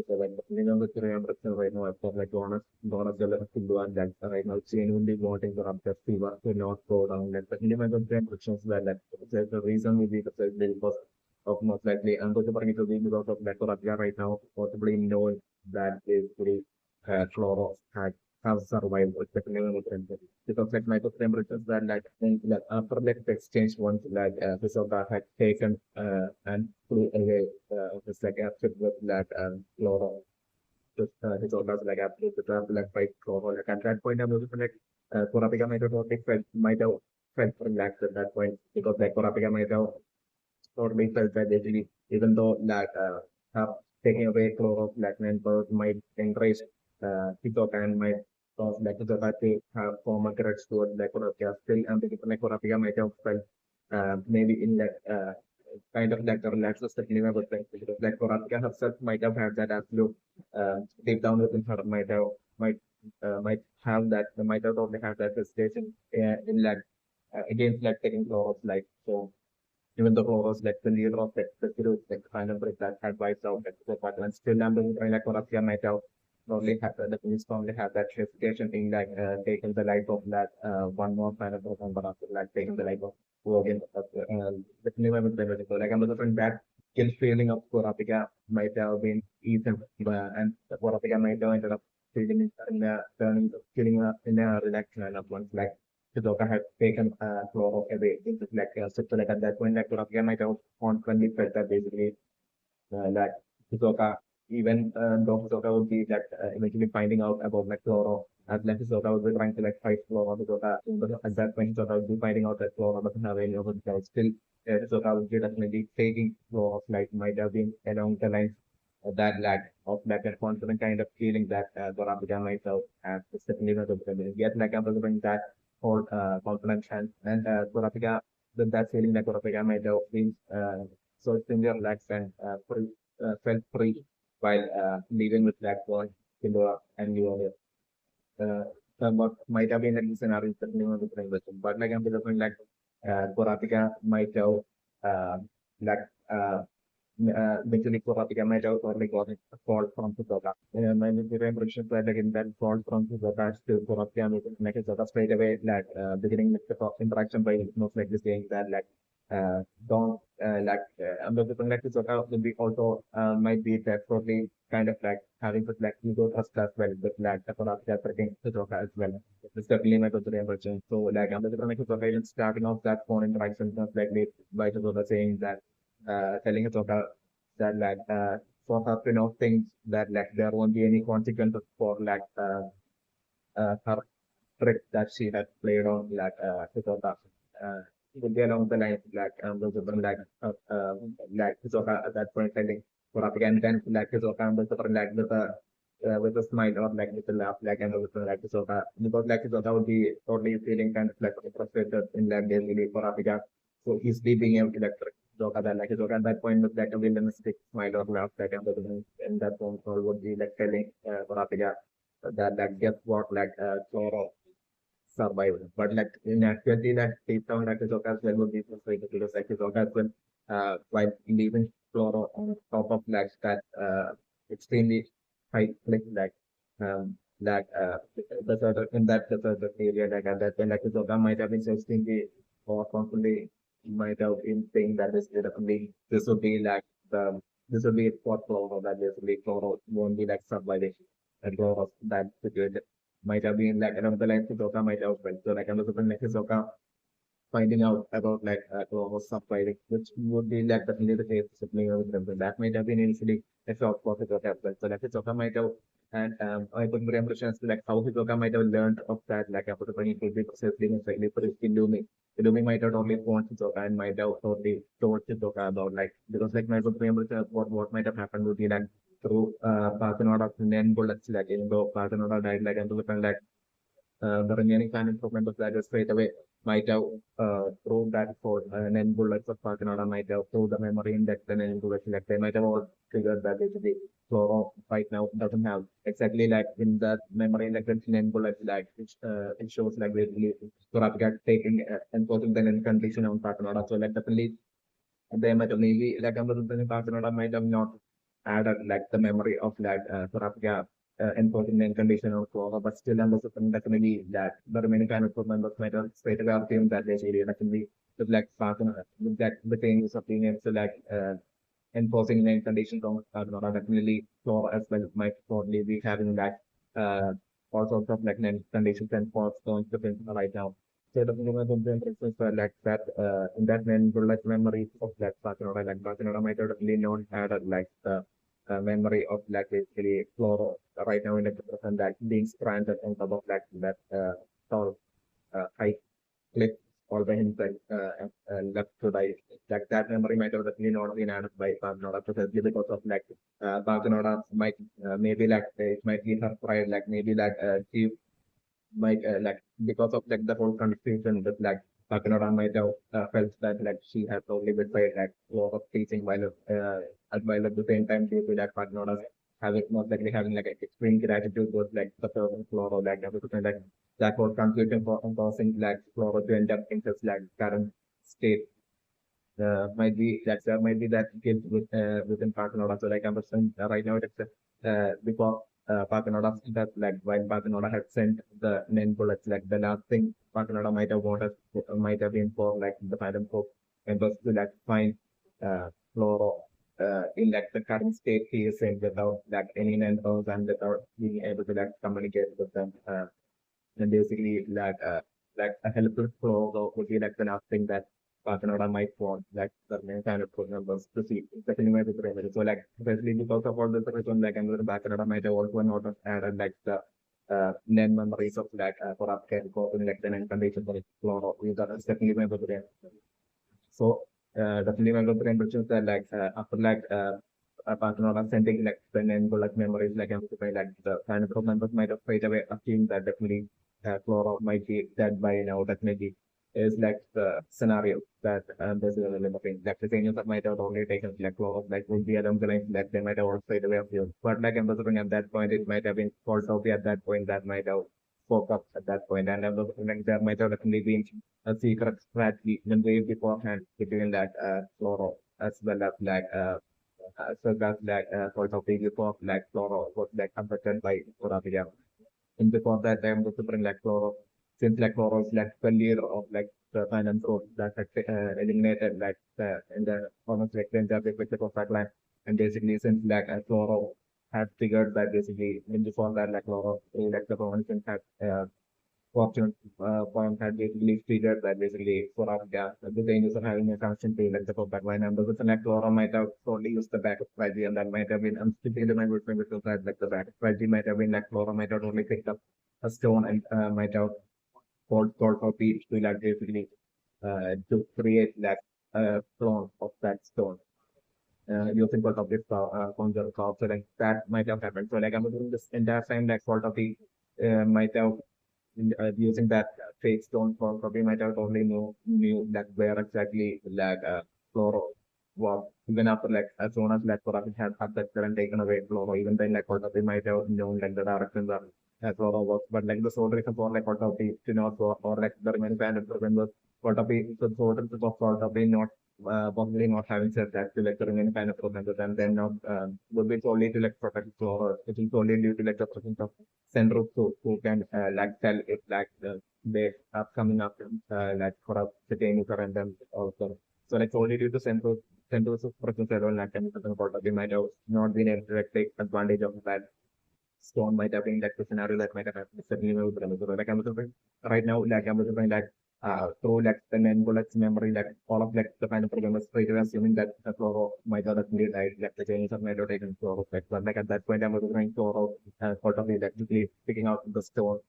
So like you know the right now I've got like bonus to do and that right now genuinely wanting to have the fever to not go down like the minimum temperatures that like the reason will be because of most likely I'm going to bring it to be because of Battera right now possibly known that is pretty fluoro have survived especially in the temperature because like micro temperatures that like think that after like the exchange once like Hisoka had taken and flew away just like after with that fluoro just Hisoka's like absolute like fight fluoro like at that point I'm looking like Kurapika might have felt relaxed at that point because like Kurapika might have totally felt that actually, even though that taking away chloro black members might encourage Hisoka and might cause like Hisoka to have form a grudge towards Blackorokia. Still, I'm thinking Blackorokia might have felt maybe in that kind of like a relaxed cinema perspective because Blackorokia herself might have had that absolute deep down within her might have that might have probably have that hesitation in like against like taking chloro like so even though Clover was like the leader of the group, like kind of like that had wiped out the Catalan. Still, I'm doing like Corruption might have probably have the police probably have that justification in like taking the life of that one more kind of person, but after like taking the life of who again the new member so like I'm looking that guilt feeling of Kurapika might have been eaten and Kurapika might have ended up feeling in a turning feeling in a relaxation and once like Hisoka had taken Cloro away. It's like so like at that point, like Kurapika might have confidently felt that basically that Hisoka, even though Hisoka would be like eventually finding out about like Cloro, as like Hisoka would be trying to like fight Cloro, Hisoka, but at that point Hisoka would be finding out that Cloro doesn't have any of himself. Still, Hisoka would be definitely taking Cloro, like might have been along the lines that lack of like a confident kind of feeling that Kurapika might have as certainly not the yet like I'm bring that whole confidence and Kurapika that feeling that Kurapika might have been so Singer relaxed and felt free while living with Black Boy, Kindora, and Leonia. What might have been a scenario that no one would but like I'm developing like Kurapika might have like basically Kurapika might have probably got it fall from Hisoka. My impression that like in that fall from Hisoka to Kurapika make Hisoka straight away like beginning with the interaction by most likely saying that like don't like I'm not looking like Hisoka will be also might be that probably kind of like having with like ego trust as well but like the Kurapika freaking Hisoka as well. It's definitely my consideration version. So like I'm looking like Hisoka even starting off that phone interaction just like by Hisoka saying that telling Hisoka that like for her to know things that like there won't be any consequences for like her trick that she had played on like Hisoka. It would be along the lines like those of them like Hisoka at that point telling Kurapika and then like Hisoka and those of them like with a smile or like with a laugh like and with like Hisoka because like Hisoka would be totally feeling kind of like frustrated in like daily Kurapika. So he's being able to like Hisoka that like Hisoka at that point with like a villainous smile or laugh like and that phone call would be like telling Kurapika that like guess what like Zoro survived. But like in actuality that deep down like Hisoka as well would be frustrated because like Hisoka as well while leaving Floro on top of like that extremely high cliff like that desert in that desert area like at that time like Hisoka might have been so extremely or constantly might have been saying that definitely this would be like the this would be for Floro that this would be Floro won't be like surviving and Floro that situation might have been like along the lines Hisoka might have felt. So like I'm looking like Hisoka finding out about like was subfighting, which would be like definitely the case disciplining with them. So that might have been initially a shock for Hisoka as well. So like Hisoka might have and I put more impressions to like how Hisoka might have learned of that like after the point it would be precisely and slightly for Illumi. Illumi might have only phoned Hisoka and might have totally told Hisoka about like because like my put impressions what might have happened would be like through Parthenoda and then bullets like even though Parthenoda died like and like the remaining fan improvement was that straight away might have proved that for and then bullets of Parkinada might have proved the memory index and then bullets like they might have all triggered that basically. So right now doesn't have exactly like in that memory index and bullets like it shows like basically Kurapika taking enforcing the condition on Parkinada. So like definitely they might have maybe like I'm Parkinada might have not added like the memory of that perhaps enforcing the condition of flora, but still under definitely that the remaining kind of members might have stated our team that they should definitely with like partner with that the changes of being able to like enforcing the conditions on definitely flora as well might probably be having that uh all sorts of like conditions and force going to think right now. So definitely my instance for like that in that main bullet memory of that Barcelona like Barcelona might have definitely known had like the memory of like basically Floro right now in the present that being stranded on top of like that tall high cliff all by himself left to die. Like that memory might have definitely not been added by Barcelona precisely because of like Barcelona might maybe like it might be her pride like maybe like she might like because of like the whole confusion with like Pakinora might have felt that like she has only betrayed like a lot of teaching while at the same time due to like Pakinora having most likely having like extreme gratitude towards like the servant floor or like everything like that whole confusion for causing like Flora to end up in such like current state might be might be that guilt within Pakinora. So like I'm saying right now it's because Pakinora that like while Pakinora had sent the nen bullets, like the last thing Pakinora might have wanted might have been for like the Phantom Corp members to like find Floro in like the current state he is in without like any members and without being able to like communicate with them. And basically like a helpful flow would be like the last thing that Barcelona might want like the main kind of program was to see secondly my pyramid. So like especially because of all this reason like another Barcelona might have also not have added like the NEN memories of like for up can go in like the NEN condition for explore we got definitely my pyramid. So definitely my pyramid that like after like Barcelona sending like the NEN like memories like like the kind of members might have straight away assumed that definitely Flora might be dead by now, definitely is like the scenario that there's a little thing. Like the changes that might have already taken, like Flora, like would be along the line that they might have all straight away appeared. But like emphasizing at that point, it might have been called Sophie at that point, that might have spoke up at that point, and like there might have definitely been a secret strategy in way beforehand between that Flora as well as like so that's like sort of before like Flora was like affected by Flora. And before that, I am also bring like chloro, since like chloro is like failure of like the finance code that had eliminated like in the almost like the entire picture of that line. And basically, since like chloro had figured that basically in before that like chloro, like the government had fortune point had basically figured that basically for our gas, the dangers of having a connection to like the pipeline and the select Laura might have only used the backup strategy and that might have been unstable the mind with that like the backup strategy might have been like Laura might have only picked up a stone and might have called for peach to like basically to create like a clone of that stone. Using fault of this conjure so like that might have happened. So like I'm doing this entire time like fault of the might have using that fake stone for probably might have only knew that where exactly like Floro was even after like as soon as like Flora had that current taken away Floro even then like they might have known like the directions are as Floro was but like the sole reason for like Kotapi to not go or like the remaining band of was Kotapi the sole reason for Kotapi not possibly not having said that to like the remaining band of members and then not would be solely to like protect Flora it is solely due to like the presence of Sandro who can like tell if like they are coming up like for a certain current and also. So like only due to Sandro's presence alone like and we might have not been able to like, take advantage of that Stone might have been like the scenario that might have happened certainly with the like I'm saying right now like I'm saying like through like the main bullets memory like all of like the kind of programmers straight away assuming that the Floro might have actually died like the Chinese have might have taken Floro like but like at that point I'm going Floro sort of like actually picking out the stone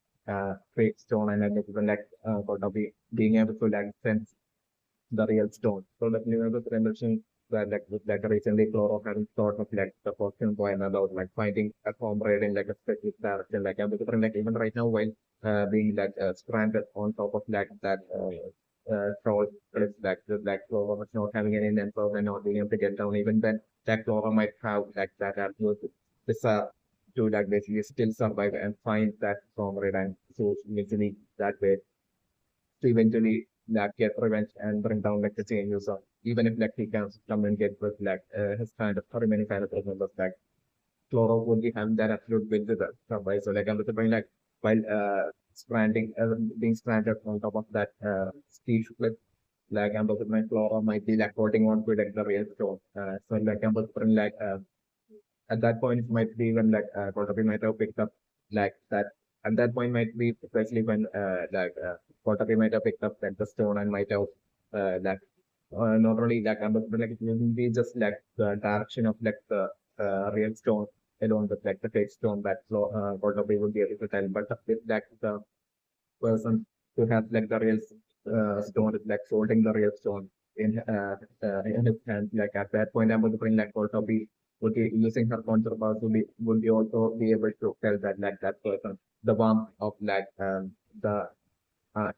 fake stone and like sort of being able to like sense the real stone. So like Leonardo mentioned that like with like recently Cloro having sort of like the question point about like finding a comrade in like a specific direction. Like I'm because like even right now while being like stranded on top of like that troll is like the like Cloro was not having any info and not being able to get down even then that Cloro might have like that absolute desire to like basically still survive and find that comrade and so eventually that way to eventually get revenge and bring down like the chain user. even if like he can communicate with like his kind of remaining kind of members, like Cloro would be having that absolute will to the survive. So like I'm just saying like while being stranded on top of that steep cliff, like I'm just saying Cloro might be like holding on to like the real stone. So like I'm just saying like at that point it might be even like Kotabi might have picked up like that. At that point might be especially when Kotabi might have picked up like the stone and might have like not only like but like it will be just like the direction of like the real stone along with like the fake stone that Kotabi would be able to tell. But with like the person who has like the real stone is like holding the real stone in his hand. Like at that point, I'm going to bring like also be would be using her counterpart to be would be also be able to tell that like that person the warmth of like the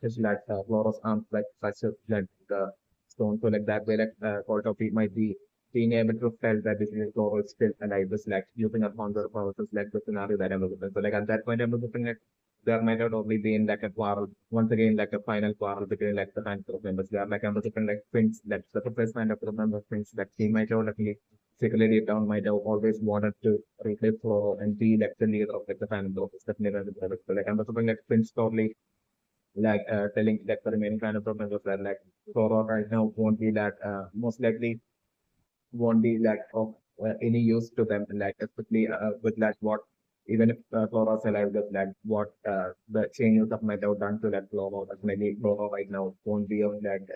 his like Flora's arms like such as like the stone. So like that way like Kotopi might be being able to tell that this is Flora is still alive, just like using her counterpart is like the scenario that I'm looking at. So like at that point, I'm looking at there might not only be in like a quarrel, once again, like a final quarrel between like the handful of members. There are like different like things that the replacement of the member things that he might have definitely secretly deep down might have always wanted to replace Floro and be like the leader of like the fan office, definitely. So like I'm looking at Prince totally like telling like the remaining kind of members that like Floro right now won't be that most likely won't be like of any use to them, like especially with like what even if Flora's alive, just like what the changes that might have done to that Flora, that maybe Flora right now won't be of like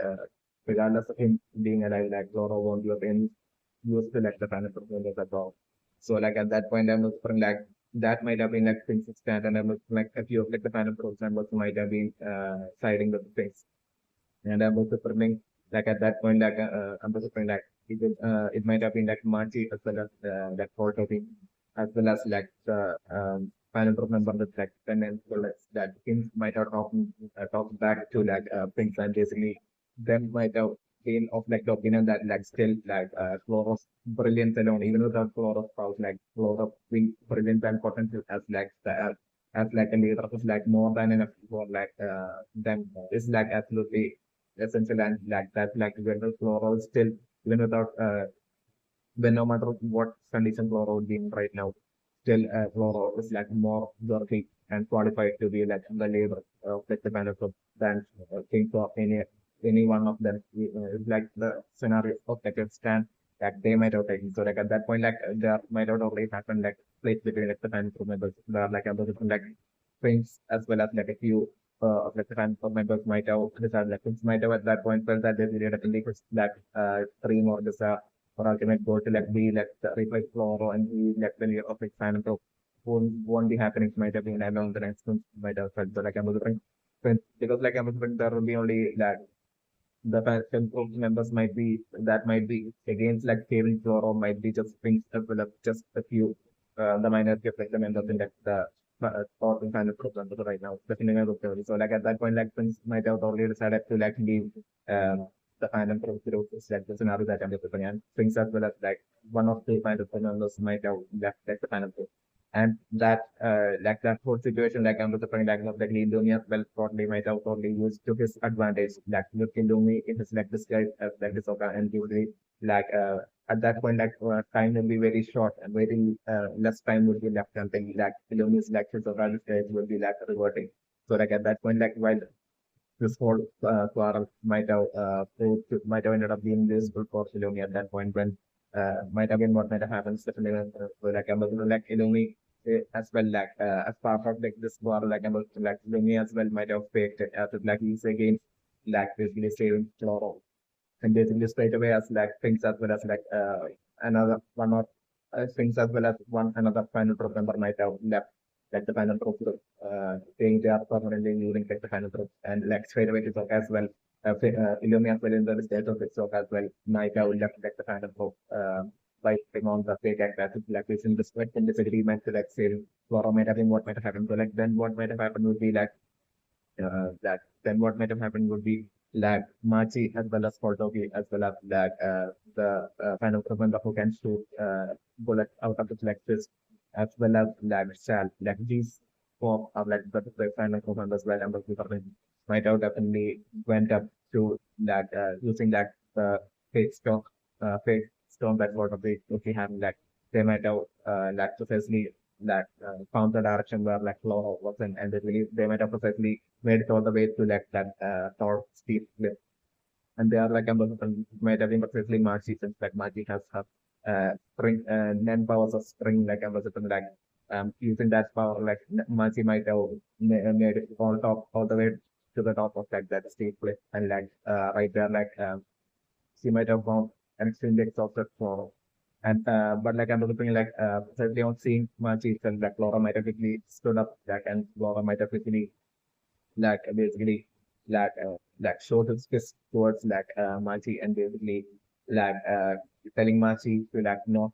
regardless of him being alive, like Flora won't be of any use to like the planet performance at all. So like at that point, I'm looking like that might have been like consistent, and I'm looking like a few of like the planet members might have been siding with things. And I'm also feeling like at that point, like I'm also feeling like it might have been like Marty as well as that photo team, as well as like the final member that like then as well as that things might have talked back to like things and basically them might have been of like the opinion that like still like Flora's brilliance alone, even without Flora's powers, like Flora being brilliant and potential as like the as like a leader is like more than enough for like them is like absolutely essential and like that like general floral still even without when no matter what condition flora would be in right now still flora is like more worthy and qualified to be like the labor of like the benefit than think of any one of them it's like the scenario of like a stand that they might have taken so like at that point like there might have already happened like place between like the time members there are like other different like things as well as like a few of like the handful members might have decided like things might have at that point felt that they needed a leakage that dream or desire or ultimate goal to like be like the replace Floro and be like the leader of its fan group won't be happening might have been along the next month might have felt so like I'm wondering because like I'm wondering there will be only like the faction group members might be that might be against like saving Floro might be just things as well as just a few the minority of like the members in like the thought and kind of group members right now, definitely not okay. So like at that point like things might have already decided to like leave the final group is like the scenario that I'm looking at. Things as well as like one of the kind of members might have left like the final group. And that like that whole situation like I'm looking like the Lumi as well probably might have probably used to his advantage like looking Lumi in his like disguise as like this and he would be like at that point like time will be very short and very less time would be left until like Lumi's like his disguise will be like reverting. So like at that point like while this whole quarrel might have ended up being useful for Illumi at that point when might have been what might have happened. Definitely, so like I'm looking like Illumi as well, like as part of like this quarrel, like I'm looking like Illumi as well might have faked it as if, like he's against like basically saving Floro and basically straight away as like things as well as like another one or things as well as one another final group member might have left like the final group saying they are permanently using like the final group and like straight away to talk as well Illumi as well in the state of itself as well might have left like the final group by putting on the fake act as like this in this agreement to like say Flora might have been what might have happened so like then what might have happened would be like that then what might have happened would be like Machi as well as Portogi as well as like the final commander who can shoot bullets out of the flexes as well as like Shal like these four are like the final command as well and the government might have definitely went up to that using that fake stone that sort of the if we have like they might have like precisely that found the direction where like Flora was in, and they might have precisely made it all the way to like that tall steep cliff. And they are like might have been precisely Marchi, since like Marchi has her spring 9 powers of spring like like using that power like Marchi might have made it all the way to the top of like that steep cliff, and like right there like she might have found an extremely exhausted Flora. And but like I'm looking like certainly on seeing Marchi itself, like Flora might have quickly stood up like, and Flora might have quickly like basically like showed his fist towards like Machi, and basically like telling Machi to like not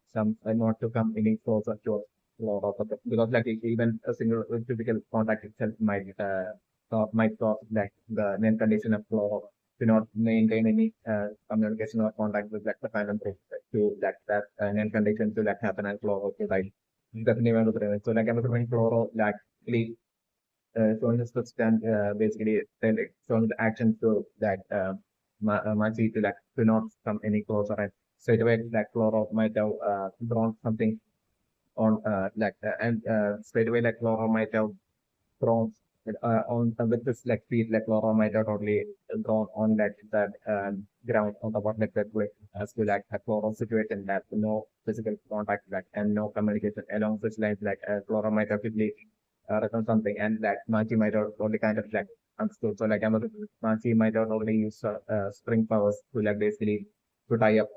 to come any closer to Flora, because like even a single physical contact itself might cause like the then condition of Flora to not maintain any communication or contact with like the final group, to that then condition to like happen, and Flora to like definitely want to prevent. So like I'm looking Flora like really showing his stand basically showing the action to that Machi to like to not come any closer, and straight away like Cloro might have drawn something on and straight away like Cloro might have thrown on with this like feet like Cloro might have totally drawn on that ground on the what like that way, as to like a Cloro situation that no physical contact like and no communication along such lines like Cloro might have quickly written something, and that Machi might have only kind of like understood. So like Machi might have only used spring powers to like basically to tie up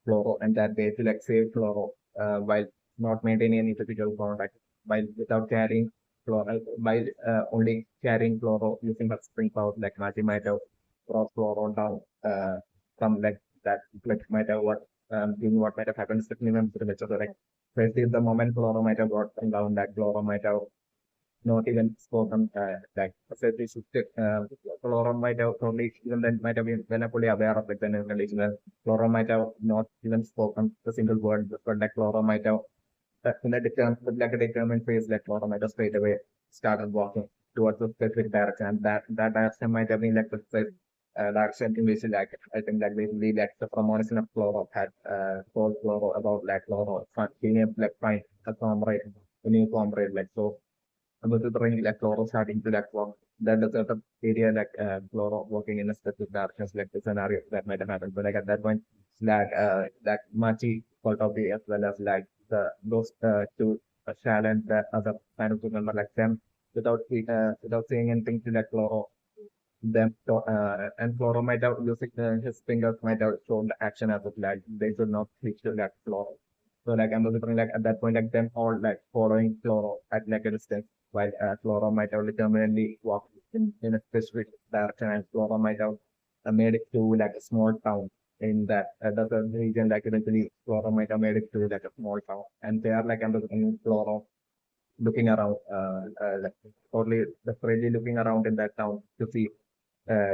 Floro, and that way to like save Floro while not maintaining any physical contact, while without carrying Floro, while only carrying Floro using her spring powers, like Machi might have brought Floro down from like that, like might have what might have happened strictly when the picture, like especially the moment Floro might have brought them down, that Floro might have not even spoken like especially Flora might have probably even then might have been when I fully aware of like the condition, Flora might have not even spoken a single word, but like Flora might have in a determined with like a determined phase, like Flora might have straight away started walking towards a specific direction, and that direction might have been like the direction in which like I think like basically like the premonition of Flora had told Flora about like Flora being able to like find a comrade, a new comrade, like so about the brain like Cloro starting to like walk. That the sort of area like Cloro walking in a specific direction, like the scenario that might have happened. But like at that point, like Machi called out the as well as like the those two Shal and the other kind of remember like them without saying anything to like Cloro. Them and Cloro might have using his fingers might have shown the action as of like they should not reach to that Cloro. So like I'm looking like at that point like them all like following Cloro at like a distance, while Cloro might have determinedly walked in a specific direction, and Cloro might have made it to like a small town in that region. Like eventually Cloro might have made it to like a small town, and they are like I'm looking Cloro looking around like totally desperately looking around in that town to see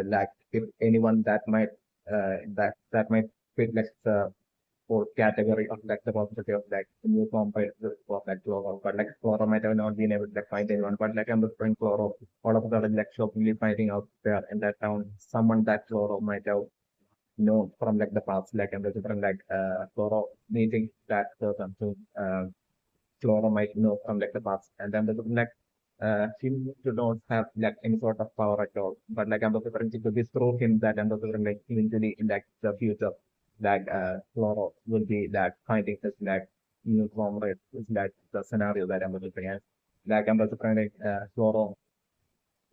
like if anyone that might fit like the whole category of like the possibility of like the new compound of like Cloro, but like Cloro might have not been able to like find anyone, but like I'm the friend Cloro all of a sudden like shockingly finding out there in that town someone that Cloro might have known from like the past, like I'm the different like Cloro meeting that person to Cloro might know from like the past, and then the like seems to not have like any sort of power at all. But like I'm referring to this through him that I'm referring like eventually in like the future that Floro will be like finding this like new comrade is like the scenario that I'm looking at. Like I'm referring like Floro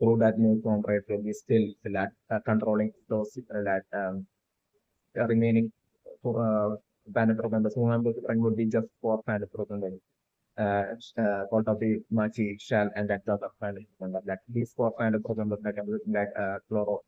through that new comrade will be still like controlling those like remaining band members who I'm referring would be just 4 band members called of the Machi, Shell, and that other family member. Like these 4 family members that are like Chloro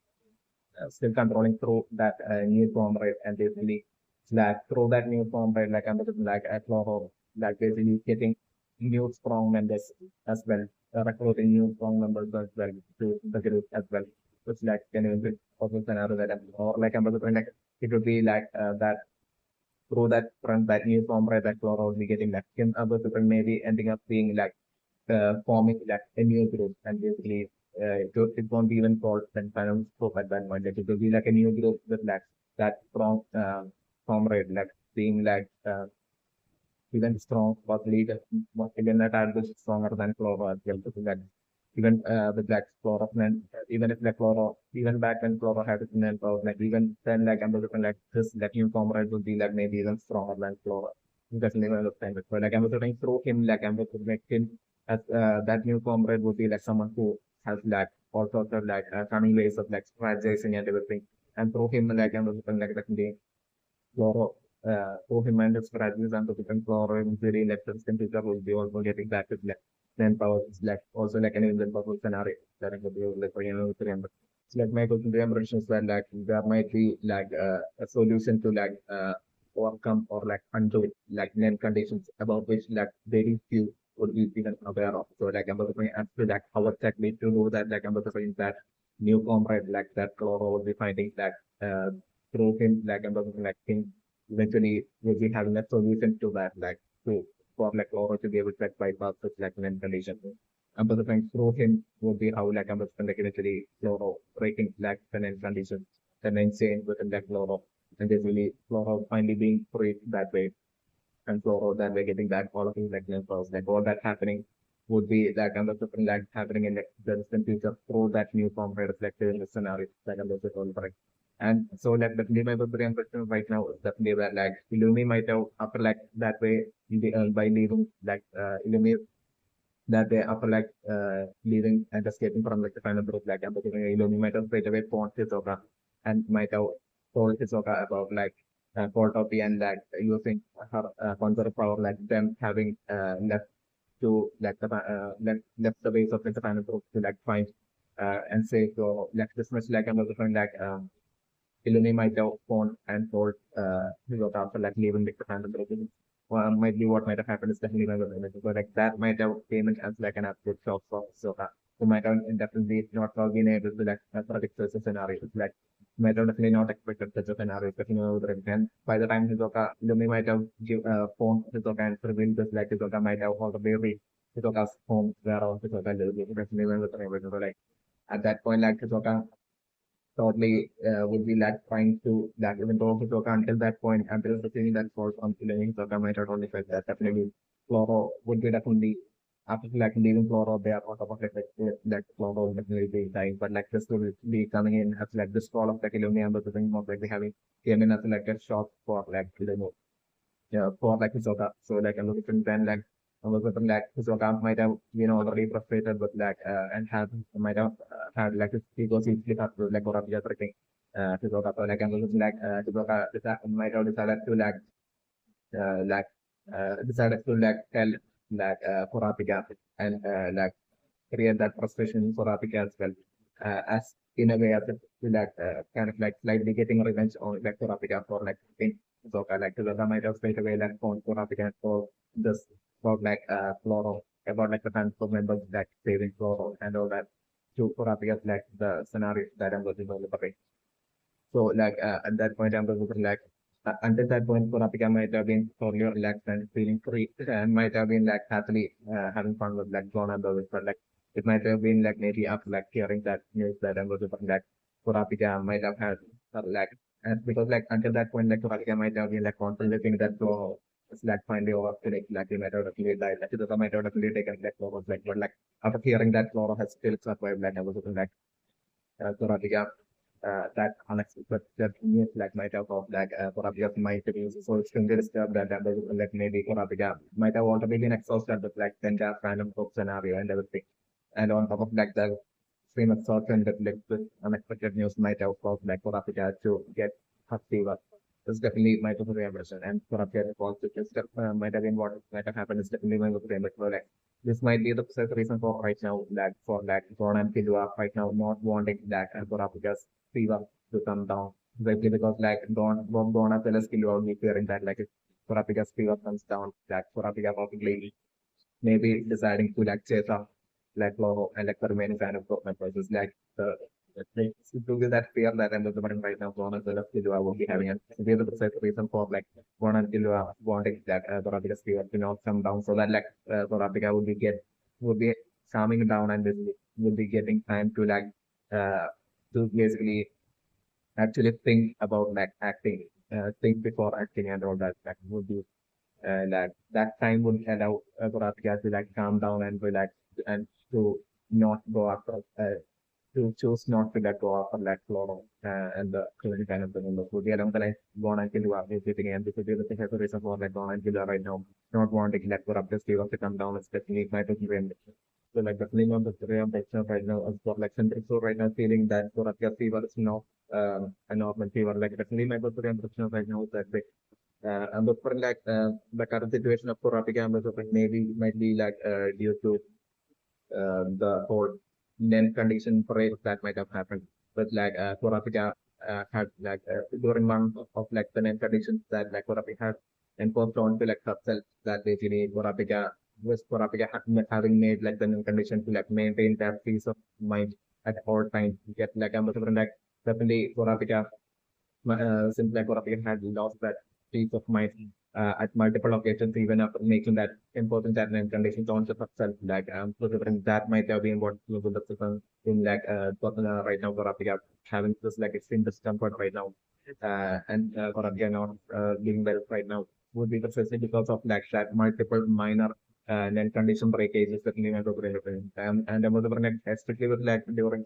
still controlling through that new form rate, and basically like through that new form rate, like I'm like Chloro, like basically getting new strong members as well, recruiting new strong members as well to the group as well. Which like can you also scenario that or like I'm like it would be like that through that front that new form right that Chloro will be getting like him other people maybe ending up being like forming like a new group, and basically it won't be even called then final scope at that point. Like, it will be like a new group with that. that strong comrade, like being like even strong but leader, even that are stronger than Flora as well. So that even with like Flora, even if like Flora, even back when Flora had its name power, like even then, like I'm looking like this, like new comrade would be like maybe even stronger than Flora. That's never understand it. But like I'm looking through him, like I'm looking like him as that new comrade would be like someone who has like all sorts of like cunning ways of like strategizing and everything. And through him, like I'm looking like that Chloro, Cohemandus fragments and the different chloro in very electrons temperature will be also getting back to like then power is like also like an event bubble scenario that I could be like for remember. So like my question to embrace is that like there might be like a solution to like overcome or like undo like name conditions about which like very few would be even aware of. So like I'm looking at like how exactly to do that like I'm looking that new comrade like that chloro would be finding that through him, like I'm talking like him eventually will be having a solution to that, like to for like Laura to be able to like bypass such like an condition. And but the thing through him would be how like I'm like eventually Laura breaking like an condition, then insane within like Laura, and there's really Laura finally being free that way, and Laura that way getting back all of his like neighbors, like all that happening would be like kind of different like happening in like, the distant future through that new form reflected in the scenario, like I'm just all correct. And so like definitely my Bulgarian question right now is definitely that like Illumi might have after like that way by leaving like Illumi that way after like leaving and escaping from like the final group like Illumi might have straight away pawned Hisoka and might have told Hisoka about like Portopi and like using her conserve power like them having left to like the left the base of like the final group to like find and say so like this much like another friend like Illumi might have phone and told Hisoka after like leaving the final group. Well, might be what might have happened is definitely not going to but like that might have came in as like an absolute shock for Hisoka. Who might have definitely not have been able to like predict such a scenario. It's like might have definitely not expected such a scenario, especially with the and by the time Hisoka Illumi might have give phone Hisoka and revealed this like Hisoka might have already reached Hisoka's home where all Hisoka lives. Definitely when the like at that point like Hisoka totally would be like trying to like even though Hisoka until that point until receiving that force on killing Hisoka might have only felt that definitely Floro would be definitely after like leaving Floro they are on top of like that Floro would definitely be dying but like this will be coming in as like this fall of like Illumia and the thing of like they having came in as like a shock for like yeah, for like Hisoka. So like I'm looking then like I was looking like Hisoka might have already frustrated with like and have might have had like his ego easily cut through like or just everything. Hisoka so like I'm looking like Hisoka might have decided to like decided to like tell like Kurapika and like create that frustration for Kurapika as well. As in a way as if like kind of like slightly getting revenge on like Kurapika for like Hisoka. Like Hisoka might have straight away like phone Kurapika for this about like Floro about like the transport members like saving Floro and all that to Kurapika's like the scenario that I'm looking for the so like at that point, I'm going to like until that point, Kurapika might have been totally relaxed and feeling free, and might have been like happily having fun with like John and others. But like it might have been like maybe after like hearing that news that I'm going to like Kurapika might have had like and because like until that point, like Kurapika might have been like contemplating that so it's like finally over to like he might have actually died. Like the might have actually taken like was like but like after hearing that Flora has still survived, like I was looking like Kurapika that unexpected news like might have of like Kurapika might be so extremely disturbed that like maybe Kurapika might have already been exhausted with like the entire random book scenario and everything. And on top of like the extreme exhaustion that led with unexpected news might have caused like Kurapika to get her fever. This definitely might have been a version and Kurapika also just might have been what might have happened is definitely might have been like this might be the precise reason for right now that for like Ron and Killua right now not wanting that Kurapika's fever to come down. Exactly because like don't gonna tell us kill only fearing that like if Kurapika's fever comes down, that Kurapika probably maybe deciding to like chase up like Loro and like the remaining fan of group members is like the to be that fear that I'm looking right now, Gon as well as Killua will be having a be the precise reason for like Gon and Killua wanting that Kurapika's fever to not come down so that like Kurapika would be calming down and would be getting time to like to basically actually think about like acting, think before acting and all that. That would be like that time would allow Goratia to like calm down and relax and to not go after to choose not to let go of that flow and the current kind of thing in the food. Yeah, along the line, gone until you are visiting and this is the has a reason for like gone until you are right now, not wanting let go of this give to come down, especially my to brain. So like the feeling of the realm picture right now is for like so right now feeling that for a fever is not a normal fever. Like definitely my picture right now is that big. And the for like the current situation of Kurapika maybe might be like due to the whole NEN condition parade that might have happened. But like South Africa had like during one of like the NEN conditions that like South Africa had enforced on to like herself that basically South Africa was South Africa having made like the NEN condition to like maintain that peace of mind at all times. Get like ambassador like definitely South Africa since like Africa had lost that peace of mind at multiple occasions, even after making that important and conditions on itself, like considering that might have been what global the in like right now for Africa having this like extreme discomfort right now, for Africa not doing well right now would be precisely because of like that multiple minor then condition breakages that we have to and I was especially with like during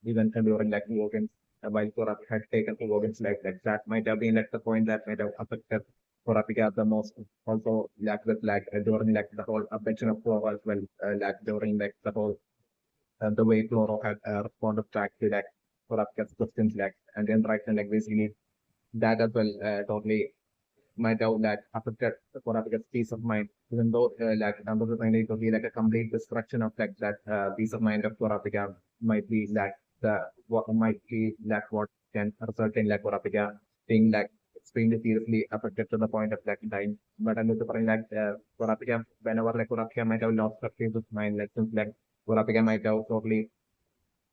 even during like Logan's while Korab had taken to Logan's life, like that might have been like the point that might have affected Korapika the most. Also, like with like during like the whole abduction of Floro as well, like during like the whole the way Floro had responded back to like Korapika's questions, like and the interaction, like basically that as well totally might have like affected Korapika's peace of mind. Even though like number it would be like a complete destruction of like that peace of mind of Korapika might be like the what might be like what can result in like Korapika being like extremely seriously affected to the point of like dying. But I'm also saying like Korapika whenever like Korapika might have lost her peace of mind, like since like Korapika might have totally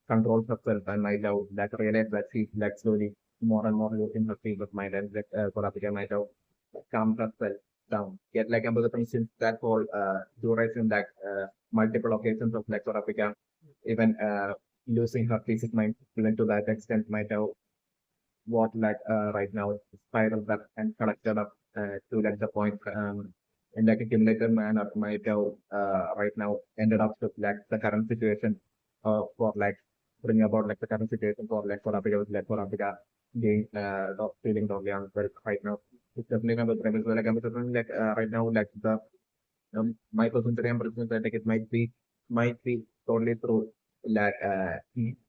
controlled herself and might have like realized that she's like slowly more and more losing her peace of mind and like Korapika might have calm herself down. Yet, like Ambassador, since that whole duration, like multiple occasions of like South Africa, even losing her peace of mind even to that extent might have what like right now spiraled up and collected up to like the point in like a cumulative manner might have right now ended up with like the current situation for like bring about like the current situation for like South Africa with like South Africa being not feeling totally unwell right now. It's definitely not the premise. Like I'm saying, like right now, like the my personal impression is that like it might be totally true like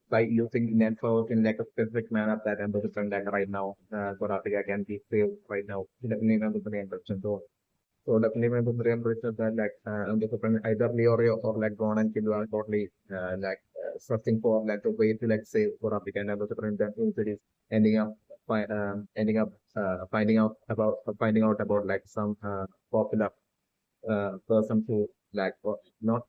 by using network in like a specific manner that I'm person like right now South Africa can be saved right now. Definitely not the impression. So definitely my personal impression is that like I'm just either Leo or like gone and kill are totally like searching for like a way to like save South Africa and other different cities ending up ending up finding out about like some popular person who like not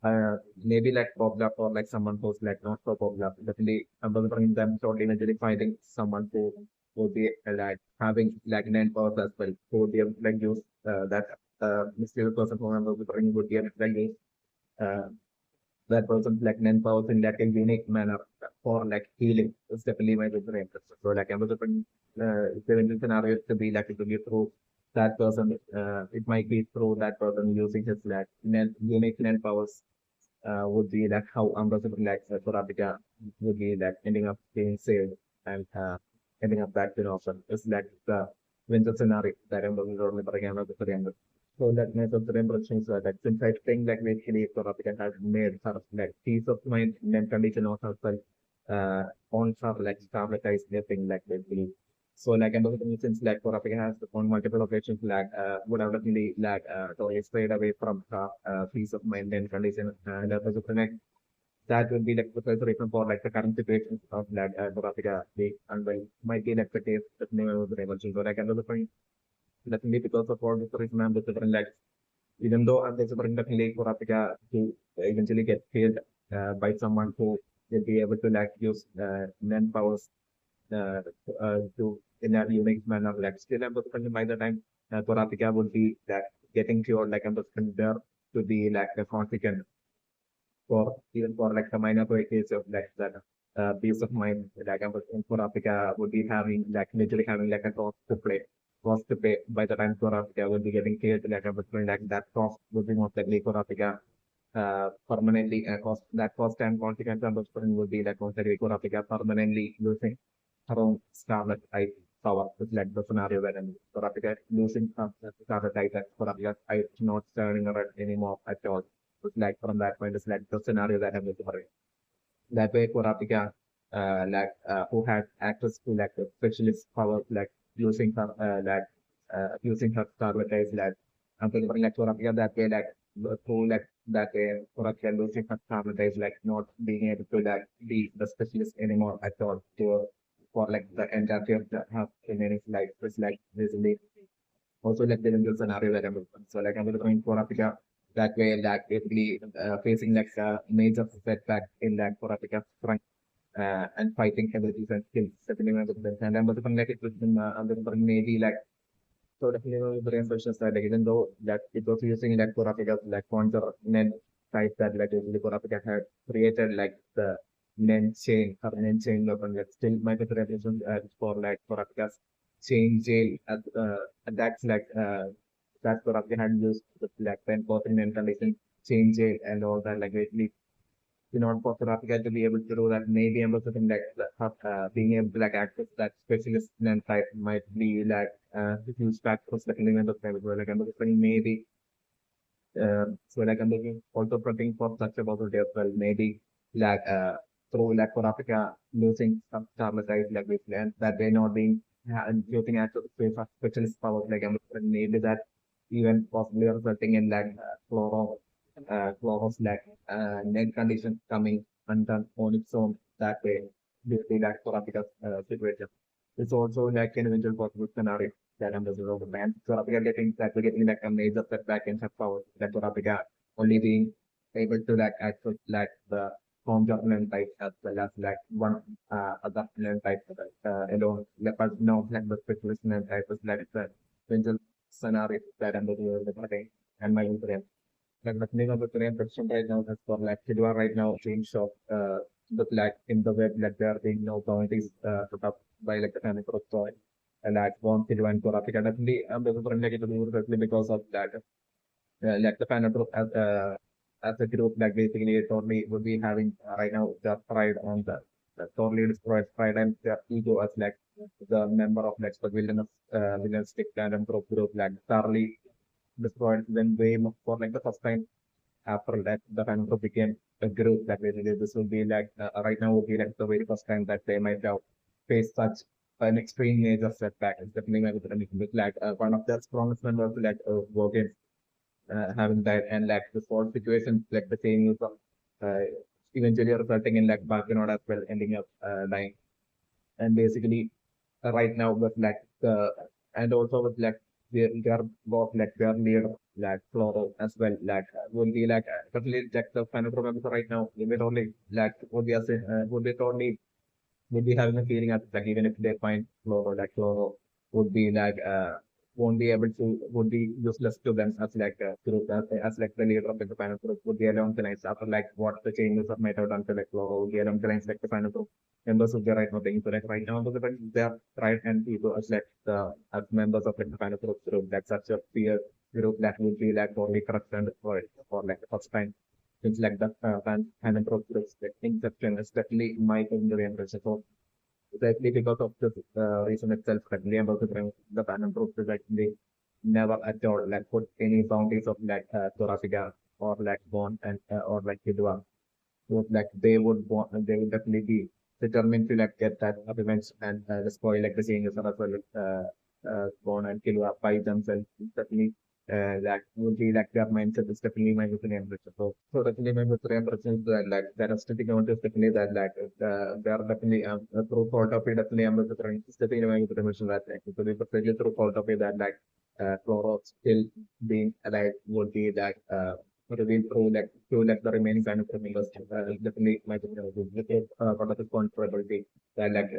maybe like popular or like someone who's like not so popular. Definitely, I'm bringing them totally eventually finding someone who would be like having like an powers as well, who would be able to like use that mysterious person who I'm bringing would be able to like use uh, that person like powers in like a unique manner for like healing. It's definitely my very interest. So like I'm looking the scenario to be like it will be through that person. It might be through that person using his like unique powers. Would be like how Ambassador like Sorabika would be like ending up being saved and ending up back to normal. It's like the winter scenario that Ambassador Liberagama. So that makes us remember things like that. Since I think like basically South Africa has made her like peace of mind and condition of herself on her like stabilized thing like basically. So like another thing since like South Africa has on multiple occasions like would have definitely like totally strayed away from her peace of mind and condition and also connect that would be like the first reason for like the current situation of like South Africa being unwell might be like the case that never was able to. So like another point definitely because of all the reason I'm different like even though there's a definitely for Africa to eventually get killed by someone who will be able to like use land powers uh, to in a unique manner. Like still, I'm by the time for Africa would be like getting cured, like I'm there to be like a consequence for even for like the minor case of like that. peace of mind. Like for Africa would be having like literally having like a cost to pay by the time for Africa would be getting killed. Like I was saying, like that cost would be most likely for Africa permanently cost that cost and consequence of spring would be that most likely for Africa permanently losing around Scarlet I power. It's like the scenario that I'm for Africa losing Scarlet I that for Africa I not turning around anymore at all. It's like from that point, it's like the scenario that I'm looking for. That way for Africa, who had access to like a specialist power, like using her, using her target like, I'm thinking like for Africa that way, like through like that way for Africa losing her target like not being able to like be the specialist anymore at all to for like the entirety of the half in any life. It's like basically also like the general scenario that I'm looking. So like I'm looking for Africa that way, like basically facing like a major setback in like for Africa front and fighting abilities and skills. Definitely one of the and I'm looking like it was I'm looking maybe like so definitely one of the brain questions that like, even though that it was using like for Africa like pointer net type that like usually for Africa had created like the NEN chain or NEN chain look and like still my representation for like for Africa's chain jail and that's like that's what Africa had used the like 10% and condition chain jail and all that like basically in order for South Africa to be able to do that, maybe I'm also thinking like being able to like access that specialist and type might be like a huge factor for secondary member of like I'm looking maybe so like I'm looking also prepping for such a possibility as well. Maybe like through like for Africa losing some charlatans like this and that way not being using access to specialist powers like I'm looking maybe that even possibly resulting in like chloro like net condition coming undone on its own that way due to like for Africa's situation. It's also like an eventual possible scenario that I'm just over man. So Africa getting that we're getting like a major setback in her power. That for Africa only being able to like access like the home government type as well as like one other land type alone. But no like the specialist land type is like the eventual scenario that I'm looking and my influence. Like the name of the Korean production right now has for like Kidwa right now change of the like in the web like there are being no boundaries put up by like the family for soil and that one Kidwa and Kora definitely there's a negative directly because of that like the fan group as a group like basically totally would be having right now the pride on the totally destroyed pride and their ego as like the member of like the villainous stick random group like thoroughly destroyed then way for like the first time after that the fan group became a group that basically this will be like right now will be like the very first time that they might have faced such an extreme major setback. It's definitely like one of their strongest members like working having that and like the whole situation like the same use of uh, eventually resulting in like Balkanot as well ending up dying and basically right now with like and also with like their both like their leader like Floro as well like will be like especially like the final program right now they will only like would be only would be having a feeling at like even if they find Floro would be like won't be able to would be useless to them as like a group as like the leader of the final group would be along the lines after like what the changes of method done to like Floro would be along the lines like the final group members of the right now being so like right now they are right and people as like the as members of like the final group like such a peer group that would be like only corrupt and for like the first time things like that and approach like inception is definitely my injury impression. So exactly because of this reason itself, currently about to bring the panel group is actually never at all like put any boundaries of like Thoracica or like Bond and or like Kidwa. So like they would definitely be determined to like get that revenge and destroy like the seniors as well Bond and Kidwa by themselves. Definitely that would be like their mindset is definitely my opinion. So definitely my opinion is that like that is sticking out is definitely that like they are definitely through fault of it definitely I'm definitely my opinion that like so they definitely through fault of it that like Cloro still being alive would be like revealed through like the remaining kind of members definitely my opinion is part of the responsibility that like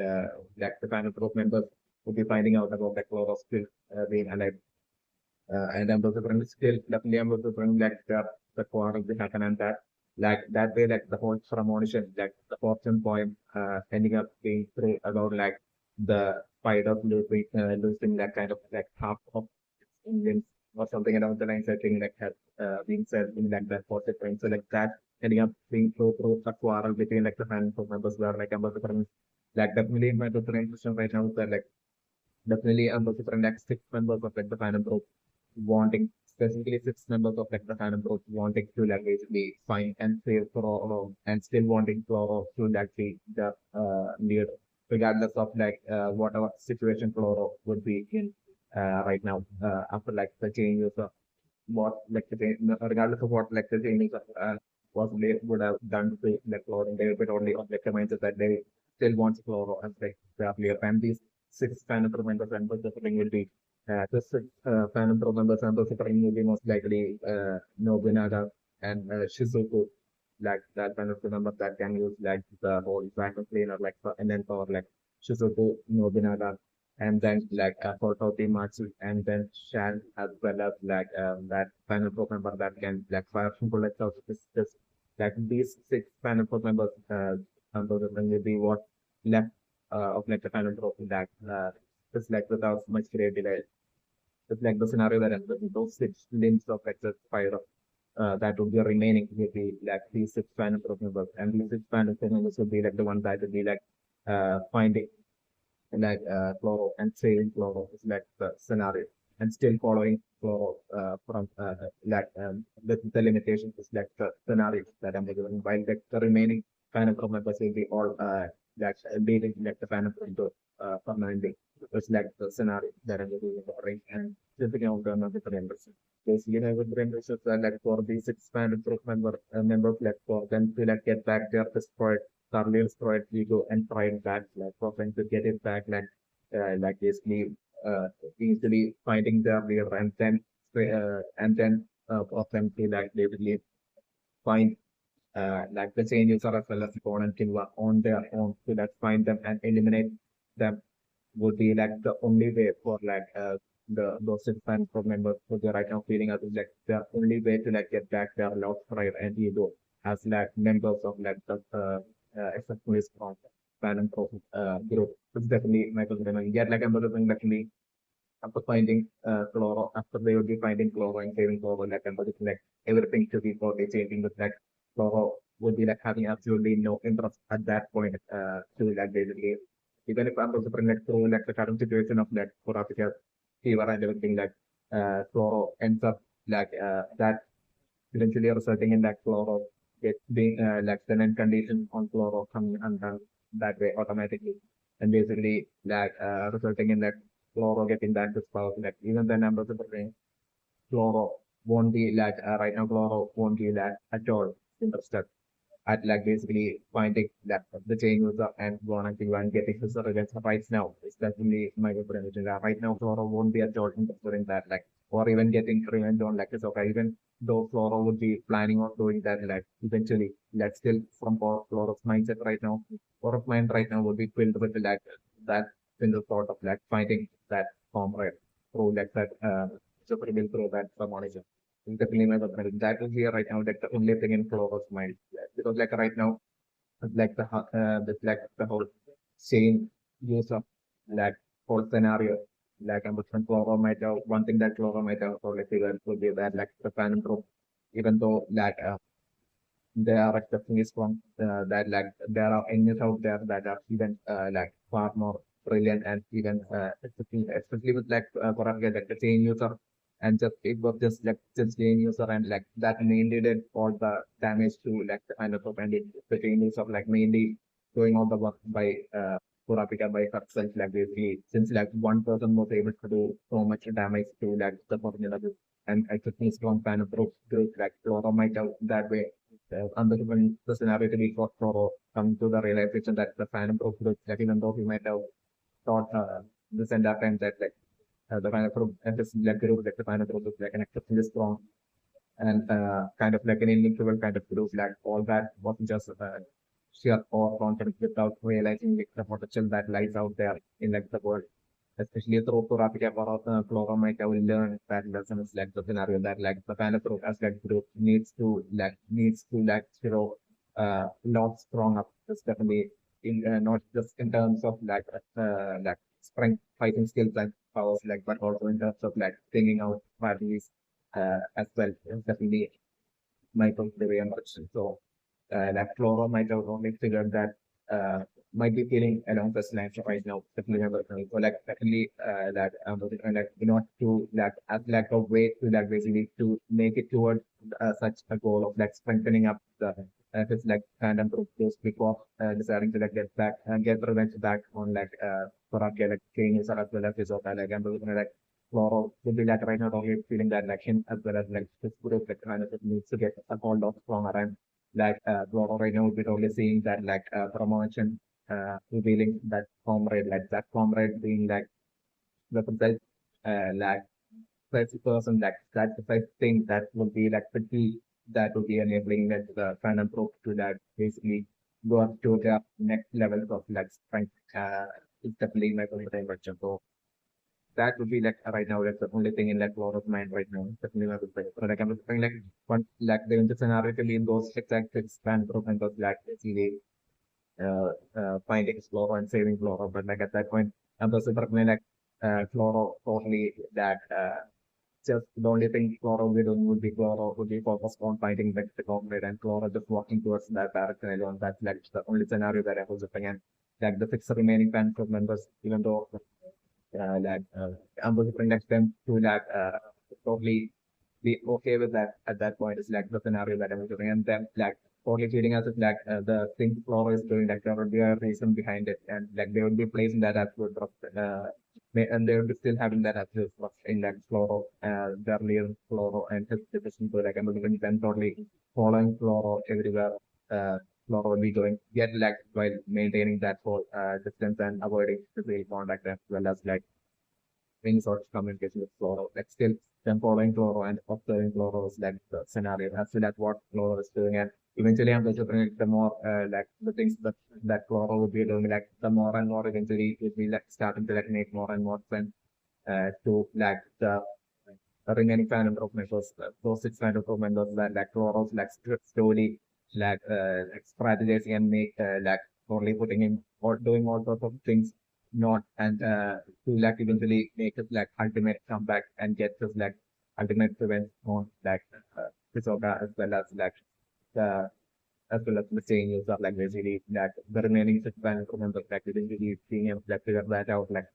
the kind of group members would be finding out about like Cloro still being alive and I'm also bring still definitely I'm also bring like the quarrel that happen and that. like that way, like the whole premonition, like the fortune poem, ending up being true about like the spider losing that kind of like half of Indians or something along the lines. I think like has being said in like that fortune poem. So like that ending up being true through a quarrel between like the fan members where like about the friends, like definitely in my different question right now that like definitely about different like six members of like the fan group wanting specifically six members of like the fan group wanting to like basically find and save Floro and still wanting Floro to like be the leader regardless of like whatever situation Floro would be in right now after like the changes of what like the regardless of what like the changes was they would have done to like Floro, they would only on like the mindset that they still want Floro as like the player and these six fan members and the thing will be this fan members and those will be most likely Nobunaga and Shizuku, like that kind of member that can use like the whole vacuum cleaner, like and then for like Shizuku, Nobunaga, and then like for Toti Matsu, and then Shan as well as like that final pro member that can like fire from bullets out. This like these six final pro members, will be what left of like the final pro that just like without much creativity. It's like the scenario that those six limbs of like the spider that would be remaining will be like these six fan members, and these six fan members would be like the ones that would be like finding like Floro and saving Floro is like the scenario, and still following Floro from the limitations is like the scenario that I'm given. While like the remaining fan members will be all like leading like the fan into permanently. It's like the scenario that I'm giving and flipping out another members. Basically, I would bring this like for these expanded group member like for them to like get back their destroyed thoroughly destroyed ego and trying back like for them to get it back like basically easily finding their leader and then of them to like basically find like the chain user as well as opponent on their own to like find them and eliminate them would be like the only way for like those fans for members who are right now feeling as like the only way to like get back their lost pride and ego as like members of like the exceptionally strong fan and pro group. It's definitely my opinion. Yet like I'm definitely after finding Chloro, after they would be finding Chloro and saving Chloro, like and like everything to be totally changing with like Chloro would be like having absolutely no interest at that point to like basically even if I'm also bring like through like the current situation of like Kurapika fever and everything like Chloro ends up like that eventually resulting in that Chloro get being like the end condition on Chloro coming undone that way automatically and basically like resulting in that Chloro getting back to spouse like even the numbers of the range Chloro won't be like right now Chloro won't be like at all interested at like basically finding that the chain user and wanting and getting his revenge right now, especially my opinion. Right now, Flora won't be at all interested in that, like, or even getting revenge on like it's okay. Even though Flora would be planning on doing that, like eventually, like still from Flora's mindset right now, Flora's mind right now would be filled with like that single thought of like finding that comrade through like that super through that premonition. Definitely my opinion. That is here right now, like the only thing in Flora's mind because like right now like like the whole same use of like whole scenario like I'm with Cloro might have one thing that Cloro might have probably figured would be that like the fan group even though like they are exceptionally strong that like there are enemies out there that are even like far more brilliant and even especially with like Koran like the same user and just it was just like just same user and like that mainly did all the damage to like the kind of and the changes of like mainly doing all the work by Kurapika by herself like basically since like one person was able to do so much damage to like the formula and exceptionally strong fan of group like Flora might have that way under the scenario to be got for come to the realization that the fan of group like even though he might have thought this and that time that like the final group and this like group like the final group is like an exceptionally strong and kind of like an invincible kind of group like all that wasn't just sheer or confidence without realizing like, the potential that lies out there in like the world especially through Puratika Flora might have learned that lessons like the scenario that like the kind of group as like group needs to show lot strong up, just definitely in not just in terms of like strength fighting skills and powers like, but also in terms of like thinking out strategies as well. It's definitely my very much. So that Flora might have only figured that might be feeling along this line right now. Definitely have so like definitely that like not to like as like a way to like basically to make it towards such a goal of like strengthening up the his like hand and those before deciding to like get back and get revenge back on like for our like changes or as well as his like I'm like Floro will be like right now only feeling that like him as well as like this group like kind of needs to get a hold of stronger and like Floro right now will be only seeing that like promotion revealing that comrade like that comrade being like the precise like precise person like that precise thing that would be like the key that would be enabling that the final proof to that basically go up to the next levels of like strength. It's definitely my conversation. So that would be like right now that's the only thing in like a lot of mind right now. Definitely I would say. So like I'm just saying like one like the scenario can be in those exact span and those like basically finding Floro and saving Floro. But like at that point I'm just definitely like Floro totally that just the only thing Floro would be doing would be Floro would be focused on finding like the comrade and Floro just walking towards that direction alone. That's like the only scenario that I was looking at. Like the six remaining fan club members, even though like I'm looking next them to like totally be okay with that at that point is like the scenario that I'm doing and then like totally treating us as like the thing Flora is doing like there would be a reason behind it and like they would be placing that as good and they would be still having that as his in like Floro their leader Floro and his division so like I'm looking them totally following Floro everywhere Floro will be going yet like while maintaining that whole distance and avoiding physical contact as well as like any sort of communication with Floro. Like still then following Floro and observing Floro's like the scenario as well as what Floro is doing. And eventually I'm going to bring the more like the things that Floro would be doing, like the more and more eventually it will be like starting to like make more and more sense to like the remaining fan of members, those six fan of members that like Floro's like slowly like strategizing and make like only putting in or doing all sorts of things not and to like eventually make it like ultimate comeback and get this like ultimate revenge on like Hisoka as well as like the as well as the changes of like basically that the remaining six band members like eventually being able to like, figure that out like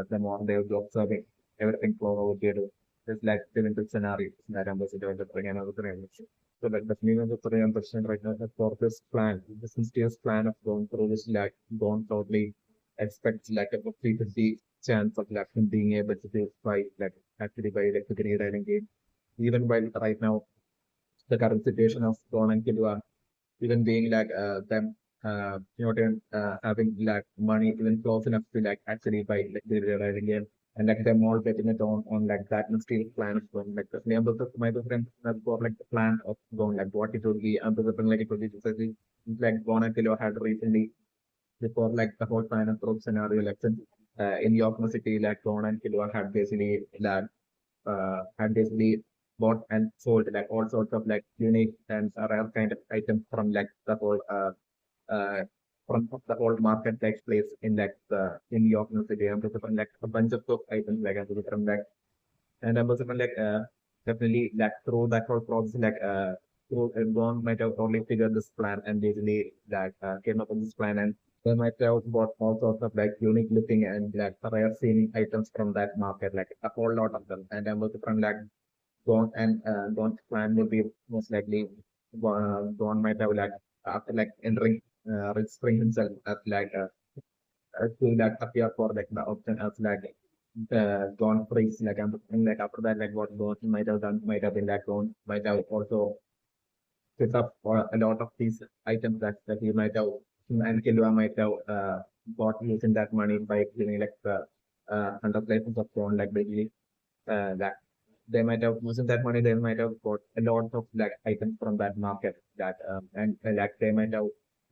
the more they would be observing everything flow would be do. It's like different scenarios that I'm basically going to bring another thing. So like the meaning of the 300% right now for this plan, this mysterious plan of going through this like don't totally expect like a 50-50 chance of like him being able to do by like actually by like the GreedIsle game. Even while right now the current situation of Gon and Killua even being like them even having like money even close enough to like actually buy like the GreedIsle game and like them all betting it on like that mysterious plan of going like the name of my friend for like the plan of going like what it would be and like it would be like Gon and Killua had recently before like the whole final group scenario election in York City, like Ron and Kilua had basically bought and sold like all sorts of like unique and rare kind of items from like the whole from the whole market takes place in like the in York City. I'm just like a bunch of those items like from like and I was even like definitely like through that whole process like through Ron might have only figured this plan and basically like came up with this plan and they might have bought all sorts of like unique looking and like rare seeming items from that market, like a whole lot of them. And I'm also from like Don's plan would be most likely Don might have like after like entering registering himself as like to that appear for like the option as like Don Freeze like and like after that like what Don might have done might have been like Don might have also pick up a lot of these items that he might have and Kilua might have bought using that money by giving like the under license of phone like basically that they might have using that money they might have bought a lot of like items from that market that and like they might have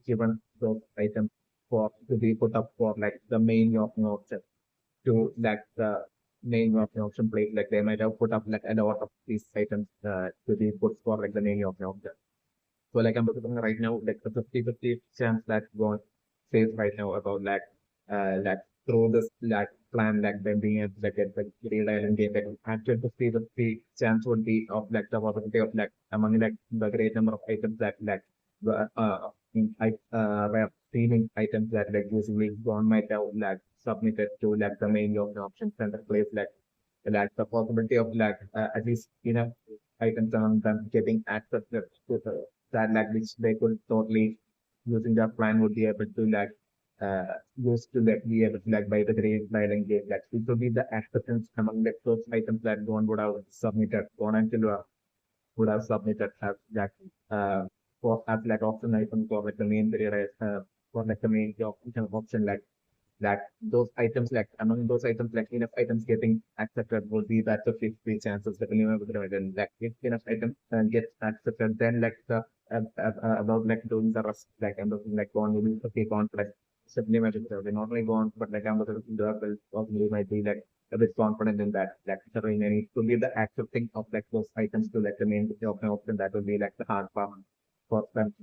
given those items for to be put up for like the main option to like the main of the auction place. Like they might have put up like a lot of these items to be put for like the main of the auction. So like I'm looking right now, like the 50-50 chance that one says right now about like through this like plan like them being able to get like real island game, like actual 50-50 chance would be of like the possibility of like among like the great number of items that like the rare streaming items that like usually one might have like submitted to like the main of the option center place like the possibility of like at least enough items on them getting access to that like which they could totally using their plan would be able to like use to like be able to like buy the grade by and game like it would be the acceptance among like those items that one would have submitted one until would have submitted as like for as like option item for like the main career for like the main option like that those items like among those items like enough items getting accepted would be that the 50 chances that anyone would have done like if enough items get accepted then like the about like doing the rest like I'm looking like one will be okay confident supplemented survey not only one but like I'm looking the possibly might be like a bit confident in that like the remaining to be the accepting of like those items to like the main option that would be like the hard part for them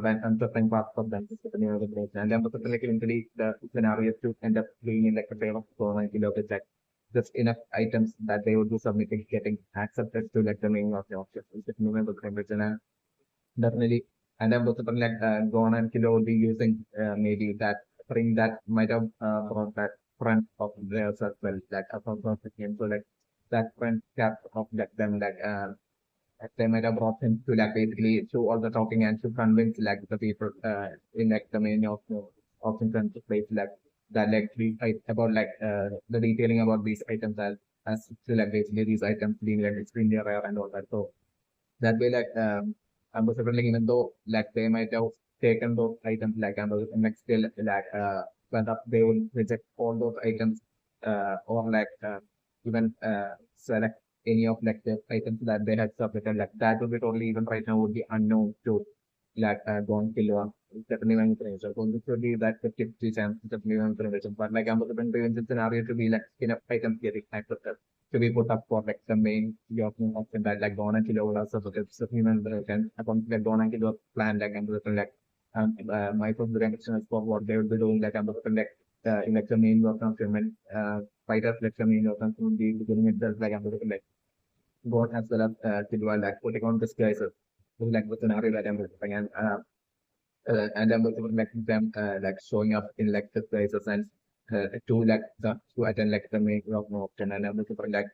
when uncertain parts of them is depending on the place. And then particularly the scenario to end up being in like a pair of 490 like just enough items that they would be submitting getting accepted to like the main of the option. Is it moving the conversion and definitely and then also like Gon and Kilo would be using maybe that spring that might have brought that front of theirs as well, like a front of the game. So like that front cap of like them like they might have brought him to like basically do all the talking and to convince like the people in like the main of the place like that like about like the detailing about these items as to like basically these items being like extremely rare and all that. So that way like I'm certainly even though like they might have taken those items like and next still like whether they will reject all those items or like even select any of like the items that they had submitted like that would be totally even right now would be unknown to like Gone Killer. Definitely one information. So this would be that 50 chance definitely one information. But like I'm looking prevention scenario to be like enough items getting accepted to be put up for like the main European option that like Gone Killer would also look at human version upon like Gone Killer plan like I'm looking like my first direction is for what they will be doing like I'm looking like in like the main work on human fighters like the main work on the beginning itself like I'm looking like God as well as Killua like putting on disguises like the scenario that I'm looking and I'm also like them like showing up in like the places and to like to attend like the main of no option and I'm looking for like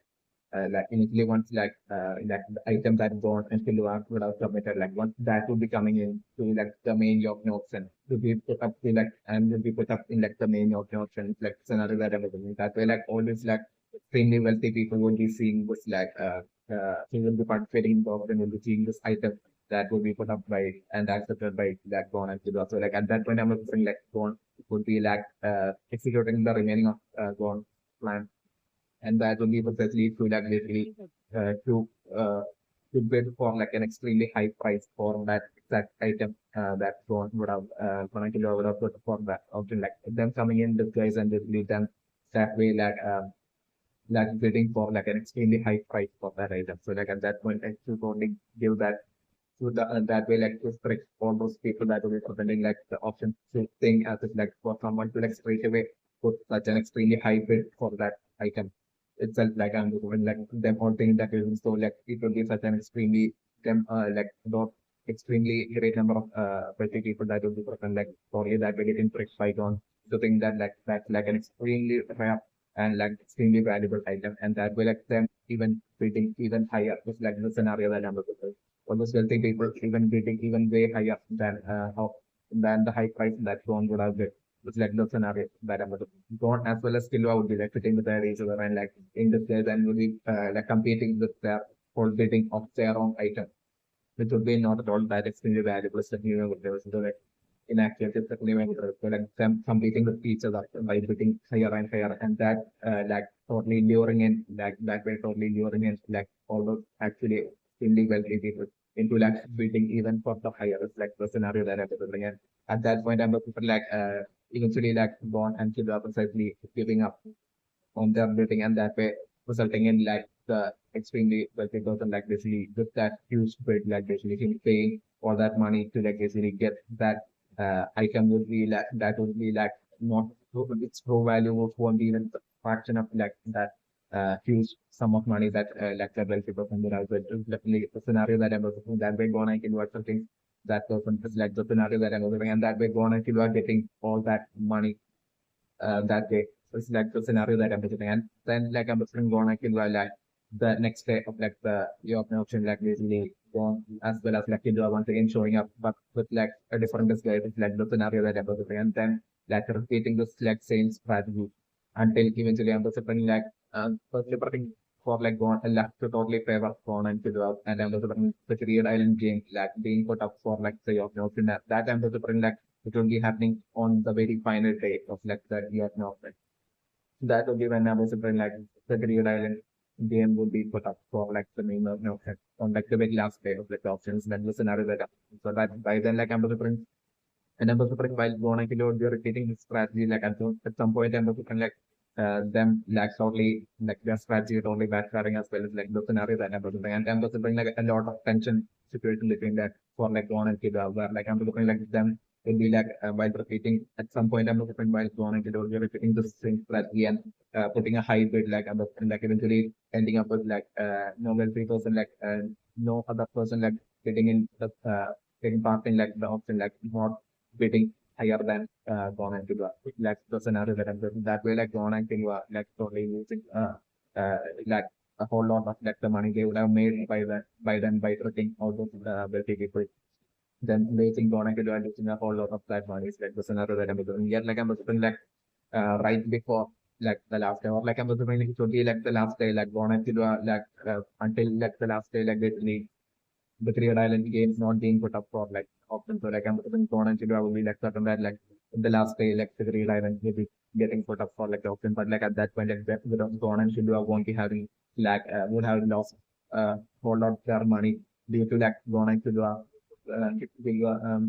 initially once like the item that born and still would have submitted like once that would be coming in to like the main of no option to be put up to like and will be put up in like the main of no option like scenario that I'm looking that way like always like extremely wealthy people will be seeing this like he will be participating in the auction will be seeing this item that will be put up by and accepted by that Gon and Killua. So like at that point I'm looking like Gon would be like executing the remaining of Gon plan and that will be precisely to like basically uh, to uh, to bid for like an extremely high price for that exact item that Gon would have Gon and Killua would have put for that option like them coming in disguise and basically them that way like bidding for like an extremely high price for that item. So like at that point I should only give that so that way, like to strict all those people that will be presenting like the option to think as if like for someone to like straight away put such an extremely high bid for that item itself, like I'm when like them all think that it is so like it will be such an extremely them like not extremely great number of wealthy people that will be present like probably that will get in tricked by on to think that like that's like an extremely rare and like extremely valuable item and that will like them even bidding even higher just like the scenario that I'm looking for almost wealthy people even bidding even way higher than than the high price that Gon would have bid. It's like the scenario that I'm looking Gon as well as Killua would be like fitting with their each other and like in this case and will be like competing with their whole bidding of their own item, which would be not at all that extremely valuable. It's definitely would be so like in actual it's definitely so like them competing with each other by bidding higher and higher and that like totally luring in like that way totally luring in like all those actually extremely wealthy people into like bidding even for the higher it's like the scenario that I'm looking at. At that point I'm looking for like eventually like gone and killed precisely giving up on their building, and that way resulting in like the extremely wealthy person like basically with that huge bid like basically him paying all that money to like basically get that item would be like that would be like not its true value won't be even a fraction of like that huge sum of money that like the wealthy person would have. But definitely the scenario that I was that way gone I can watch something that person is like the scenario that I was living, and that way gone and you are getting all that money that day. So it's like the scenario that I'm visiting. And then like I'm visiting gone, I can like the next day of like the European option like basically gone as well as like Kindle once again showing up, but with like a different disguise. It's like the scenario that I'm visiting. And then like repeating this like same strategy until eventually I'm visiting like firstly prepping for like gone left to totally favor gone and Kindle, and I'm visiting the Korean Island game like being put up for like the European option. That I'm visiting like it will be happening on the very final day of like the year of it. That will be when I was something like the Green Island game would be put up for like the main of it on like the very last day of like the options. Then the scenario that so that by then like I'm preparing and I'm preparing while going to be repeating this strategy like at some point I'm preparing like them like totally like their strategy totally backfiring as well as like the scenario that I'm preparing, and I'm preparing like a lot of tension situation between that for like Gon and Kid where like I'm looking like them will be like while repeating at some point I'm looking while Gon and Kid will be repeating the same strategy and putting a high bid like I'm like eventually ending up with like no wealthy person like no other person like getting in the getting part in like the option like not bidding higher than Gon and Kid like the scenario that I'm doing that way like Gon and Kid like totally losing like a whole lot of like the money they would have made by that by then by tricking all those wealthy people, then losing gone and losing a whole lot of that money is like the scenario that I'm doing. Yet like I'm doing like right before like the last day or like I'm doing like it should be like the last day like gone and like until like the last day like basically the Creed Island games not being put up for like option. So like I'm doing gone and I will be like certain that like the last day like the Creed Island will be getting put up for like the option. But like at that point like without gone and won't be having like would have lost whole lot of their money due to like gone and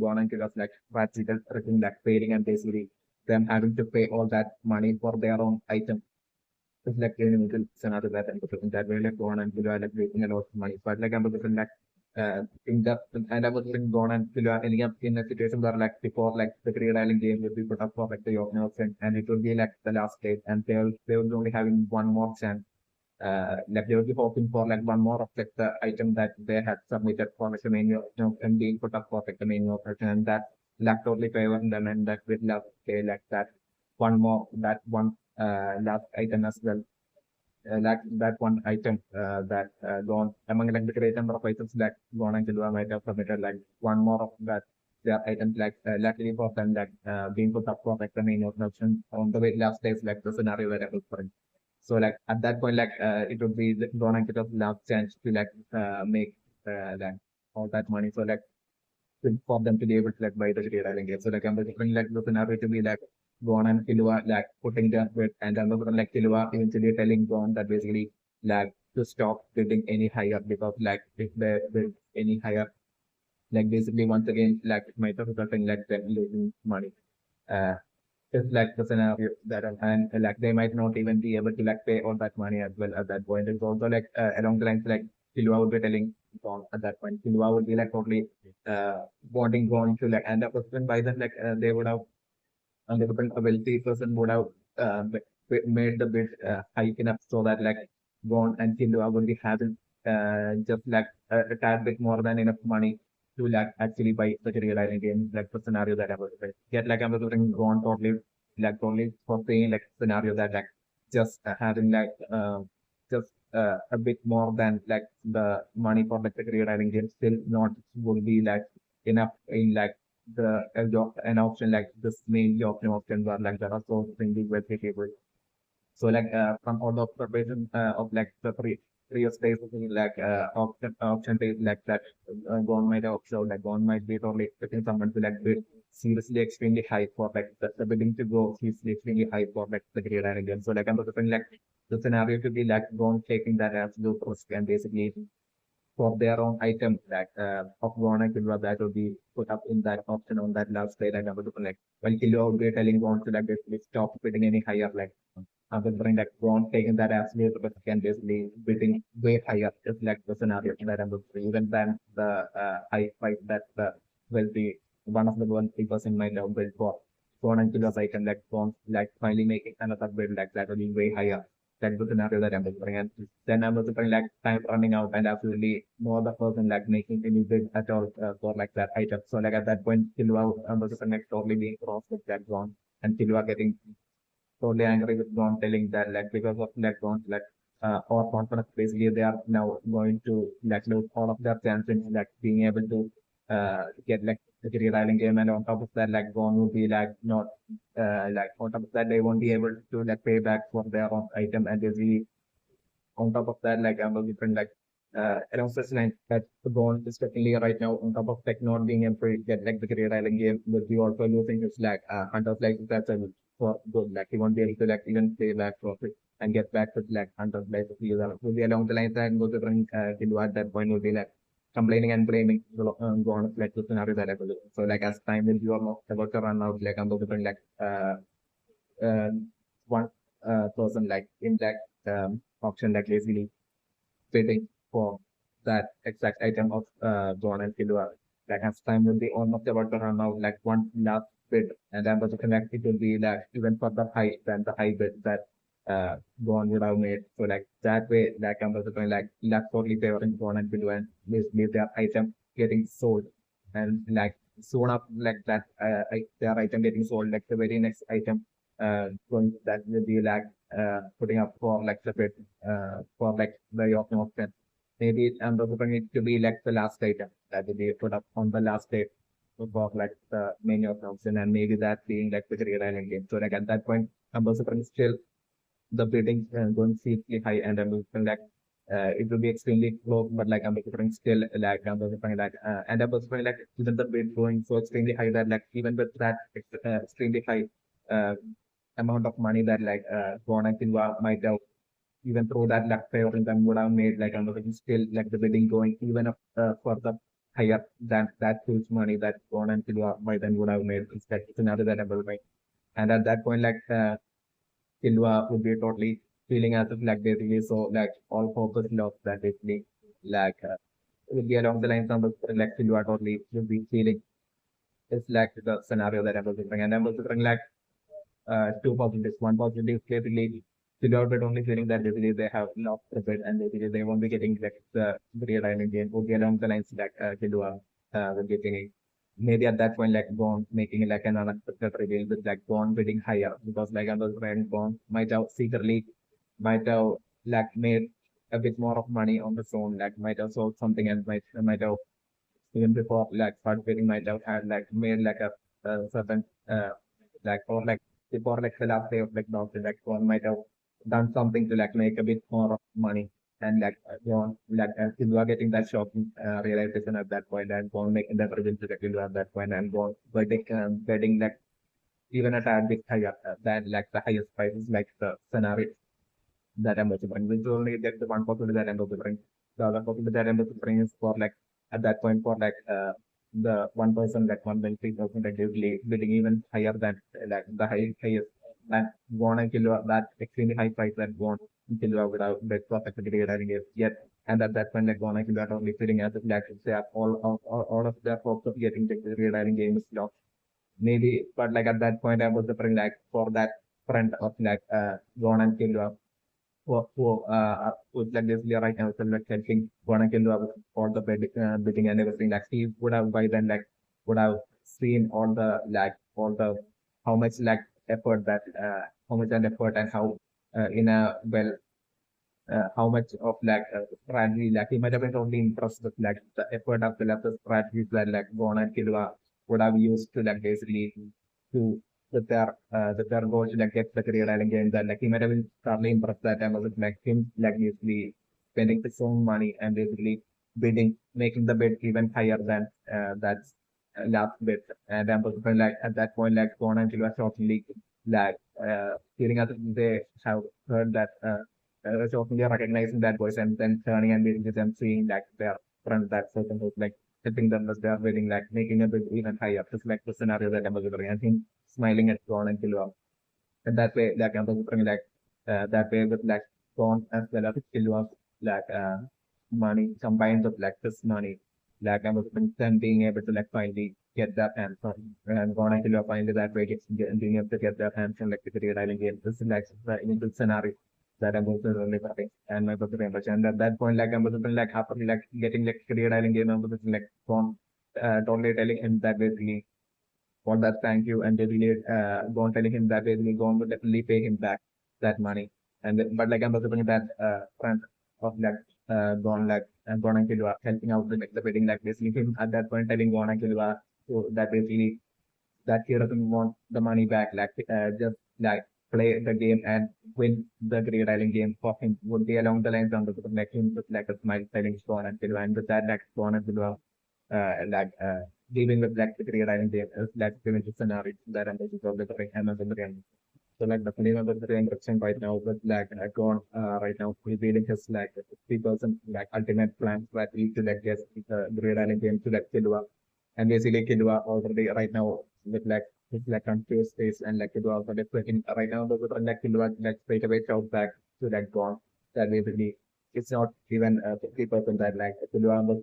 gone and like practical tricking like trading and basically them having to pay all that money for their own item. It's like any middle scenario that I'm putting that way like gone and like wasting a lot of money. But like I'm putting like in the and I was putting gone and ending up in a situation where like before like the Great Island game will be put up for like the Yorkers and it will be like the last day and they will be only having one more chance like they will be hoping for like one more of like the item that they had submitted for like the main and being put up for like the main operation, and that like totally favor them and that will love they like that one more that one last item as well. Like that one item that gone among like the great number of items that gone and Silva might have submitted like one more of that their items like luckily for them like being put up for like the main option on the very last days like the scenario that I was putting. So like at that point, like it would be gone and get of last chance to like make like all that money. So like for them to be able to like buy the Great Island game. So like I'm looking like the scenario to be like Gon and Kilua like putting their bid, and I'm looking like Kilua eventually telling Gon that basically like to stop bidding any higher because like if they bid any higher, like basically once again like it might have resulting like them losing money. Uh, it's like the scenario that and like they might not even be able to like pay all that money as well at that point. It's also like along the lines like Silva would be telling Gon at that point. Silva would be like totally wanting Gon to like end up with by then like they would have and a wealthy person would have made the bid high enough so that like Gon and Silva would be having just like a tad bit more than enough money to like actually buy such a real island game like the scenario that I was saying. Yet like I was looking Gon totally like totally for saying like scenario that like just having like just a bit more than like the money for like the real island game still not would be like enough in like the job an option like this main job options are like there are so many with capable. So like from all the observation of like the previous days like option days like that gone might have observed like gone might be totally expecting someone to like bid seriously extremely high for like the bidding to go seriously extremely high for like the great again. So like I'm looking like the scenario to be like gone taking that absolute risk and basically for their own item that of Gon and Kilua that will be put up in that option on that last day like like when Kilua would be telling Gon to like basically stop bidding any higher like considering that Gon taking that absolute risk and basically bidding way higher is like the scenario that I'm even than the high price that the wealthy one of the wealthy person might have bid for. Gon and Kilua's item like Gon like finally making another bid like that will be way higher. That is the scenario that I'm picturing. And then I'm picturing like time running out and absolutely no other person like making any bid at all for like that item. So like at that point, Kilua I'm picturing like totally being crossed with that Gon and Kilua getting totally angry with Gon telling that like because of that Gon like or confidence basically they are now going to like lose all of their chances like being able to get like the GreedIsle game and on top of that like Gon will be like not like on top of that they won't be able to like pay back for their own item and basically on top of that, like I'm a different like around such line that the bond is definitely right now on top of tech not being able to get like the career island game will be also losing his like hunters like that's a for good like he won't be able to like even play back profit and get back with like hunters like user will be along the lines and go to bring to at that point will be like complaining and blaming go on like the scenario that I will do. So like as time will be almost about to run out like I'm going to bring like uh one person like in that auction like basically bidding for that exact item of John and Kilua. Like as time will be almost about to run out, like one last bid, and then the connect it will be like even further high than the high bid that John would have made. So like that way, like I'm also going like that's totally favoring John and Kilua and basically their item getting sold and like soon up like that their item getting sold like the very next item going that will be like putting up for like the bid for like the York option. Maybe I'm hoping it to be like the last item that will be put up on the last day for like the main York option and maybe that being like the Great Island game. So like at that point, I'm also still the bidding going seriously high and I'm looking like it will be extremely low, but like I'm looking still like I'm looking like and I'm also like even the bid going so extremely high that like even with that extremely high uh, amount of money that like Ron and Silva might have even through that luck favor in them would have made like I'm looking still like the bidding going even up further higher than that huge money that Ron and Silva might then would have made. It's another that I'm looking. And at that point, like Silva would be totally feeling as if like basically so like all focus lost that basically like will be along the lines of like Silva totally will be feeling it's like the scenario that I'm looking and I'm looking like two positives. One positive basically Silva but only feeling that basically they have lost the bid and basically they won't be getting like the real island game would be along the lines like Silva will be getting maybe at that point like Bond making like an unexpected reveal with like Bond bidding higher because like other friend Bond might have secretly might have like made a bit more of money on the own, like might have sold something and might have even before like start bidding might have had like made like a certain like or like before like the last day of like the like Bond might have done something to like make a bit more of money and like John, like you are getting that shocking realization at that point, and Bond making that reveal to the at that point, and Bond betting like even a tad bit higher than like the highest prices, like the scenario that I'm bring, which only get the one possibility that I'm bring. The other possibility that I'm bring is for like at that point for like the one person like 1.3% that is bidding even higher than like the highest that want to kill that extremely high price that want to kill without that perfect getting it yet. And at that point, like wanna kill that only sitting as a black they are all of their hopes of getting the regarding game is lost. Maybe but like at that point I was the friend like for that friend of like Gon and Kill who's like basically right now, so like helping Guanajuato for the bidding and everything. Like he would have by then like would have seen all the like all the how much like effort that how much and effort and how in a well how much of like strategy like he might have been only impressed with like the effort of the strategies that like Gon and Kilua would have used to like basically to with their goal to like get the career island game that like he might have been thoroughly impressed that time with like him like usually spending his own money and basically bidding making the bid even higher than that's last bid and then like at that point like Gon and Kilua shortly like feeling as if they have heard that shockingly recognizing that voice and then turning and meeting them, seeing like their friends that certain who's like helping them as they are waiting, like making a bit even higher. Just like the scenario that I was doing. I think smiling at Gon and Killua. And that way, like I'm also like that way with like Gon as well as Killua's like money combined with like this money. Like I'm then being able to like finally get their hands on and Gon and Killua finally that way being able to get their hands on like the Creed Island game. This is like the initial scenario that I'm also really having and my brother impression. And at that point, like I'm also like happily like getting like Creed Island game. I'm also like Gon totally telling him that basically for that thank you and basically gone telling him that basically gone would definitely pay him back that money but like I'm also bringing that friend of like gone like gone and Kilua helping out with like, the wedding like basically him at that point telling gone and Kilua so that basically that he doesn't want the money back like just like play the game and win the Great Island game for him would be along the lines of the like him with like a smile telling gone and Kilua and with that like gone and Kilua like dealing with like the Great Island game is like given to scenario that I'm basically of the Amazon brand. So like the film of the interaction right now with like gone right now revealing his like 50% like ultimate plans that he to like get the Great Island game to like Killua. And basically Killua already right now with like his like confused face and like Killua also like in right now the like Killua like straight away shout back to like gone that basically it's not even 50% that like Killua was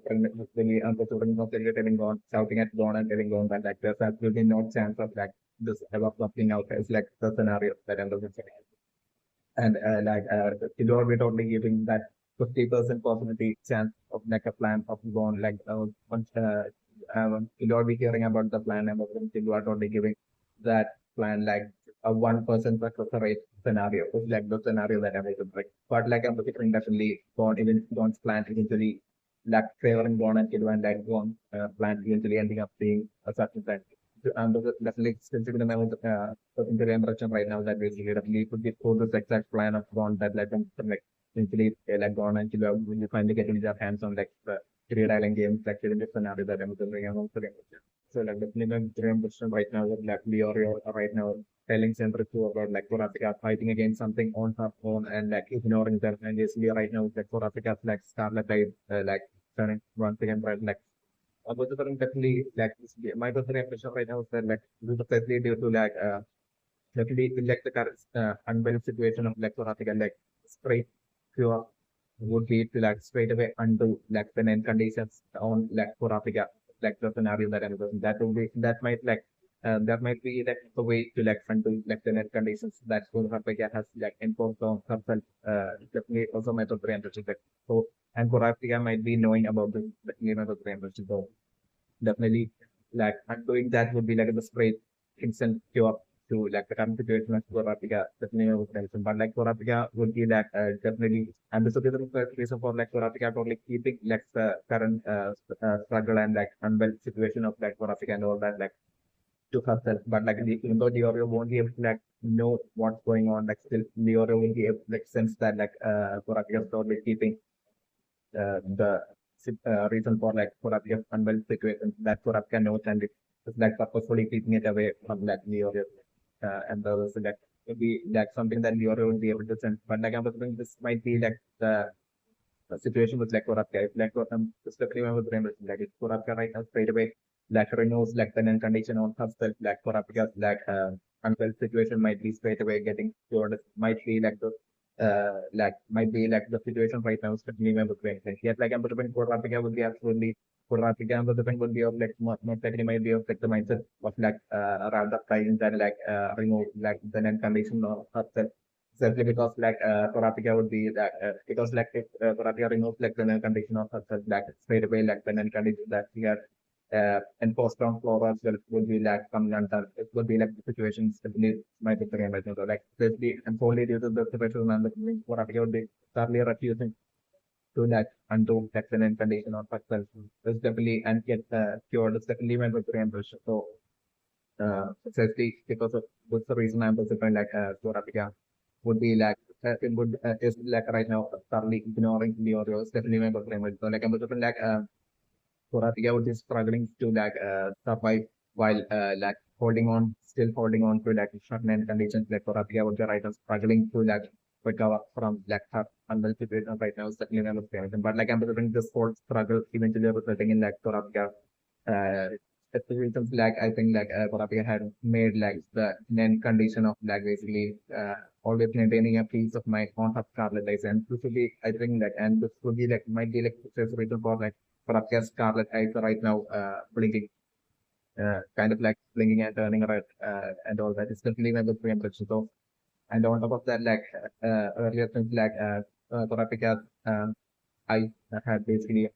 really unfortunately not telling gone shouting at gone and telling gone that like there's absolutely no chance of like this ever working out as like the scenario that I'm looking for. And like Killua we totally giving that 50% possibility chance of like a plan of gone like once Killua be hearing about the plan and Killua totally giving that plan like a 1% success rate scenario is like the scenario that I'm able to break. But like I'm looking definitely gone even Gone's plan eventually like favoring Gone and Killua and like Gone plan eventually ending up being a success plan. And definitely specifically the level into the impression right now that basically definitely could be for this exact plan of Gone that like like eventually like Gone and Killua when you finally get into their hands on like the Great Island games like in this scenario that I'm doing I'm also doing. So like definitely the dream question right now that like Leorio right now telling Sandra to about like Kurapika fighting against something on her own and like ignoring them and basically right now like Kurapika's like Scarlet type like turning once again right like about the current definitely like my personal impression right now is that like this is especially due to like definitely like the current unbalanced situation of like Kurapika like straight pure would be to like straight away undo like the end conditions on like Kurapika like the scenario that I'm doing. That will be that might like that might be like the way to like undo like the net conditions that Kurapika has like imposed on herself. Definitely also my personal impression like so and Kurapika might be knowing about this definitely my personal impression. So definitely like undoing that would be like the straight instant cure to like the current situation of Kurapika definitely I would mention. But like Kurapika would be like definitely and this would be the reason for like Kurapika probably keeping like the current struggle and like unwell situation of like Kurapika and all that like to herself. But like even though Leorio won't be able to like know what's going on, like still Leorio will be able to like sense that like Kurapika is probably keeping the reason for like Kurapika's unwell situation that Kurapika knows and it's like purposefully keeping it away from like Leorio. And there was like maybe like something that Leorio will be able to sense. But like I was thinking this might be like the situation with like Kurapika. If like just definitely I was remembering like if Kurapika right now straight away like renews like the non condition on herself, like Kurapika's like unwell situation might be straight away getting cured. Might be like might be like the situation right now is definitely my brain. Like yet like I'm between Kurapika would be absolutely Kurapika and the would be of like not technically might be of like the mindset of like rather trying than like remove like the non condition of herself. Simply because like Kurapika would be that because like if Kurapika removes like the non condition of herself like straight away like the non condition that she had enforced on Flora as well would be like coming undone. It would be like the situations definitely might be very much so like especially and solely due to the situation and the Kurapika would be thoroughly refusing to like undo like the non condition of herself. It's definitely and get cured. It's definitely my impression. So especially because of what's the reason I'm considering like Kurapika would be like it would is like right now thoroughly ignoring the audio is definitely my preference. So like I'm looking like Kurapika would be struggling to like survive while like holding on, still holding on to like certain conditions. Like Kurapika would be right now struggling to like recover from like her unwell situation right now is certainly not the but like I'm considering this whole struggle eventually resulting in like Sorapika situations like I think like Sorapika had made like the end condition of like basically always maintaining a peace of mind on her scarlet eyes and this will be I think like and this will be like might be like success reason for like Sorapika's scarlet eyes right now blinking kind of like blinking and turning red and all that is definitely my good impression. So and on top of that, like earlier things like Sorapika, I had basically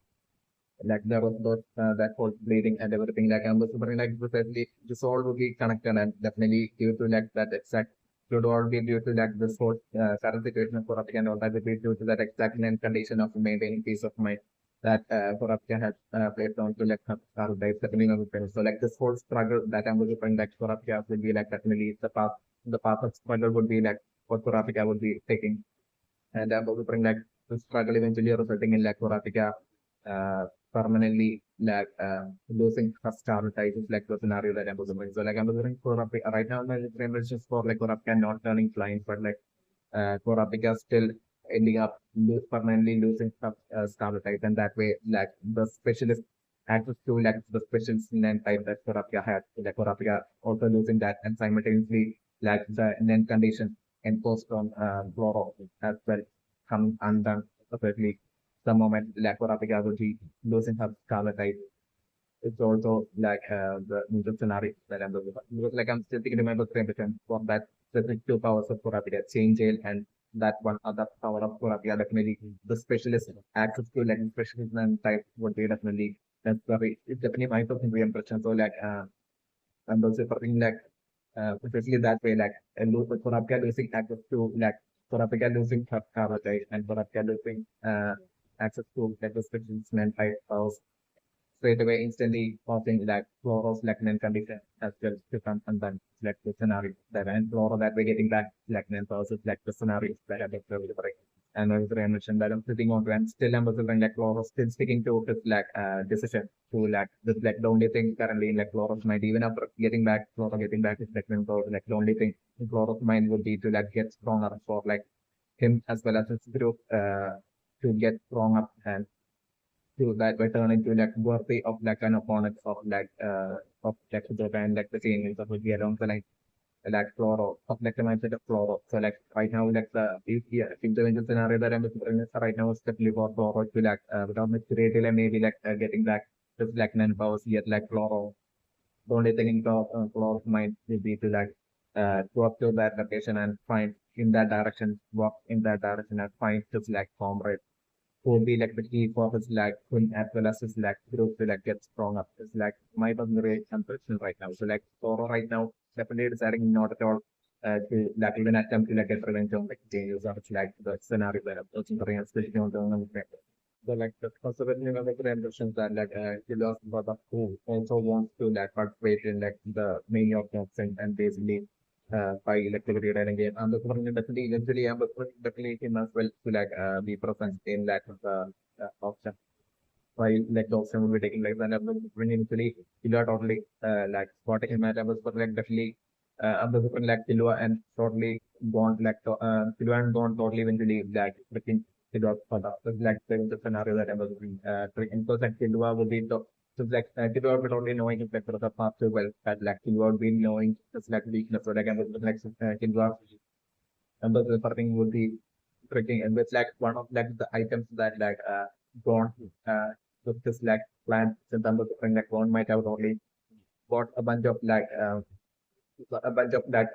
like there was those that whole bleeding and everything. Like I'm wondering like precisely this all will be connected and definitely due to like that exact should all be due to like this whole current situation of Sorapika and all that will be due to that exact and condition of maintaining peace of mind that Sorapika has placed on to like her life settling on the parents. So like this whole struggle that I'm looking like Sorapika would be like definitely the path of struggle would be like what Sorapika would be taking. And I'm also bring like the struggle eventually resulting in like Sorapika permanently like losing her star type is like the scenario that I'm looking. So like I'm looking for right now my just for like Sorapika not turning blind, but like Sorapika still ending up permanently losing her star type, and that way like the specialist access to like the specialist NAND type that Sorapika had, like Sorapika also losing that and simultaneously like the NAND condition enforced on Floro as well come undone perfectly the moment like Sorapika would be losing her scarlet type. It's also like the scenario that I'm looking for. Because like I'm still thinking remember 3% for that specific two powers of Sorapika, change jail and that one other power of Sorapika definitely the specialist access to like specialist and type would be definitely that's very it's definitely my personal impression. So like I'm also something like especially that way like and Sorapika losing access to like Sorapika losing her power type and Sorapika losing access to like the specialist and type powers straight away instantly causing like Floro's latent condition as well to come and then like the scenario that and Floro that we're getting back latent versus like the scenarios that are very right. And as I mentioned that I'm sitting on to and still I'm observing like Floro still sticking to his like decision to like this like the only thing currently in like Floro's mind even after getting back Floro getting back his latent power like the only thing in Floro's mind would be to like get stronger for like him as well as his group to get stronger and to that were turned into like worthy of like an opponent of like Japan like the team is of the along the like Floro of like the mindset of Floro. So like right now like if the eventual scenario that I'm looking at right now is definitely for Floro to like without much great maybe like getting back just like nine powers yet like Floro. The only thing in Floro's mind will be to like go up to that location and find in that direction, walk in that direction and find just like comrade who be like the key for his like win as well as his like group to like get strong up. It's like my personal impression right now. So like Toro right now definitely deciding not at all to like even attempt to like get revenge on like changes or it's like the scenario that I'm searching for especially on the so like the possibility of like the impressions that like he lost brother who also wants to like participate in like the main of and basically by electricity riding game. And the government definitely eventually I'm definitely him as well to like be present in that option. While like the option will be taking like that when eventually Kilua totally like spotting him at was but like definitely I'm the different like Kilua and totally gone like Kilua and gone totally eventually like freaking Kilua for that. So like the scenario that I was because like Kilua will be the so like Kilua would only knowing if like the path too well that like Kilua would be knowing just like weakness so like I was like Kilua and the thing would be tricking and it's like one of like the items that like gone with this like plant in terms of different like one might have only bought a bunch of like a bunch of that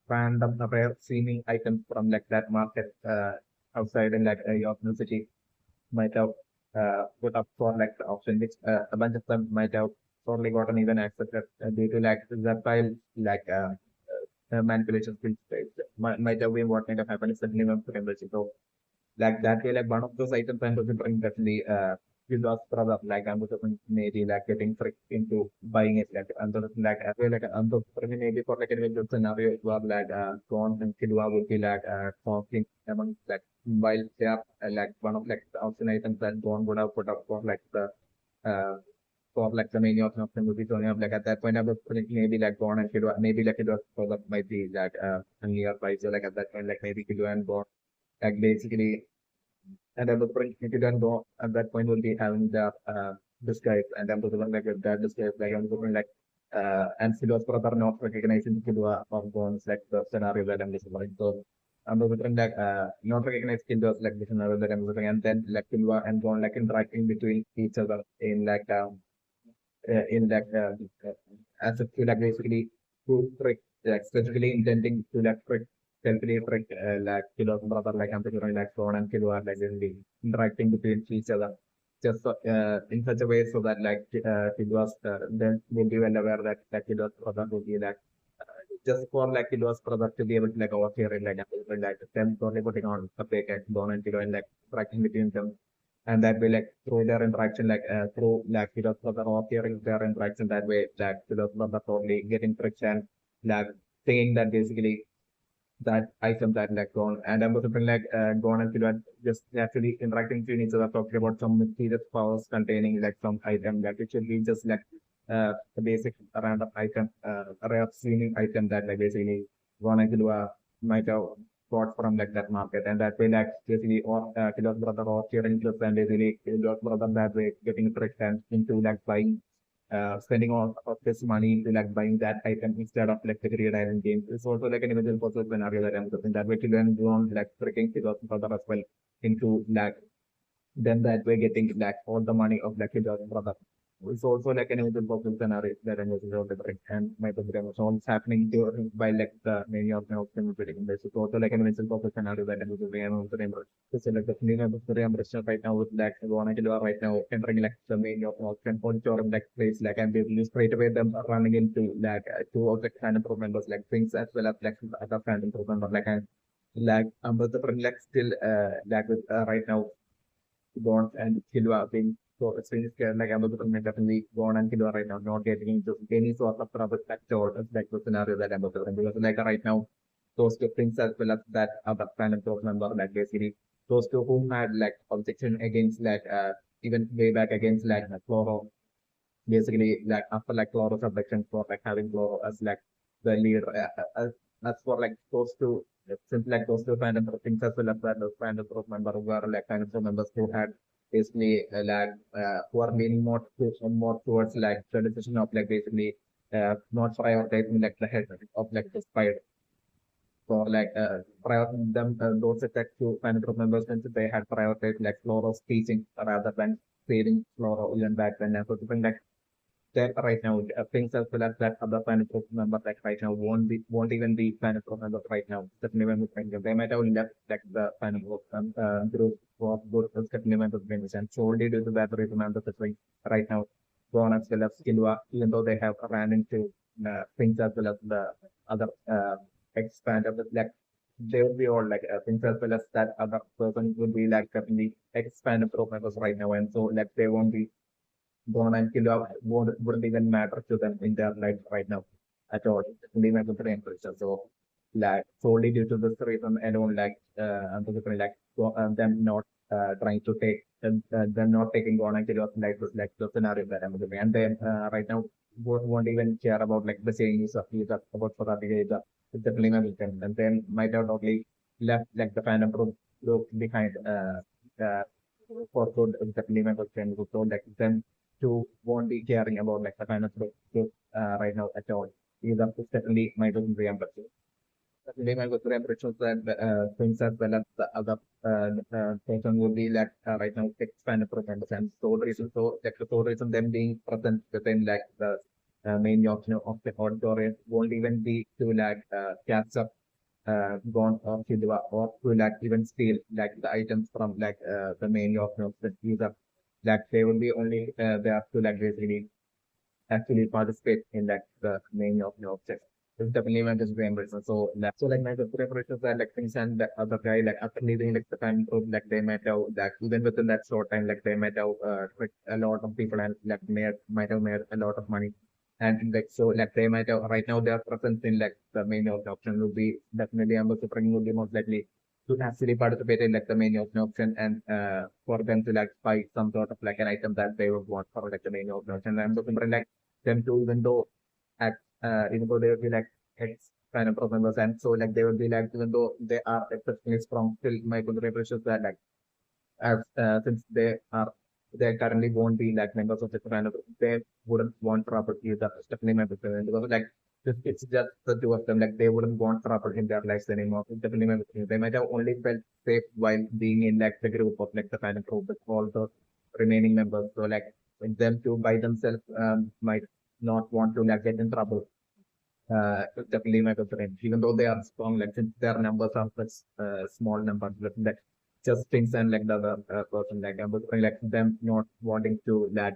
random rare seeming items from like that market outside in like your city might have put up for like the option which a bunch of them might have totally gotten even accepted due to like reptile like manipulation skills might have been what might have happened is the minimum membership. So like that way like one of those items I'm considering definitely you lost brother like I'm also maybe like getting tricked into buying it like under like as well like under maybe for like a individual scenario it was like Gon and Kilua would be like talking among like while they are like one of like the option items that Gon would have put up uh for like the main option of the movie. So yeah, like at that point I was thinking maybe like Gon and Kilua maybe like it was for that might be like nearby. So like at that point like maybe Kilua and Gon like basically, and then the print if you don't go at that point will be having the disguise and then the like that disguise like I'm looking like and Silo's brother not recognizing Killua of Bones like the scenario that I'm describing. So I'm looking like not recognizing Killua like the scenario that I'm looking and then like Killua and Gon like interacting between each other in like as if to like basically to trick like specifically intending to like trick stealthily trick like Kilo's brother like I'm thinking like Gon and Kilo are like really interacting between each other just in such a way so that like Kilo's then will be well aware that like Kilo's brother will be like just for like Kilo's brother to be able to like overhear it like them totally putting on a fake at Gon and Kilo and like interacting between them and that way like through their interaction like through like philosopher or hearing their interaction that way like philosopher totally getting friction and like saying that basically that item that like gone and I'm something like gone and Philo just naturally interacting between each other talking about some mysterious powers containing like some item that it should be just like a basic random item a rare seeming item that like basically gone and Philo might have bought from like that market and that way like basically or Philo's brother or hearing plus and basically Philo's brother that way getting tricked and into like buying spending all of this money to like buying that item instead of like the GreedIsle game. It's also like an individual puzzle scenario that I'm looking that way to then go on like tricking Philo's brother as well into like then that way getting like all the money of like his other brother. It's also like an individual puzzle scenario that I'm using all different and my program is all happening during by like the many of my options predicting this. It's also like an individual puzzle scenario that I'm using and also remember. So like the new member story I'm right now with like one to do right now entering like the main of option point or like place like I'm basically straight away them running into like two of the kind of members like things as well as like other kind of member like I'm like but the like still like with right now Bond and Silva being so extremely scared, like I'm looking at definitely Bond and Silva right now, not getting into any sort of trouble at all. It's like the scenario that I'm looking at. Because like right now, those two things as well as that other planet of member, like basically those two who had like objection against like even way back against like Chloro, basically like after like Chloro's objection for like having Chloro as like the leader, as for like those two since like those two kind of things as well as that those kind of group member were like kind of members who had basically like who are leaning more towards like the decision of like basically not prioritizing like the head of like the spider for like prior them those that two kind of group members since they had prioritized like Floro's teaching rather than saving Floro even back then and so like that right now things as well as that other planet group members like right now won't even be planet group members right now. Definitely members right now. They might have left like the planet group group of good definitely members members and solely due to that reason members are right now gone as well as Kilua, even though they have ran into things as well as the other expanded like they would be all like things as well as that other person would be like definitely expanded group members right now and so like they won't be born and killed off wouldn't even matter to them in their life right now at all. They might be temperature. So like solely due to this reason alone, like basically like them not trying to take them not taking on and kill off like the scenario that I'm doing. And then right now won't even care about like the changes of user about for that user. It's definitely not them. And then might have totally left like the fandom group behind for good definitely my friend who told like them to won't be caring about like the kind of group right now at all. Either it's definitely my good reimbursement. Definitely my good reimbursement that things as well as the other person would be like right now expanded programs and so the reason so like the sole reason them being present within like the main option of the auditorium won't even be to like catch up gone or Hidwa or to like even steal like the items from like the main option of the user. Like they will be only there to like basically actually participate in like the main option object. It's definitely not just reimbursement. So like my preparations are like things and the other guy like after leaving like the time group like they might have like even within that short time like they might have tricked a lot of people and like might have made a lot of money and like so like they might have right now their presence in like the main option will be definitely ambassador would be most likely to actually participate in like the main option and for them to like buy some sort of like an item that they would want for like the main option. And I'm looking for like them to even though at even though they would be like ex kind of members, and so like they would be like even though they are exceptionally strong, still my contemporary pressures that like as since they currently won't be like members of the kind of they wouldn't want trouble either. Definitely my opinion because like it's just the two of them like they wouldn't want trouble in their lives anymore. Definitely my opinion. They might have only felt safe while being in like the group of like the kind of group with all the remaining members. So like them to by themselves might not want to like get in trouble. Definitely my opinion. Even though they are strong, like since their numbers are such small numbers, like just things and like the other person, like I'm like them not wanting to like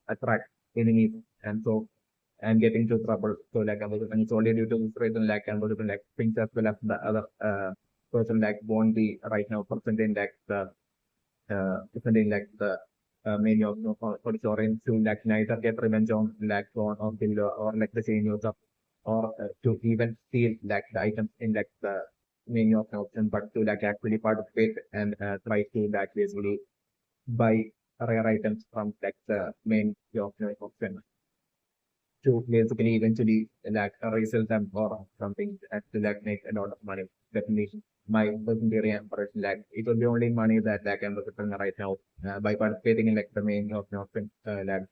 attract enemies and so and get into trouble. So like I was it's only due to this reason like I'm like things as well as the other person like won't be right now presenting like the presenting like the main of no for Soren to like neither get revenge on like on killer or like the same use of or to even steal like the items in like the menu of an option, but to like actually participate and try to like basically buy rare items from like the main option to basically eventually like resell them or something and to like make a lot of money. Definitely my personal impression like it will be only money that like I'm looking right now by participating in like the main option like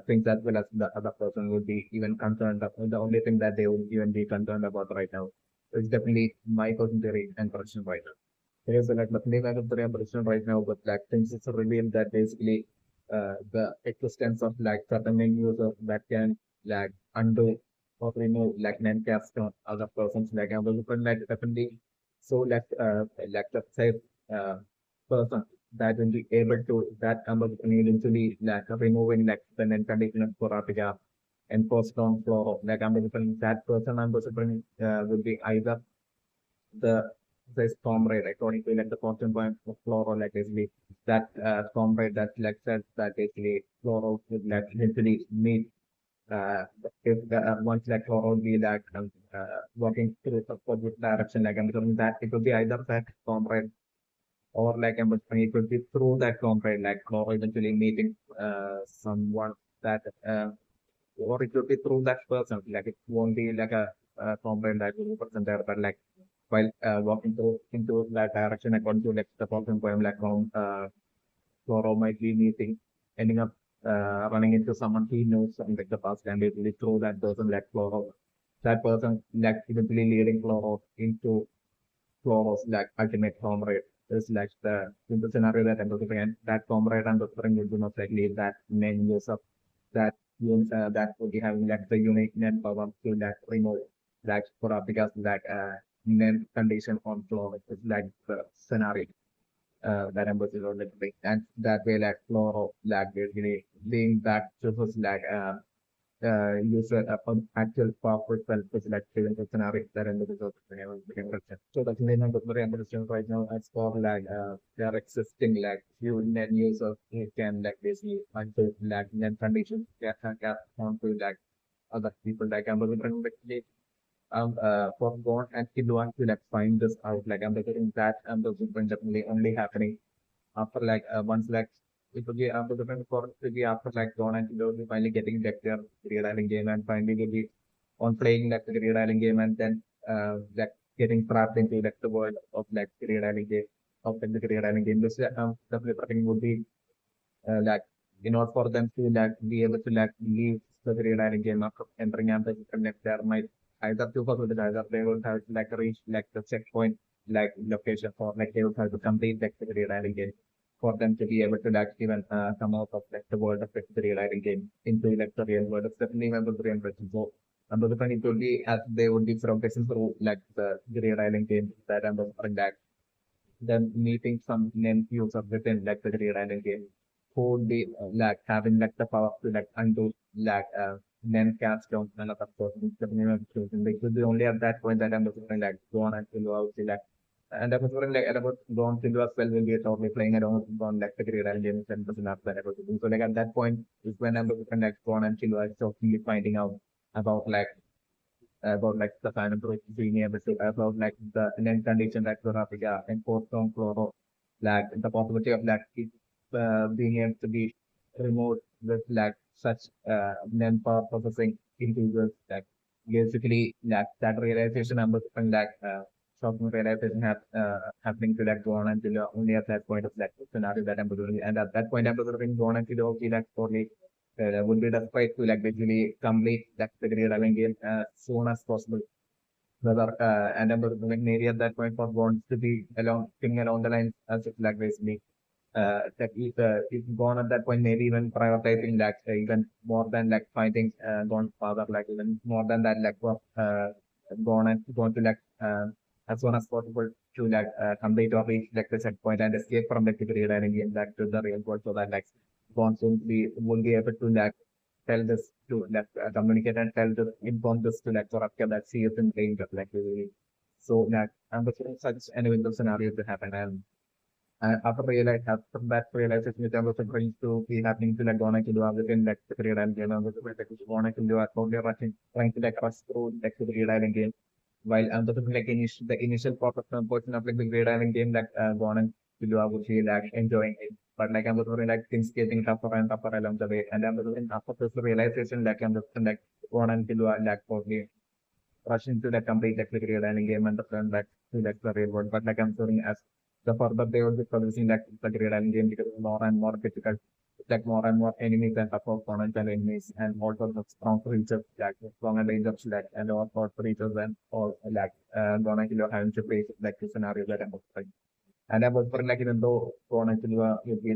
things as well as the other person would be even concerned about. The only thing that they would even be concerned about right now is definitely my personal impression right now. Yes, like definitely my personal impression right now, but like things it's revealed that basically the existence of like certain main users that can like undo or remove like memcached on other persons like I was looking like definitely so like the safe uh, person that will be able to that eventually like removing like the non conditional Kurapika and post on floor of like that person would be either the this comrade according to like the constant point of Floro like basically that comrade that like says that basically Floro would like literally meet if once like Floro be like walking through the opposite direction like I'm becoming that it could be either that comrade or like I'm it could be through that comrade like Floro eventually meeting someone that or it could be through that person. Like it won't be like a complaint that will be present there, but like while walking through into that direction according to like the person poem like Floro might be meeting, ending up running into someone he knows from like the past and basically through that person like Floro. That person like eventually leading Floro into Floro's like ultimate comrade. Is like the in the scenario that I'm looking at that comrade and the friend would be most likely that main use of that that would be having like the unique net power to that remove that for because that net condition on floor is like the scenario that I'm working on like and that way like floor like basically being that just like user actual powerful self is like given the scenario that I'm looking for. So that's the main very understand right now as for like there existing like few net users who can like basically until like net conditions get onto like other people like I'm looking for God and Kidwan to like find this out like I'm looking that the definitely only happening after like once like it will be after the for it will be after like Dawn and Kilo will be finally getting like their GreedIsle game and finally will be on playing like the GreedIsle game and then like getting trapped into like the world of like GreedIsle game of like, the GreedIsle game. This definitely I think would be like in order for them to like be able to like leave the GreedIsle game after entering and like there might either two possibilities either they will have to like reach like the checkpoint like location or like they will have to complete like the GreedIsle game for them to be able to like even come out of like the world of like, the GreedIsle game into like the real world. It's definitely member the real version. So number the it would be as they would be progressing through like the GreedIsle game that I'm referring that then meeting some named users within like the GreedIsle game who would be like having like the power to like undo like then cast down another person. And they could be only at that point that I'm looking like go on and fill out like and I was wondering like about Ron Silva as well will be totally playing around on like the GreedIsle games and doesn't have that everything. So like at that point is when I'm looking like Ron and Silva is totally finding out about like the kind of being able to about like the end condition that Africa and post on chloro, like the possibility of like it, being able to be removed with like such non power processing individuals like basically that realization number different shocking realization happening to go on until only at that point of scenario that I'm doing. And at that point I'm doing go on until okay totally would be despite to basically complete the GreedIsle game as soon as possible. Whether and I'm doing maybe at that point for wants to be along thing along the lines as it's basically if gone at that point, maybe even prioritizing even more than fighting gone further, even more than that, gone to as soon as possible to complete or reach the checkpoint and escape from the period and again back to the real world so that gone soon will be able to tell this to communicate and tell this inform this to Soraka that she is in danger really. So I'm assuming such an eventual scenario to happen and after that realization, which I was going to be happening to Gona to do everything the Grid Island game, I was Gona to do a totally rushing, trying to rush through the Grid Island game. While I'm the initial portion of the Grid Island game Gona to do, I would feel enjoying it. But I'm doing things getting tougher and tougher along the way. And I'm doing after this realization I'm just Gona to do totally rushing to complete the Grid Island game and return back to the real world. But I'm doing as the further they will be producing the GreedIsle game because more and more difficult, more and more enemies and tough opponents and enemies and also the strong creatures, strong and dangerous, and all for creatures and all gonna having to face the scenario that I'm offering. And I was for even though gonna will be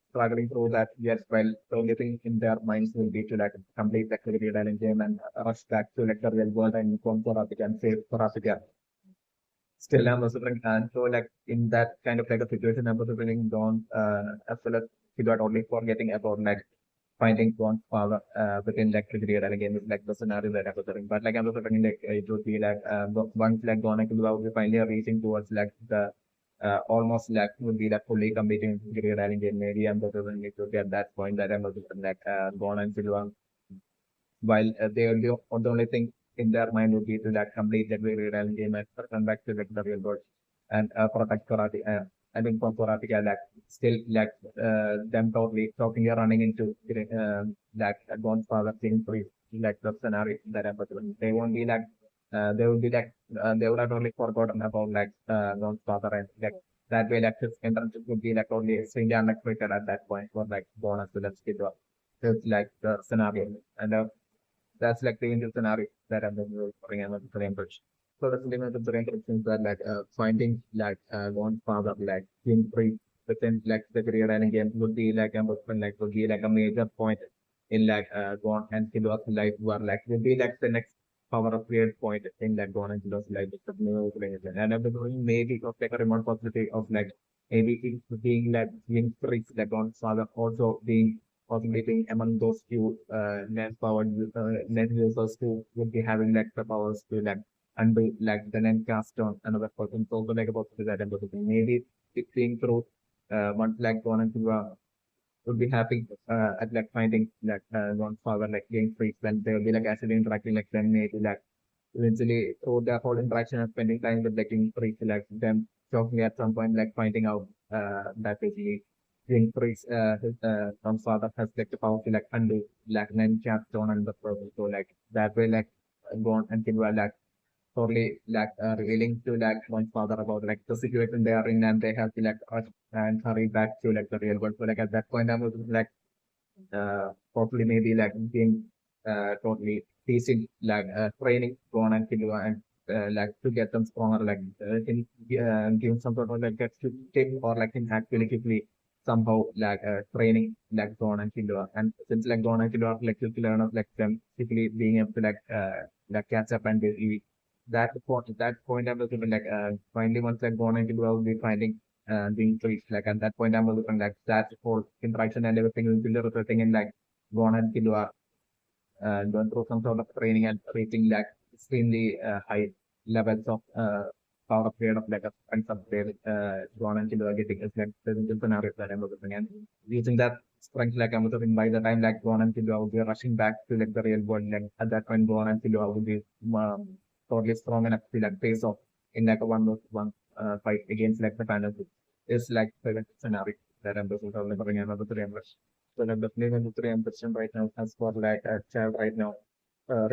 struggling through that, yes, well, the only thing in their minds will be to complete the GreedIsle game and rush back to the real world and inform Sorapika and save Sorapika. Still, I'm also and so in that kind of a situation, I'm also feeling down as well as he got only forgetting about finding one's father within the period and again it's the scenario that I was doing. But I'm also feeling it would be once gone to be finally reaching towards the almost would be fully completing period and again maybe I'm also feeling it would be at that point that I'm also gone and while they will be the only thing in their mind would be to complete that very real game and come back to the real world and protect karate. I think for karate, still them totally talking or running into advanced father thing for the scenario that I'm doing. They won't be they will be they would have only forgotten about advanced father and that way his entrance would be only extremely unexpected at that point for bonus to let's get it's the scenario and that's the angel scenario that I'm going to bring bridge. So that's the limit of the range that finding one father being free within the career and again would be would be a major point in Gon and Kilo's life where would be the next power of create point in Gon and Kilo's life. It's a new creation. And I'm going maybe of a remote possibility of maybe being being free Gon's father also being possibly being among those few net-powered net users who would be having the powers to undo the net cast on another person. So also about that and maybe seeing through once gone into would be happy at finding one's father getting free when they will be actually interacting then maybe eventually through the whole interaction and spending time with getting free them talking at some point finding out that basically being free some sort of has the power to undo nine chapter on and the problem. So that way go on until we're totally revealing to one father about the situation they are in and they have to rush and hurry back to the real world. So at that point I was probably maybe being totally teaching training Gon and Killua and to get them stronger in give some sort of get to tip or in actually quickly somehow training Gon and Killua and since Gon and Killua are quick learners them quickly being able to catch up and basically that point I'm looking finally once Gon and Killua will be finding being trees at that point I'm looking that whole interaction and everything will be resulting in Gon and Killua going through some sort of training and reaching extremely high levels of power of period of a and some Gon and Killua getting is the scenario that I'm looking and using that strength I'm looking by the time Gon and Killua will be rushing back to the real world at that point Gon and Killua will be totally strong enough to face off in a one fight against the fantasy is the scenario that I'm looking for another 3 members. So I'm definitely going to 3 question right now as for a child right now.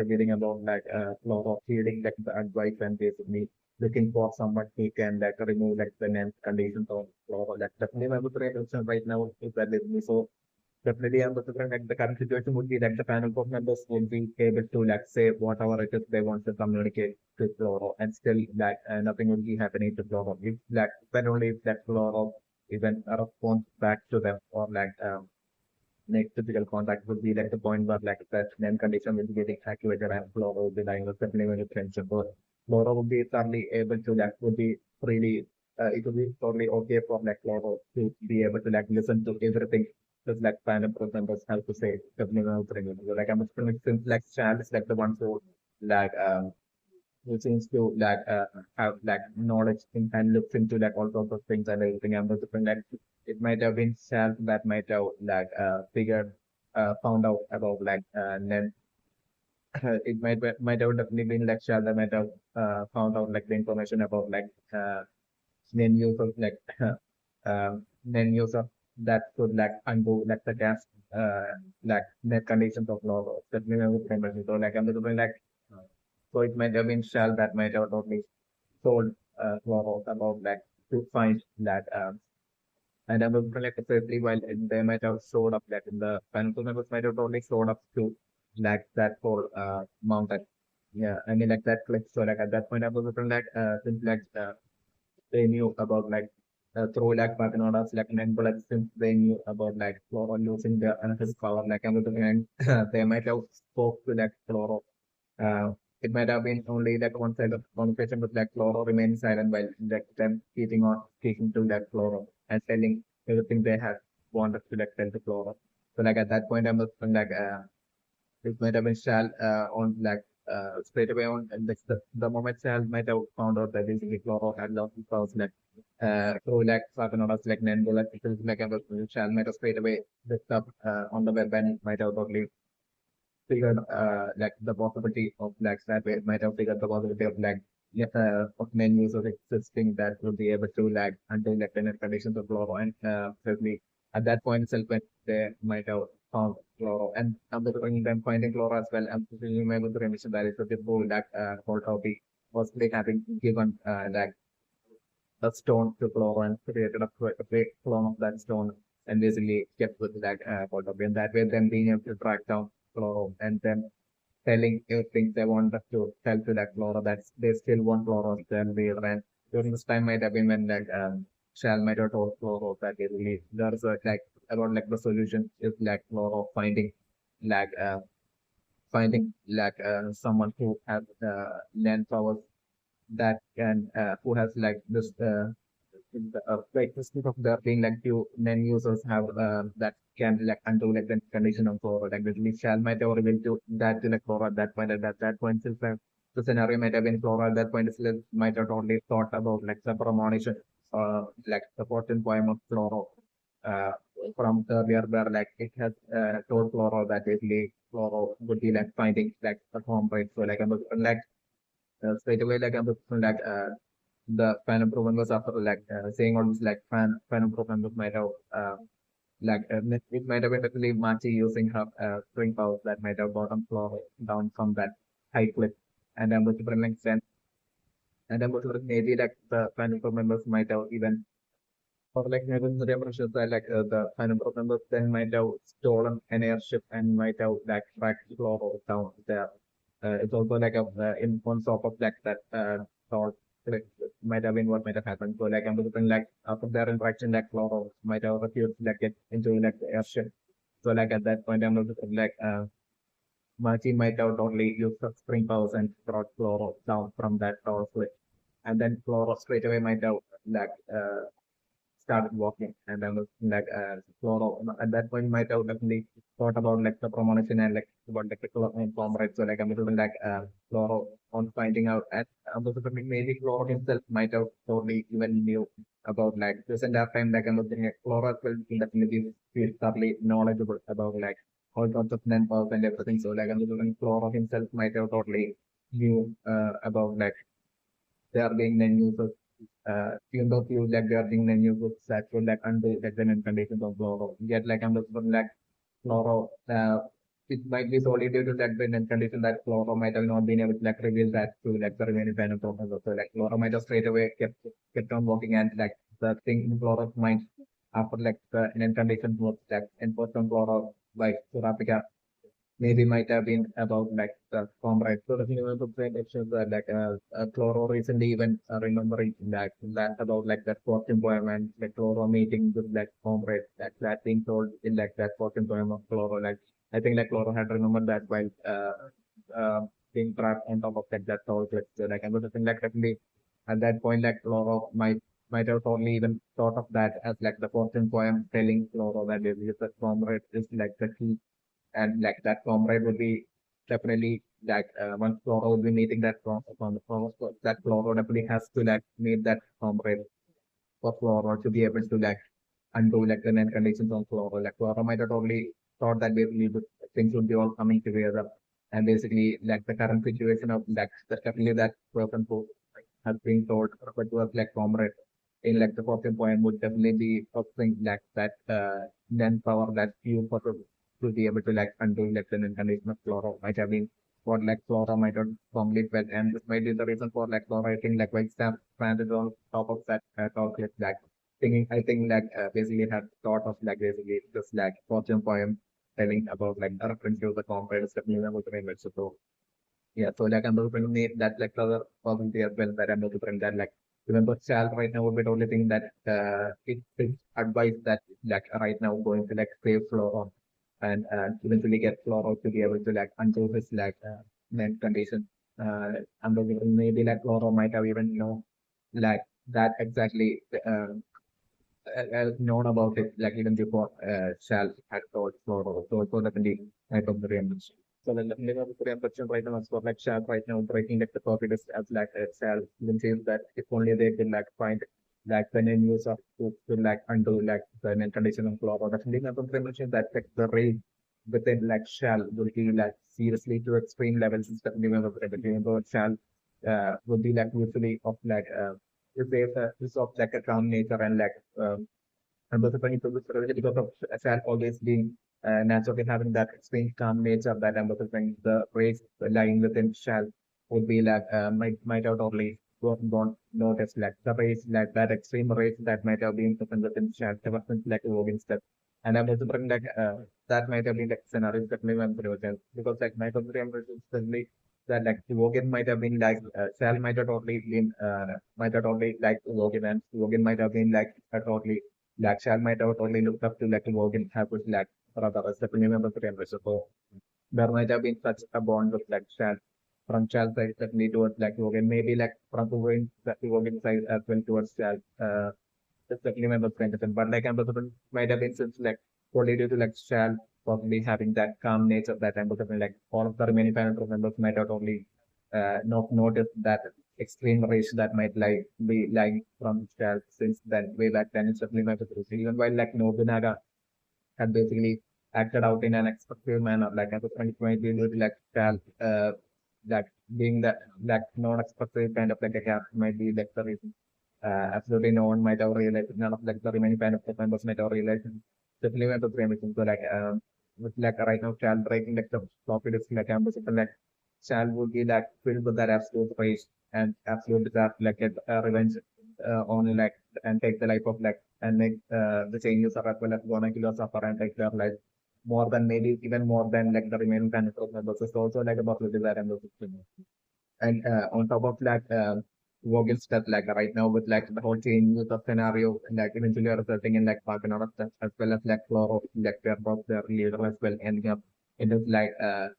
revealing about like lot of healing like the advice and basically looking for someone who can like remove like the name conditions of floor like definitely my position right now is that with me. So definitely I'm considering like the current situation would be that the panel of members would be able to like say whatever it is they want to communicate to Floro and still that nothing will be happening to Floro. If like then only if that Floro even a response back to them or like next physical contact would be like the point where like that then condition will be getting activated and Flora will be dying with definitely when it's friendship. But Flora would be thoroughly able to like would be really it would be totally okay for like Flora to be able to like listen to everything just like panel members have to say definitely when it's friendship. So, like I'm assuming since like child is like the ones who like who seems to like have like knowledge in, and looks into like all sorts of things and everything. I'm just thinking like it might have been self that might have like figured found out about like then it might have definitely been like self that might have found out like the information about like then use of like then use of that could like undo like the gas like net conditions of law that we have so like I'm just like so it might have been shell that might have totally sold Clorox about like to find that and I was like especially while they might have showed up like in the pencil members might have totally showed up to like that whole mountain. Yeah, I mean like that clip. So like at that point I was like since like they knew about like through like Battera like an but like since they knew about like Cloro losing their his power like and they might have spoke to like Cloro it might have been only like one side of the conversation, but like Floro remained silent while like them keeping on speaking to like Floro and telling everything they had wanted to like tell to Floro. So like at that point, I was like it might have been Shal on like straight away on and like the moment Shal might have found out that basically Floro had lost his powers like through like Satanodas like Nendo like it was like Shal might have straight away looked up on the web and might have totally figured like the possibility of like that way might have figured the possibility of like of menus of existing that will be able to like until like tenant conditions of Floro and certainly at that point itself when they might have found Floro and after them finding Floro as well I'm presuming able to mention that it's a people that whole topic was like having given like a stone to Floro and created a fake clone of that stone and basically kept with that photography. And that way, them being able to track down Floro and then telling everything they want us to tell to that Floro that they still want Floro then be and during this time might have been when like Shell might have told Floro that basically there's a like around like the solution is like Floro like finding like someone who has land powers that can who has like this like instead of there being like few non users have that can like undo like the condition of for like basically shall might have revealed to that to like Flora at that point at that point since the scenario might have been Flora at that point still might have only thought about like the premonition like the fortune poem of Flora uh from earlier where like it has told Flora that basically Flora would be like finding like a home right so like I'm like straight away like I'm like the fan improvement was after like saying all this like fan improvement was might have like it might have been actually Machi using her string powers that might have bottom floor down from that high cliff and I'm to bring like sense and I'm to maybe like the fan improvement members might have even or like maybe the repressions that like the fan improvement members then might have stolen an airship and might have like tracked floor down there it's also like a in on top of like that thought like might have been what might have happened. So like I'm looking like after their interaction like Floro might have refused to like get into like the airship. So like at that point I'm looking like Machi might have only used the spring powers and brought Floro down from that tower switch. And then Floro straight away might have like started walking and I was like Floro at that point might have definitely thought about like the promotion and like about like the form right so like I'm even like Floro on finding out and maybe Floro himself might have totally even knew about like this entire time like I'm looking at Floro will definitely feel thoroughly knowledgeable about like all sorts of non powers and everything so like I'm looking Floro himself might have totally knew about like there being non users even though few like they are being then used that would like undo like the conditions of Floro. Yet like I'm looking like Floro it might be solely due to that the condition that Flora might have not been able to like reveal that to like the remaining panel problems. So like Flora might have straight away kept on walking, and like the thing in Flora's mind after like the end condition was like enforced on Flora by Surapika maybe might have been about like the comrade. So definitely one of the great actions that like Chloro recently even remembering that about like that fortune poem and like Chloro meeting with that comrade that being told in like that fortune poem of Chloro. Like I think like Chloro had remembered that while being trapped on top of that tall cliff. So like I was just think like definitely at that point like Chloro might have totally even thought of that as like the fortune poem telling Chloro that the comrade is like the key and like that comrade would be definitely like once Floro will be meeting that from the Floro, so that Floro definitely has to like meet that comrade for Floro to be able to like undo like the net conditions on Floro. Like Floro might have totally thought that basically the things would be all coming together and basically like the current situation of like definitely that person who has been told referred to as like comrade in like the fourth point would definitely be something like that then power that you for to be able to like undo like the condition of Flora might have been what like Flora might have strongly felt and this might be the reason for like Flora I think like when Sam landed on top of that top cliff like thinking I think like basically had thought of like basically this like fortune poem telling about like a reference to the comrade is definitely one of the main so yeah, so like I'm going to make that like other possibility as well that I'm going to bring that like remember child right now would be the only thing that it advice that like right now going to like save Floro and eventually get Floro to be able to like undo his like men condition. And maybe like Floro might have even know like that exactly known about it like even before Shal had told Floro. So it was definitely kind of the real so the living of the Korean person right now is for like Shaq right now breaking like the copy list as like itself then says that if only they can like find like the name use of to like undo like the main condition of law or definitely not very much that like the rate within like shall will be like seriously to extreme levels is definitely one of the between but shall would be like usually of like if there's a is of like a calm nature and like and basically to this because of Shaq always being naturally having that extreme calm nature that emphasizing the race lying within shell would be like might have only gone noticed like the race like that extreme race that might have been present within shell ever since like Logan step. And I'm also bringing like that might have been like scenarios that may have been because like might have been especially that like Logan might have been like Shell might have only been might have only like Logan and Logan might have been like a totally like Shell might have only looked up to like Logan have like rather as the premium member temperature. So there might have been such a bond with like Shell from Shell side certainly towards like Logan, maybe like from the Logan side as well towards Shell. Just certainly member temperature. But like ambassador might have been since like only due to like Shell probably having that calm nature that ambassador like all of the remaining panel members might have only not noticed that extreme race that might like be lying from Shell since then way back then. It's certainly not a even while like Nobunaga had basically acted out in an expected manner, like as a 2020 like that being that non-expected kind of like a gap might be like the reason. Absolutely no one might have realized, none of like the remaining kind of the members might have realized. Definitely went to three missions. So like with like right now child breaking like the floppy disk like campus like child would be like filled with that absolute rage and absolute disaster like get revenge on like and take the life of like and make the changes are as well as gonna kill or suffer and take their life more than maybe even more than like the remaining kind of members. It's also like a possibility that I'm looking for. And on top of that, Vogel's stuff like right now with like the whole change of scenario, like eventually resulting in like Parkinson stuff as well as like floor of like their leader as well ending up in this like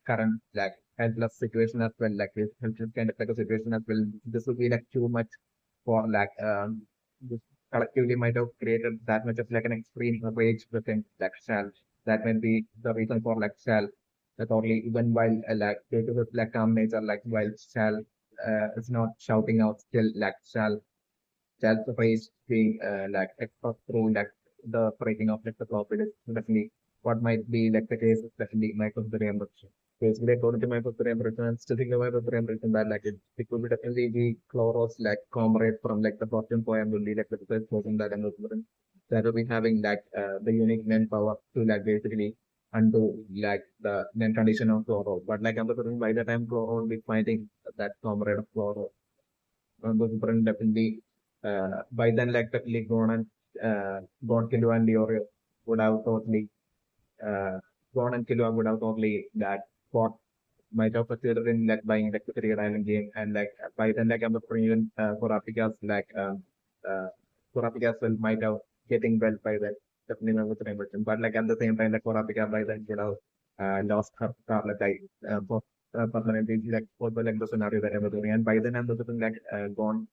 current like helpless situation as well, like this helpless kind of like a situation as well. This would be like too much for like this collectively might have created that much of like an extreme rage within like Shell. That might be the reason for like Shell that only even while like due to his like calm nature, like while Shell is not shouting out still like Shell's rage being like expressed through like the breaking of like the profit is definitely what might be like the case is definitely Michael the reimbursement. Basically according to Michael the reimbursement, still think about the reimbursement that like it could be definitely the Chloros like comrade from like the Fortune poem will be like the first person that I'm that will be having like the unique manpower to like basically undo like the then condition of Chloro. But like by the time Chloro will be finding that comrade of Chloro, definitely by then like definitely gone and gone Kilo and Leorio would have totally uh, gone and Kilo would have totally that fought might have succeeded in like buying like the GreedIsle game and like by then like I'm the even for Africa's like uh for well might have getting well by then definitely not with the but like at the same time like for Africa by then lost her Scarlet for permanently like for the like the scenario that I was doing and by then I'm the like gone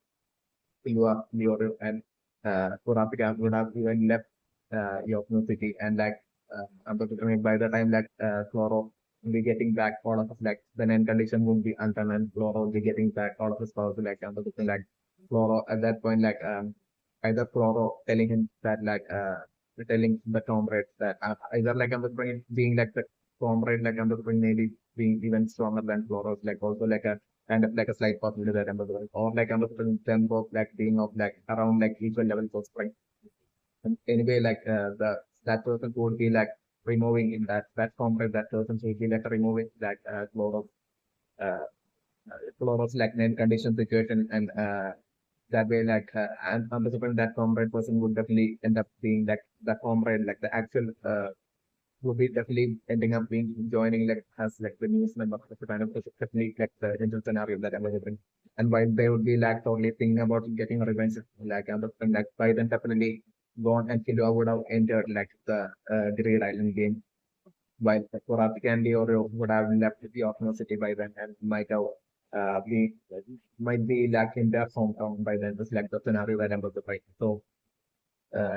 Leo and Kurapika would have even left Yokno City and like by the time like Chloro will be getting back all of us like the end condition won't be undone and Chloro will be getting back all of his powers like like Chloro at that point like either Chloro telling him that like telling the comrades that either like being like the comrade like maybe being even stronger than Chloro's like also like a kind of like a slight possibility that or like them both like being of like around like equal levels of strength. And anyway, like the that person would be like removing in that comrade that person should be like removing that uh, Chloro's like name condition situation and that way like and on that comrade person would definitely end up being like the comrade like the actual would be definitely ending up being joining like as like the news member of the kind of definitely like the engine scenario that I'm delivering. And while they would be like totally thinking about getting revenge, like like by then definitely gone and Killua would have entered like the Great Island game. While Korath Candy or would have left the Okno City by then and might have be might be like in their hometown by then. Just like the scenario that I'm about to fight. So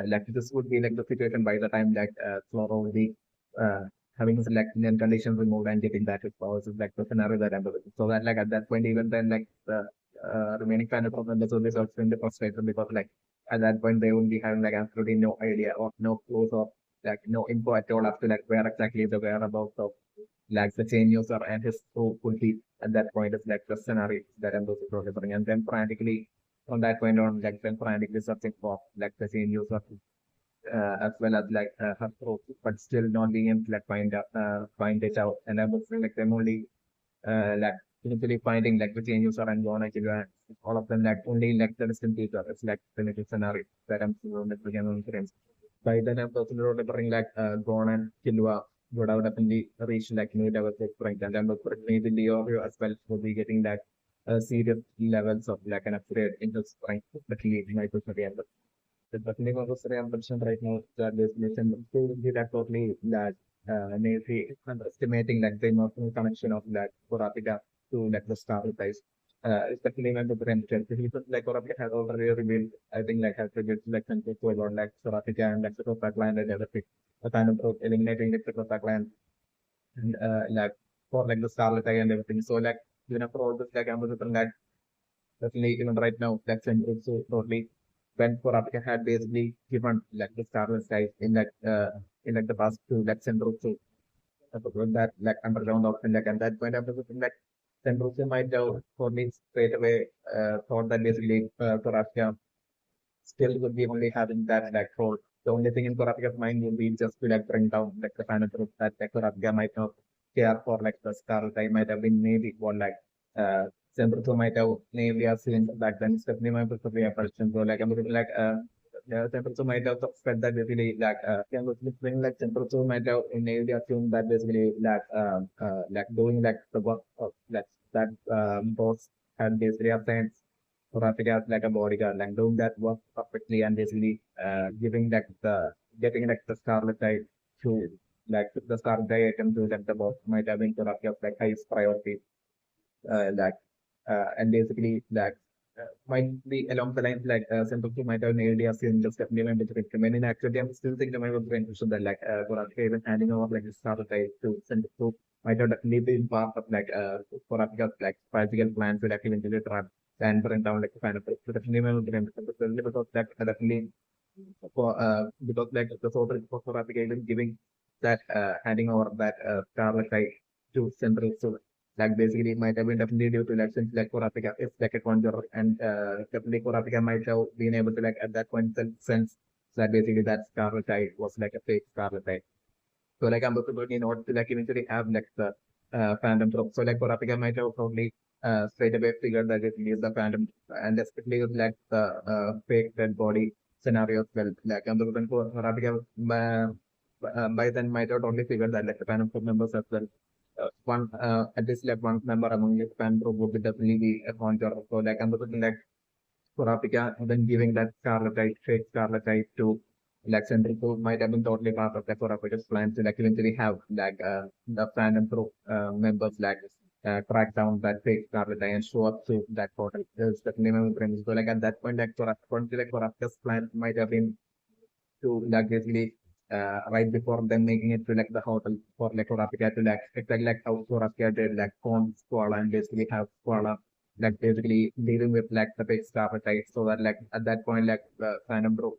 like this would be like the situation by the time that Floro will be uh, having his like in conditions removed and getting back his powers is like the scenario that I'm with. So that like at that point even then like the remaining planet of members will be sort of in the frustration because like at that point they would be having like absolutely no idea or no clues or like no info at all as to like where exactly the whereabouts of like the chain user and his crew could be at that point is like the scenario that I'm delivering and then frantically from that point on like then frantically searching for like the chain user as well as like her throat, but still not being able to like find it out. And I was like them only like eventually finding like the change user and Gona Killa, all of them like only like the distant future. It's like the little scenario that I'm seeing on the friends. By then I'm personally remembering like Gon and Killua would have definitely reached like new levels of strength and then maybe Leo as well would be getting that serious levels of like an upgrade in his strength, but he might be the technique of the I'm mentioned right now that this mission to be that totally that maybe underestimating like the emotional connection of that Kurapika to like the star price. It's definitely not the brand. Like Kurapika has already revealed, I think like has revealed like something to about like Kurapika and like the Land and everything. The kind of eliminating the Land and like for like the Starlight Eye and everything. So like for all this like I'm like definitely even right now that's so totally when Kurapika had basically given like the Starless guys in like the past to like Senrutsu that like underground option like and that point after the like Senrutsu might have for me straight away thought that basically Kurapika still would be only having that like role. The only thing in Kurapika's mind would be just to like bring down like the final truth that like Kurapika might not care for like the Starless guy might have been maybe what like Senrutsu might have maybe seen back then. Stephanie might have been a person. So like I'm looking like yeah, Senrutsu might have felt that basically yeah, like Senrutsu might have maybe assumed that basically like doing like the work of like that boss had basically assigned Kurapika as like a bodyguard, like doing that work perfectly and basically giving like the getting like the Scarlet Eye to like the Scarlet Eye item to like the boss might have been Kurapika's like highest priority like and basically like might be along the lines like Sentoki might have nailed us in just definitely went to recommend. And actually, I'm still thinking about the interest that like Kurapika even handing over like the starter type to Sentoku might have definitely been part of like Kurapika's like strategical plan to like eventually trap and bring down like the kind of so definitely remember the because that definitely for because like the sort of for Kurapika even giving that handing over that starter type to Central so like basically it might have been definitely due to elections like Kurapika is like a conjurer and definitely Kurapika might have been able to like at that point sense that basically that Scarlet Eye was like a fake Scarlet Eye. So like I'm probably not to like eventually have like the phantom trope. So like Kurapika might have probably straight away figured that it is the phantom, and especially with like the fake dead body scenario as well. Like I'm Kurapika by then might have totally figured that like the phantom trope members as well. One at least like one member among the phantom trope would be definitely be a conjurer. So like I'm like Kurapika then giving that Scarlet fake Scarlet to like Central might have been totally part of the Kurapika's plan to like eventually have like the Phantom Pro members like track down that fake Scarlet and show up to that portal. Is definitely my premise. So like at that point, like Kurapika's plan might have been to like basically right before them making it to like the hotel for like Kurapika to like exactly like how Kurapika did like phone Squall and basically have Squall like basically dealing with like the big star appetite so that like at that point like the Phantom Bro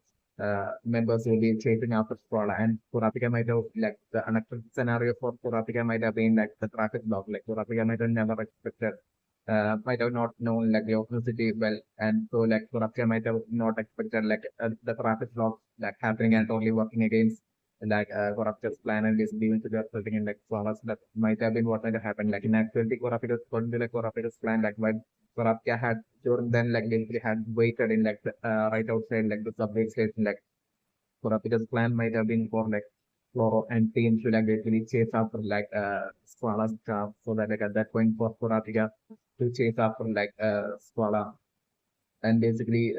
members will be chasing after Squall and Kurapika might have like the unexpected scenario for Kurapika might have been like the traffic block like Kurapika might have never expected might have not known like the city well, and so like Kurapika might have not expected like the traffic blocks like happening and only working against like Kurapika's plan and basically even to the resulting in like flowers that might have been what might have happened. Like in actuality, Kurapika's according to like Kurapika's plan, like when Kurapika had during then like basically had waited in like the, right outside like the subway station like Kurapika's plan might have been for like Floro and team to like basically chase after like Squala's car so that like at that point for Kurapika to chase after like Squala and basically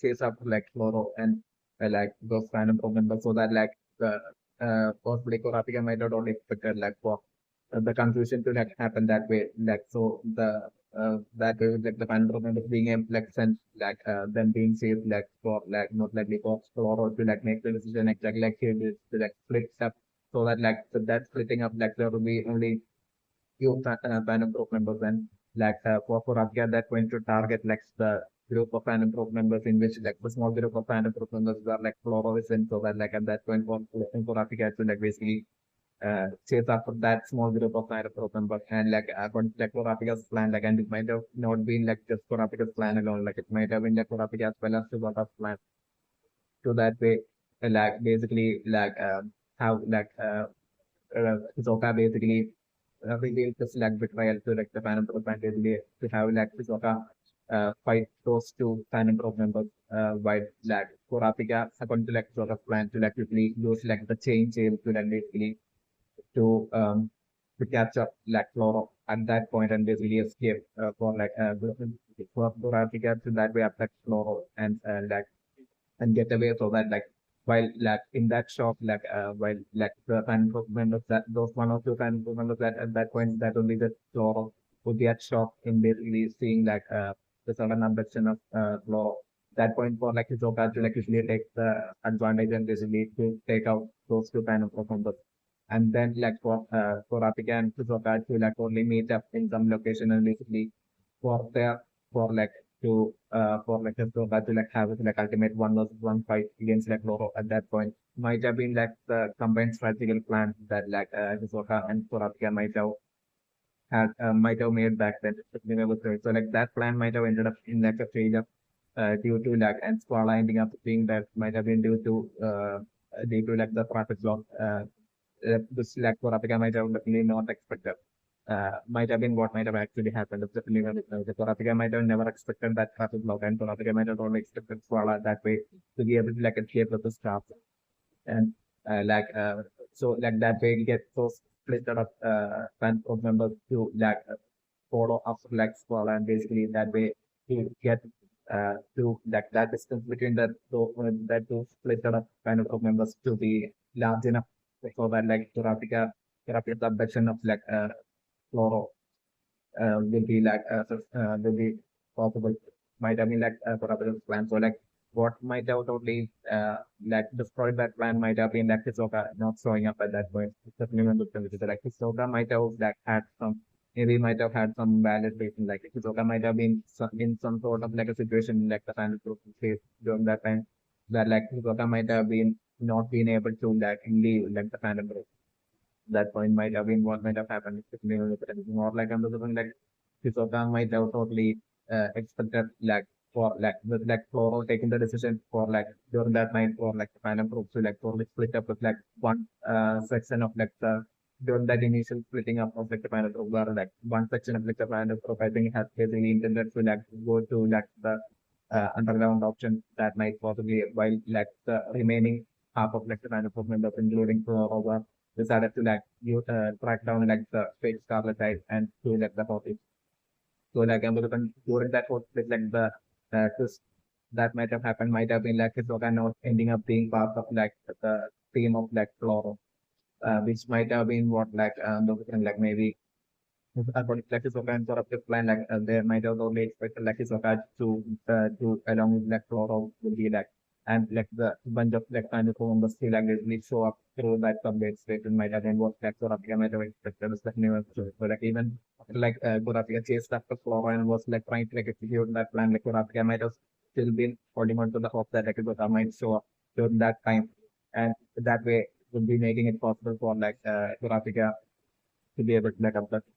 chase after like Floro and like those random members so that like the possibly Kurapika might not only expected like for the confusion to like happen that way like so the that way like the final members being like sent like them being saved like for like not likely for Floro to like make the decision exactly like here to like split up so that like so that splitting up like there will be only few Phantom group members and like for Afghan that going to target like the group of Phantom group members in which like the small group of Phantom group members were like Florovis and so that like at that point for Africa to like basically chase after that small group of Phantom group members and like according to like for Africa's plan like and it might have not been like just for Africa's plan alone like it might have been like for Africa as well as to what plan to that way like basically like how like Zoka basically revealed this like betrayal to like the Phantom Troop and basically to have like Zoka fight those two Phantom Troop members while like Kurapika according to like Zoka's plan to like quickly use like the chain to like basically to um to capture like Floro at that point and basically escape for like for Kurapika to that way attack Floro and like and get away so that like while like in that shop like while like the fan members that those one or two fan members that at that point that only the floor would get shocked in basically seeing like the sudden abduction of floor that point for like Hisoka to like usually take the advantage and basically to take out those two fan members and then like for Apika and Hisoka to like only meet up in some location and basically for their for like to for like a so that to like have it like ultimate one versus one fight against like Loro at that point might have been like the combined strategical plan that like Hisoka and Sorapika might have made back then. So like that plan might have ended up in like a failure due to like and Squala ending up being that might have been due to like the traffic block. This like Sorapika might have definitely not expected might have been what might have actually happened. If the Torafika might have never expected that traffic block, and Torafika might have only expected Swala that way to be able to like escape with the staff. And like so like that way you get those split up fan of members to like follow after like Swala and basically that way to get to like that distance between that two split up kind of members to be large enough so that like Torafika's abduction of like Floro will be like will be possible. Might have been like Kurapika's plan. So like what might have totally like destroyed that plan might have been like Hisoka not showing up at that point. It's definitely one good thing, which is like Hisoka might have like had some maybe might have had some valid reason like Hisoka might have been in some sort of like a situation like the final group phase during that time that like Hisoka might have been not been able to like leave like the final group that point might have been what might have happened. More like under the like Hisoka might have totally expected like for like with like Floro taking the decision for like during that night for like the final group to like totally split up with like one section of like the during that initial splitting up of like the final group where like one section of like the final group I think has basically intended to like go to like the underground option that might possibly while like the remaining half of like the final group members including Floro were decided to like you track down like the fake Scarlet Eye and to like the topic. So like during that whole split, like the twist that might have happened might have been like Hisoka not ending up being part of like the team of like Floro, which might have been what like like maybe according to like Hisoka and sort of the plan like they might have only expected like Hisoka to along with like Floro will be like and like the bunch of like kind of members still like really show up through that subway station might have been what like sort of might have expected was like never so like even like Kurapika chased after Flora and was like trying to like execute that plan like Kurapika might have still been holding on to the hope that like Kurapika might show up during that time and that way would be making it possible for like Kurapika to be able to like abduct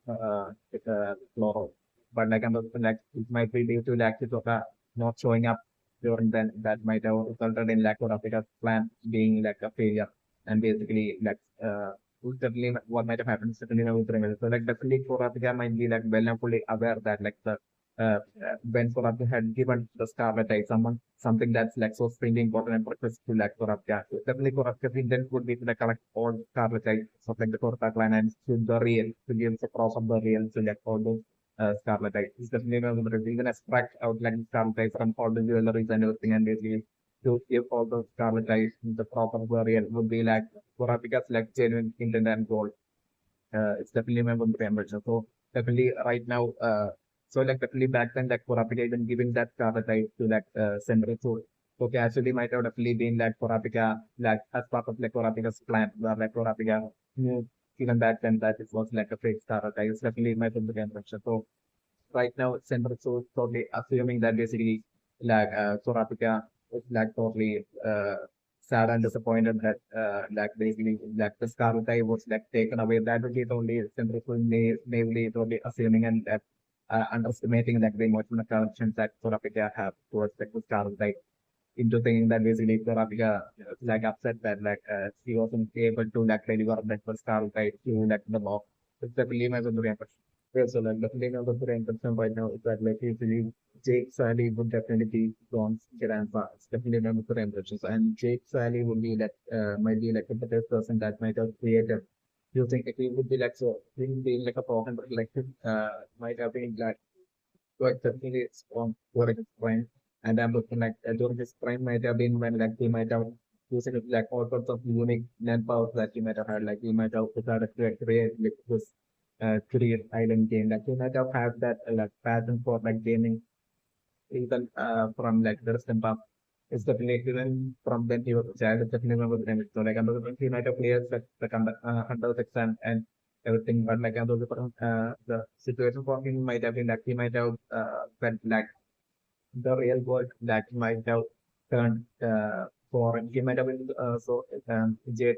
Floro. But like like it might be due to like Hisoka not showing up during then that might have resulted in like Kurapika's plan being like a failure and basically like certainly what might have happened certainly never remember. So like definitely Kurapika might be like well and fully aware that like the when Kurapika had given the Scarlet Eye something that's like so extremely important and precious to like Kurapika. So definitely Kurapika's intent would be to like collect all Scarlet Eyes of like the Kurapika clan and to the real to give the cross of the real to like all those Scarlet Eyes. It's definitely not going to even extract out like Scarlet Eyes from all the jewelries and everything and basically to give all those Scarlet Eyes the proper burial would be like Kurapika's like genuine intent and goal. It's definitely my membership. So definitely right now, so like definitely back then like Kurapika even giving that Scarlet Eye to like Senri. So casually might have definitely been like Kurapika like as part of like Kurapika's plan where like Kurapika knew even back then that it was like a fake Scarlet Eye. It's definitely my membership. So right now Senritsu is totally assuming that basically like Sorapika is like totally sad and disappointed that like basically like the Scarlet Eye was like taken away. That would be totally Senritsu naively totally assuming and underestimating like the emotional connections that Sorapika have towards like, the Scarlet Eye into thinking that basically Sorapika is like upset that like she wasn't able to like deliver that for Scarlet Eye to like the mob. It's definitely my good yeah, so like definitely now the brain concern right now is that like usually Jake Sally would definitely be John's grandpa. It's definitely not the impressions. And Jake Sally would be like might be like a better person that might have created. You think if he would be like so him being like a problem but like might have been like quite definitely strong during his prime. And I'm looking like during his prime might have been when like he might have using like all sorts of unique powers that he might have had. Like he might have decided to create like this GreedIsle game. Like you might have had that like passion for like gaming even from like the rest past. It's definitely even from when he was a child, it's definitely remember the name. So like under the he might have players like under the exam and everything, but like under the situation for him might have been like he might have felt like the real world that might have turned foreign. He might have been Jade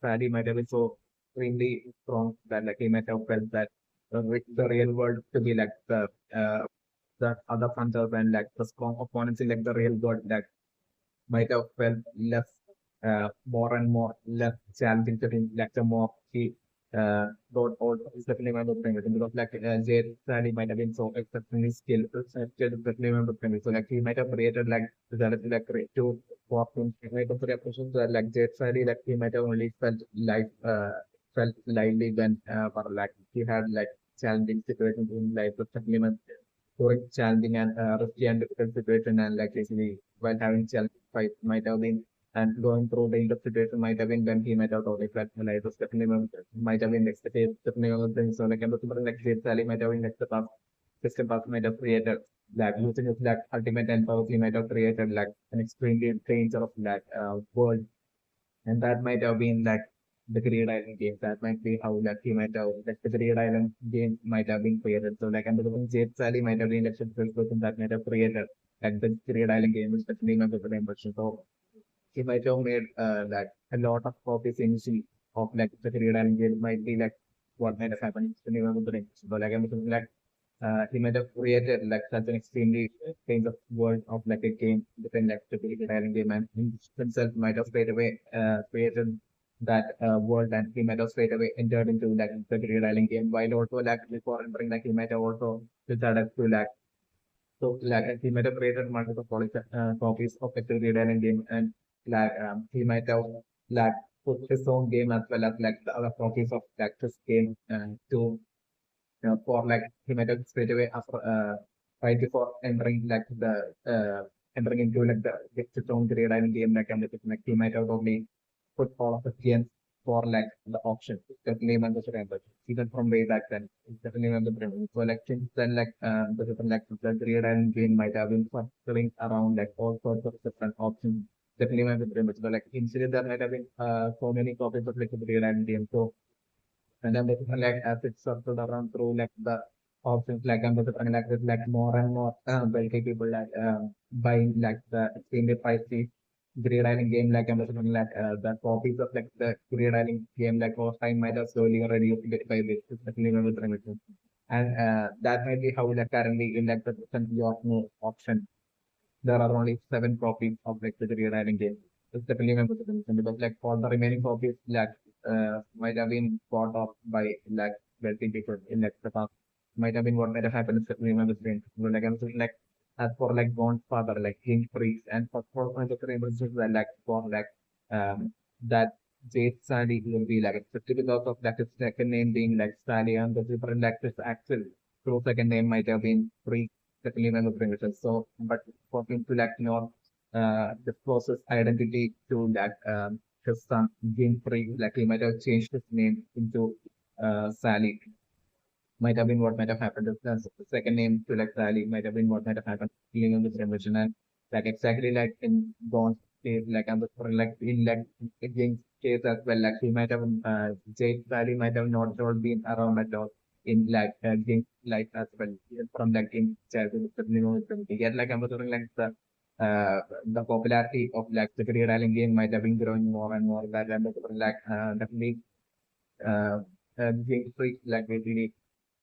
Sadie might have been so extremely strong that like he might have felt that the real world to be like the other hunters and like the strong opponents in like the real world that might have felt less more and more less challenging to him like the more he wrote all is definitely one of the things because like Jade Sally might have been so exceptionally skilled definitely one of the things so like he might have created like like two fortunes right of the repression so like Jade Sally like he might have only felt lively when for like he had like challenging situations in life but definitely during challenging and risky and difficult situation and like basically while having challenging fight might have been and going through the tough situation might have been when he might have totally flat like was definitely might have been next phase definitely one of the things so like I'm looking for like great Sally might have been next the past system pass might have created like using his like ultimate and powers he might have created like an extremely danger of like world and that might have been like the GreedIsle game. That might be how like he might have like the GreedIsle game might have been created. So like I'm looking JateSally might have been like the first person that might have created like the GreedIsle game, which the name of the game version. So he might have made like a lot of copies initially of like the GreedIsle game might be like what might have happened to the name of the game. So like I'm looking like he might have created like such an extremely kind of world of like a game, different like the GreedIsle game, and he himself might have straight away created that world, and he might have straight away entered into like the GreedIsle game. While also like before entering, like he might have also decided to like so like he might have created multiple copies of the GreedIsle game, and like he might have like put his own game as well as like the other copies of like this game to for like he might have straight away after right before entering like the entering into like the its own GreedIsle game like he might have only put all of the games for like the auction. Definitely remember the remember. Even from way back then. Definitely remember the remember. So like since then the different like the GreedIsle game might have been circling around like all sorts of different options. Definitely remember the remember. So like initially there might have been so many copies of like the GreedIsle game. So and then basically like as it circled around through like the options like I'm basically like with like more and more wealthy people like buying like the extremely pricey GreedIsle game like I'm basically like the copies of like the GreedIsle game like over time might have slowly reduced bit by bit, especially when with remittances. And that might be how like currently in like the recent York auction there are only 7 copies of like the GreedIsle game. It's definitely member subscription because like all the remaining copies like might have been bought off by like wealthy people in like the past. Might have been what might have happened is definitely member screen. So, like I'm saying like as for like Bond's father, like King Priest and for the members well, like for like that JateSally will be like especially because of like his second name being like Sally and the different like his actual true second name might have been Priest definitely member screen. So but for him to like disclose his identity to that his son Free, like he might have changed his name into Sally. Might have been what might have happened. The second name to like Sally might have been what might have happened in this revolution. And like exactly like in Bond's case, like I'm like in like James' case as well, like he might have Jade Sally might have not all been around at all in like James' life as well from like in childhood. Yet like I'm like the popularity of like the GreedIsle game might have been growing more and more. That I'm like definitely uh, James Free like basically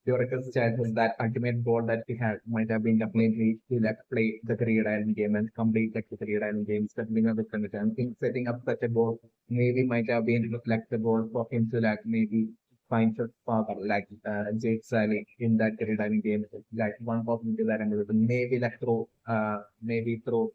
Eureka's childhood, that ultimate goal that he had might have been definitely to like play the GreedIsle game and complete like the GreedIsle game, definitely not the condition. I think setting up such a goal maybe might have been like the goal for him to like maybe find his father like JateSally in that GreedIsle game. Like one possibility that I'm maybe like through maybe through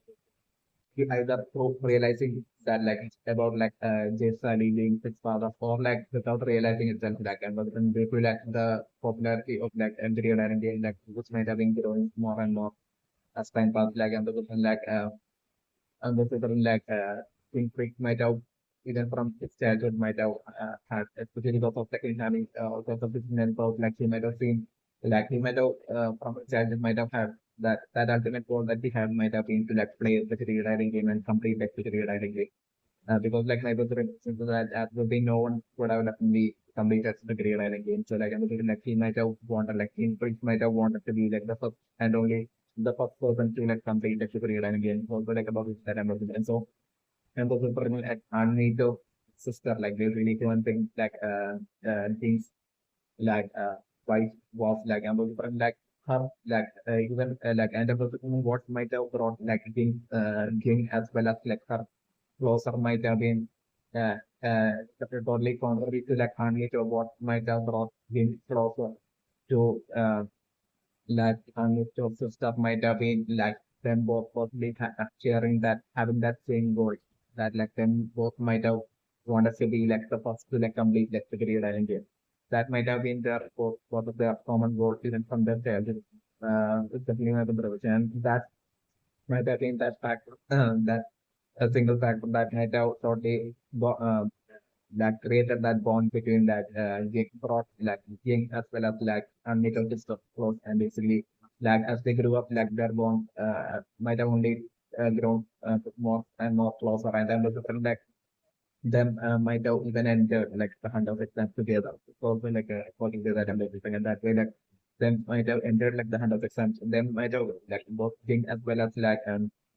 he either through realizing that like about like JateSally being his father or like without realizing itself like and but then due to like the popularity of like Andrea and like which might have been growing more and more as time passed like and the like and the certain like King Creek might have even from its childhood might have had especially because of like him having all sorts of different about like he might have seen like he might have from his childhood might have had that ultimate goal that he had might have been to like play the GreedIsle game and complete like the GreedIsle game. Because like my brother since that as will be no one would have definitely completed the GreedIsle game. So like I'm thinking like he might have wanted like King Prince might have wanted to be like the first and only the first person to like complete the GreedIsle game. Also like about that I'm looking and so and also for me like Anito sister like they really one thing like things like wife was like I'm looking for like her like even like and I'm looking what might have brought like King as well as like her closer might have been uh, uh, totally contrary to like only to what might have brought him closer to like only to stuff might have been like them both possibly sharing that having that same goal that like them both might have wanted to be like the first to like complete like the GreedIsle game. That might have been their both of their common goals even from their childhood. It's definitely not the and that might have been that factor that a single factor that might have totally that created that bond between that Jake brought like Jing as well as like Nickel sister close and basically like as they grew up like their bond might have only grown more and more closer and then the different like them might have even entered like the hunt of exams together. It's also like according to that and everything and that way like them might have entered like the hunt of exams and them might have like both Jing as well as like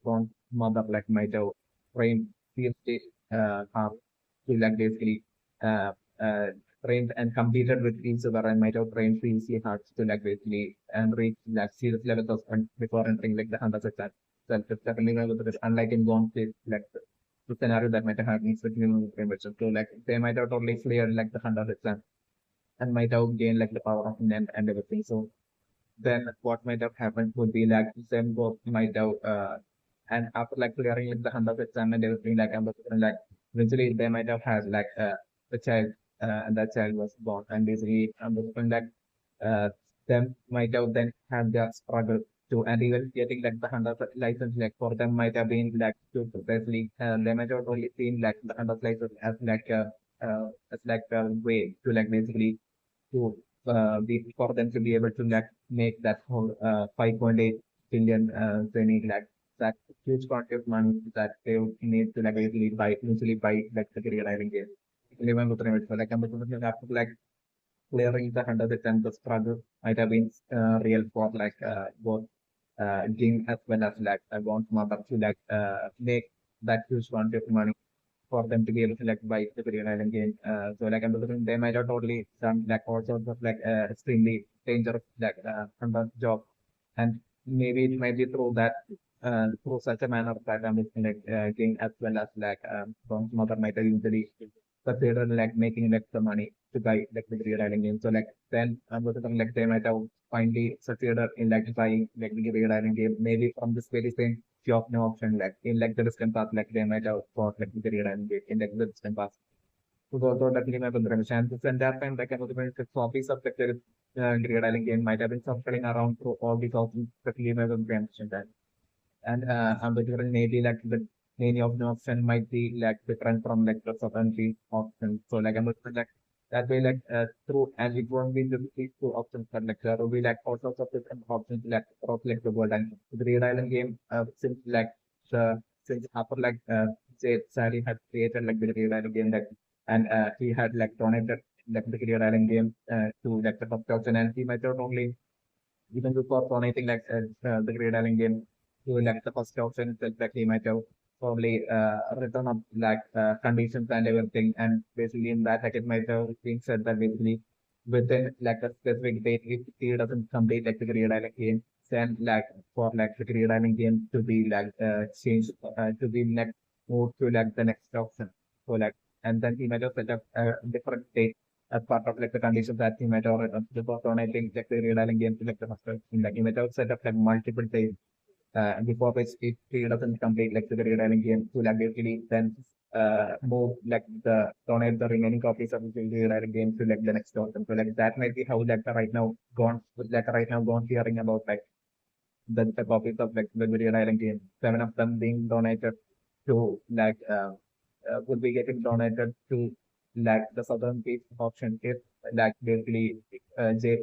Bond's mother like might have trained PhD to like basically uh, uh, trained and competed with each other and might have trained previously hard to like basically and reach like serious levels of before entering like the 100%. So definitely unlike in Gone State, like the scenario that might have happened with Muslim. So like they might have totally cleared like the 100% and might have gained like the power of men and everything. So then what might have happened would be like them both might have and after like clearing like the 100% and everything like eventually they might have had like a child and that child was born and basically like uh, them might have then had their struggle to and even getting like the 100 license like for them might have been like to precisely they might have only seen like the 100 license as like a way to like basically to for them to be able to like make that whole 5.8 billion they need like that huge quantity of money that they would need to like usually buy like the career I think even with like I'm after like clearing the 100% the struggle might have been real for like both Jing as well as like Gon's mother to like make that huge quantity of money for them to be able to like buy the Green Island game. So like I'm looking, they might have totally done like all sorts of like extremely dangerous like under job, and maybe it might be through that through such a manner that I'm looking like game as well as like Tom's mother might have usually considered like making like the money to buy like the Green Island game. So like then I'm looking like they might have finally succeeded in like buying like the Green Island game, maybe from this very same of no option like in like the distant path like they might have fought like the career and in like the distant path. So those definitely my the chances and that time like I was going to copies of like the Great Island game might have been circling around through all these options that we never mentioned that. And I'm different maybe like the many of the option might be like different from like the southern three options. So like I'm looking like that way like through and it won't be just these two options but like there will be like all sorts of different options like across like the world and the Red Island game since like since after like JateSally had created like the Red Island game like and he had like donated like the Red Island game to like the first option and he might not only even before donating like the Great Island game to like the first option itself, like he might have probably written up like conditions and everything, and basically in that like it might have been said that basically within like a specific date if he doesn't complete like the Great Island game, then like for like the Great Island game to be like changed to be next moved to like the next option. So like and then he might have set up a different date as part of like the conditions that he might have before donating like the real game to like the master like he might have set up like multiple days before which if he doesn't complete like the real game to like basically then move like the donate the remaining copies of the real game to like the next option. So like that might be how like the right now gone like right now gone hearing about like the copies of like the real game. 7 of them being donated to like would be getting donated to like the southern piece option if like basically Jade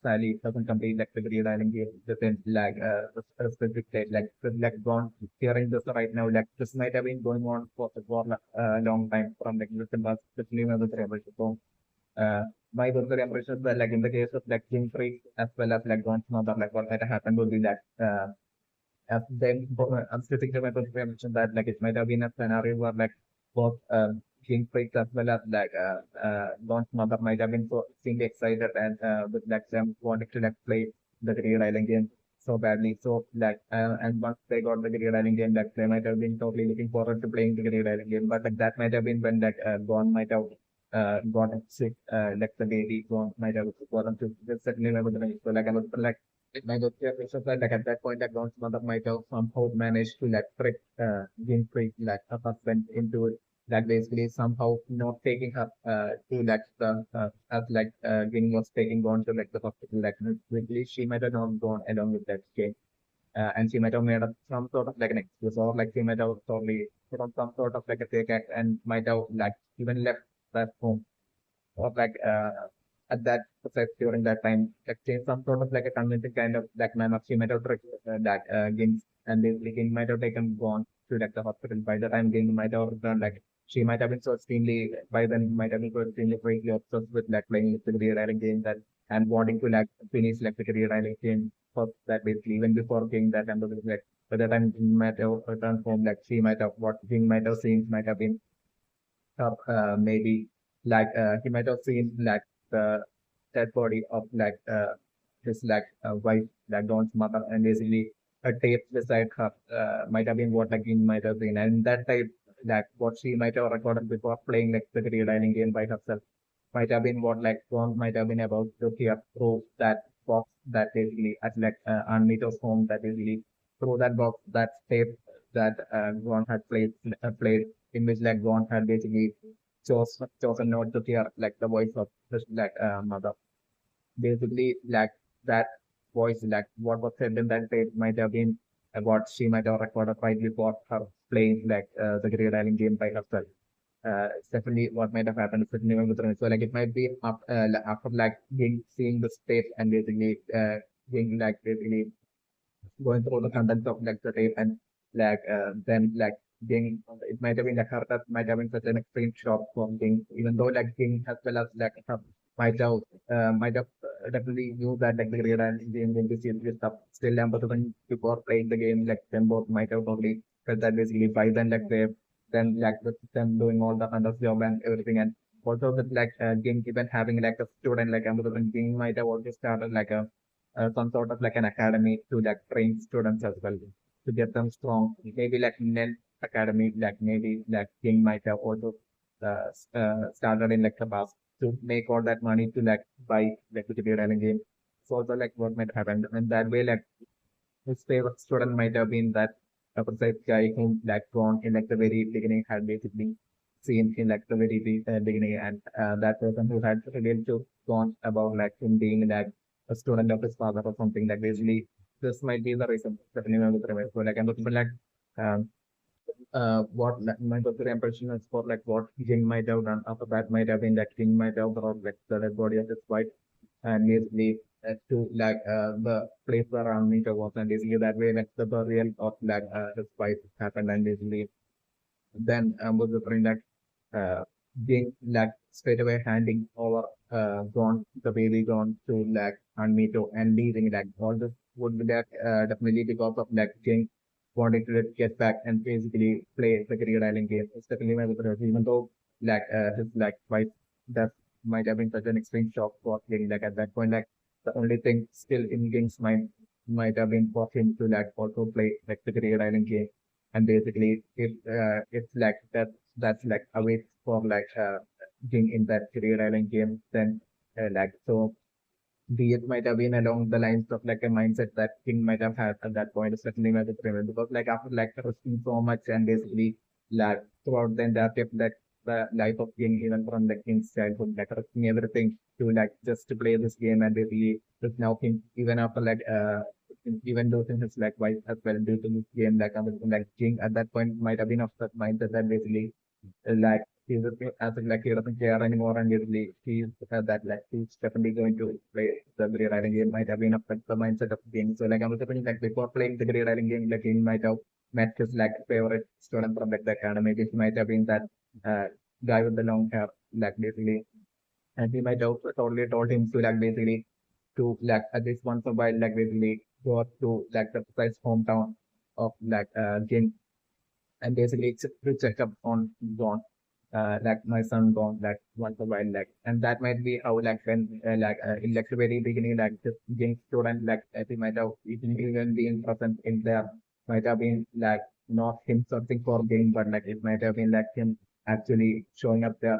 Sally doesn't complete like the Green Island game within like a specific date. Like gone hearing this right now, like this might have been going on for a long time from like the past 15 minutes so my personal impression is that like in the case of like King Freak as well as like Gon's mother, like what might have happened would be that as then I'm still thinking about the mentioned that like it might have been a scenario where like both King Freaks as well as like Don's mother might have been so extremely excited and with like them wanting to like play the Green Island game so badly. So like and once they got the Green Island game, like they might have been totally looking forward to playing the Green Island game. But like that might have been when like Gon might have gotten sick, like the baby Gon might have gotten sick. That's certainly never the so like I was like my doctor that like at that point like Don's mother might have somehow managed to like trick Winfrey like her husband into it. That basically somehow not taking her to like the as like Winnie was taking Gon to like the hospital like quickly she might have not gone along with that game. And she might have made up some sort of like an excuse or like she might have totally put on some sort of like a fake act and might have like even left that home or like at that process during that time, like change some sort of like a convincing kind of like man of she might have tricked that Gins and this King might have taken gone to like the hospital. By the time Ging might have returned, like she might have been so extremely by then might have been so extremely greatly obsessed with like playing the career island game that and wanting to like finish like the career island game for that basically even before King that and like by the time Ging might have returned home, like she might have what Ging might have seen might have been maybe he might have seen the dead body of his wife, Dawn's mother, and basically a tape beside her might have been what he might have seen, and that type what she might have recorded before playing the GreedIsle game by herself might have been what Dawn might have been about to hear through that box that basically at Anito's home, that basically through that box, that tape that Dawn had played, in which Dawn had basically chosen not to hear the voice of his mother. Basically, that voice, what was said in that tape might have been what she might have recorded right before her playing the GreedIsle game by herself. It's definitely what might have happened, especially with Remy. So it might be after seeing the tape and basically being basically going through the contents of the tape and then being it might have been her that might have been such an extreme shock from King, even though King as well as her might have definitely knew that the grade and game going to see this stuff. Still when before playing the game, them both might have probably felt that basically by then they then with them doing all the kind of job and everything, and also with King even having a student Amazon, King might have also started some sort of an academy to train students as well to get them strong. Maybe Nell Academy, maybe King might have also started in the past to make all that money to buy the GreedIsle game. So also what might happen, and that way his favorite student might have been that precise guy whom Ron in the very beginning had basically seen in the very beginning, and that person who had revealed to Ron about him being a student of his father or something. Basically this might be the reason that anyone would remember. So I'm looking for um, what my first impression is for what Jing might have done after that might have been that King might have brought the dead body of his wife and basically to the place where Anita was, and basically that way the burial of his wife happened, and basically then was referring uh, being straight away handing over the baby gone to Anmito and leaving all this would be definitely because of King wanting to get back and basically play the GreedIsle game. It's definitely my preference, even though his wife death might have been such an extreme shock for King. At that point, the only thing still in King's mind might have been for him to also play the GreedIsle game. And basically it's that's a way for King in that GreedIsle game. Then so be it might have been along the lines of a mindset that King might have had at that point, especially with the pyramid, because after risking so much and basically throughout the entirety of the life of King, even from the King's childhood, risking everything to just to play this game, and basically just now King even after even losing his wife as well due to this game, King at that point might have been of that mindset that basically he's as he doesn't care anymore, and usually he's that he's definitely going to play the GreedIsle game. Might have been affect the mindset of the game. So I'm also thinking before playing the GreedIsle game, he might have met his favorite student from the academy. This might have been that guy with the long hair, basically, and he might have totally told him to basically to at least once a while basically go to the precise hometown of Jin, and basically to check up on John, my son gone once a while, and that might be how when in the very beginning this Jing student he might have even been present in there, might have been not him searching for Jing, but it might have been him actually showing up there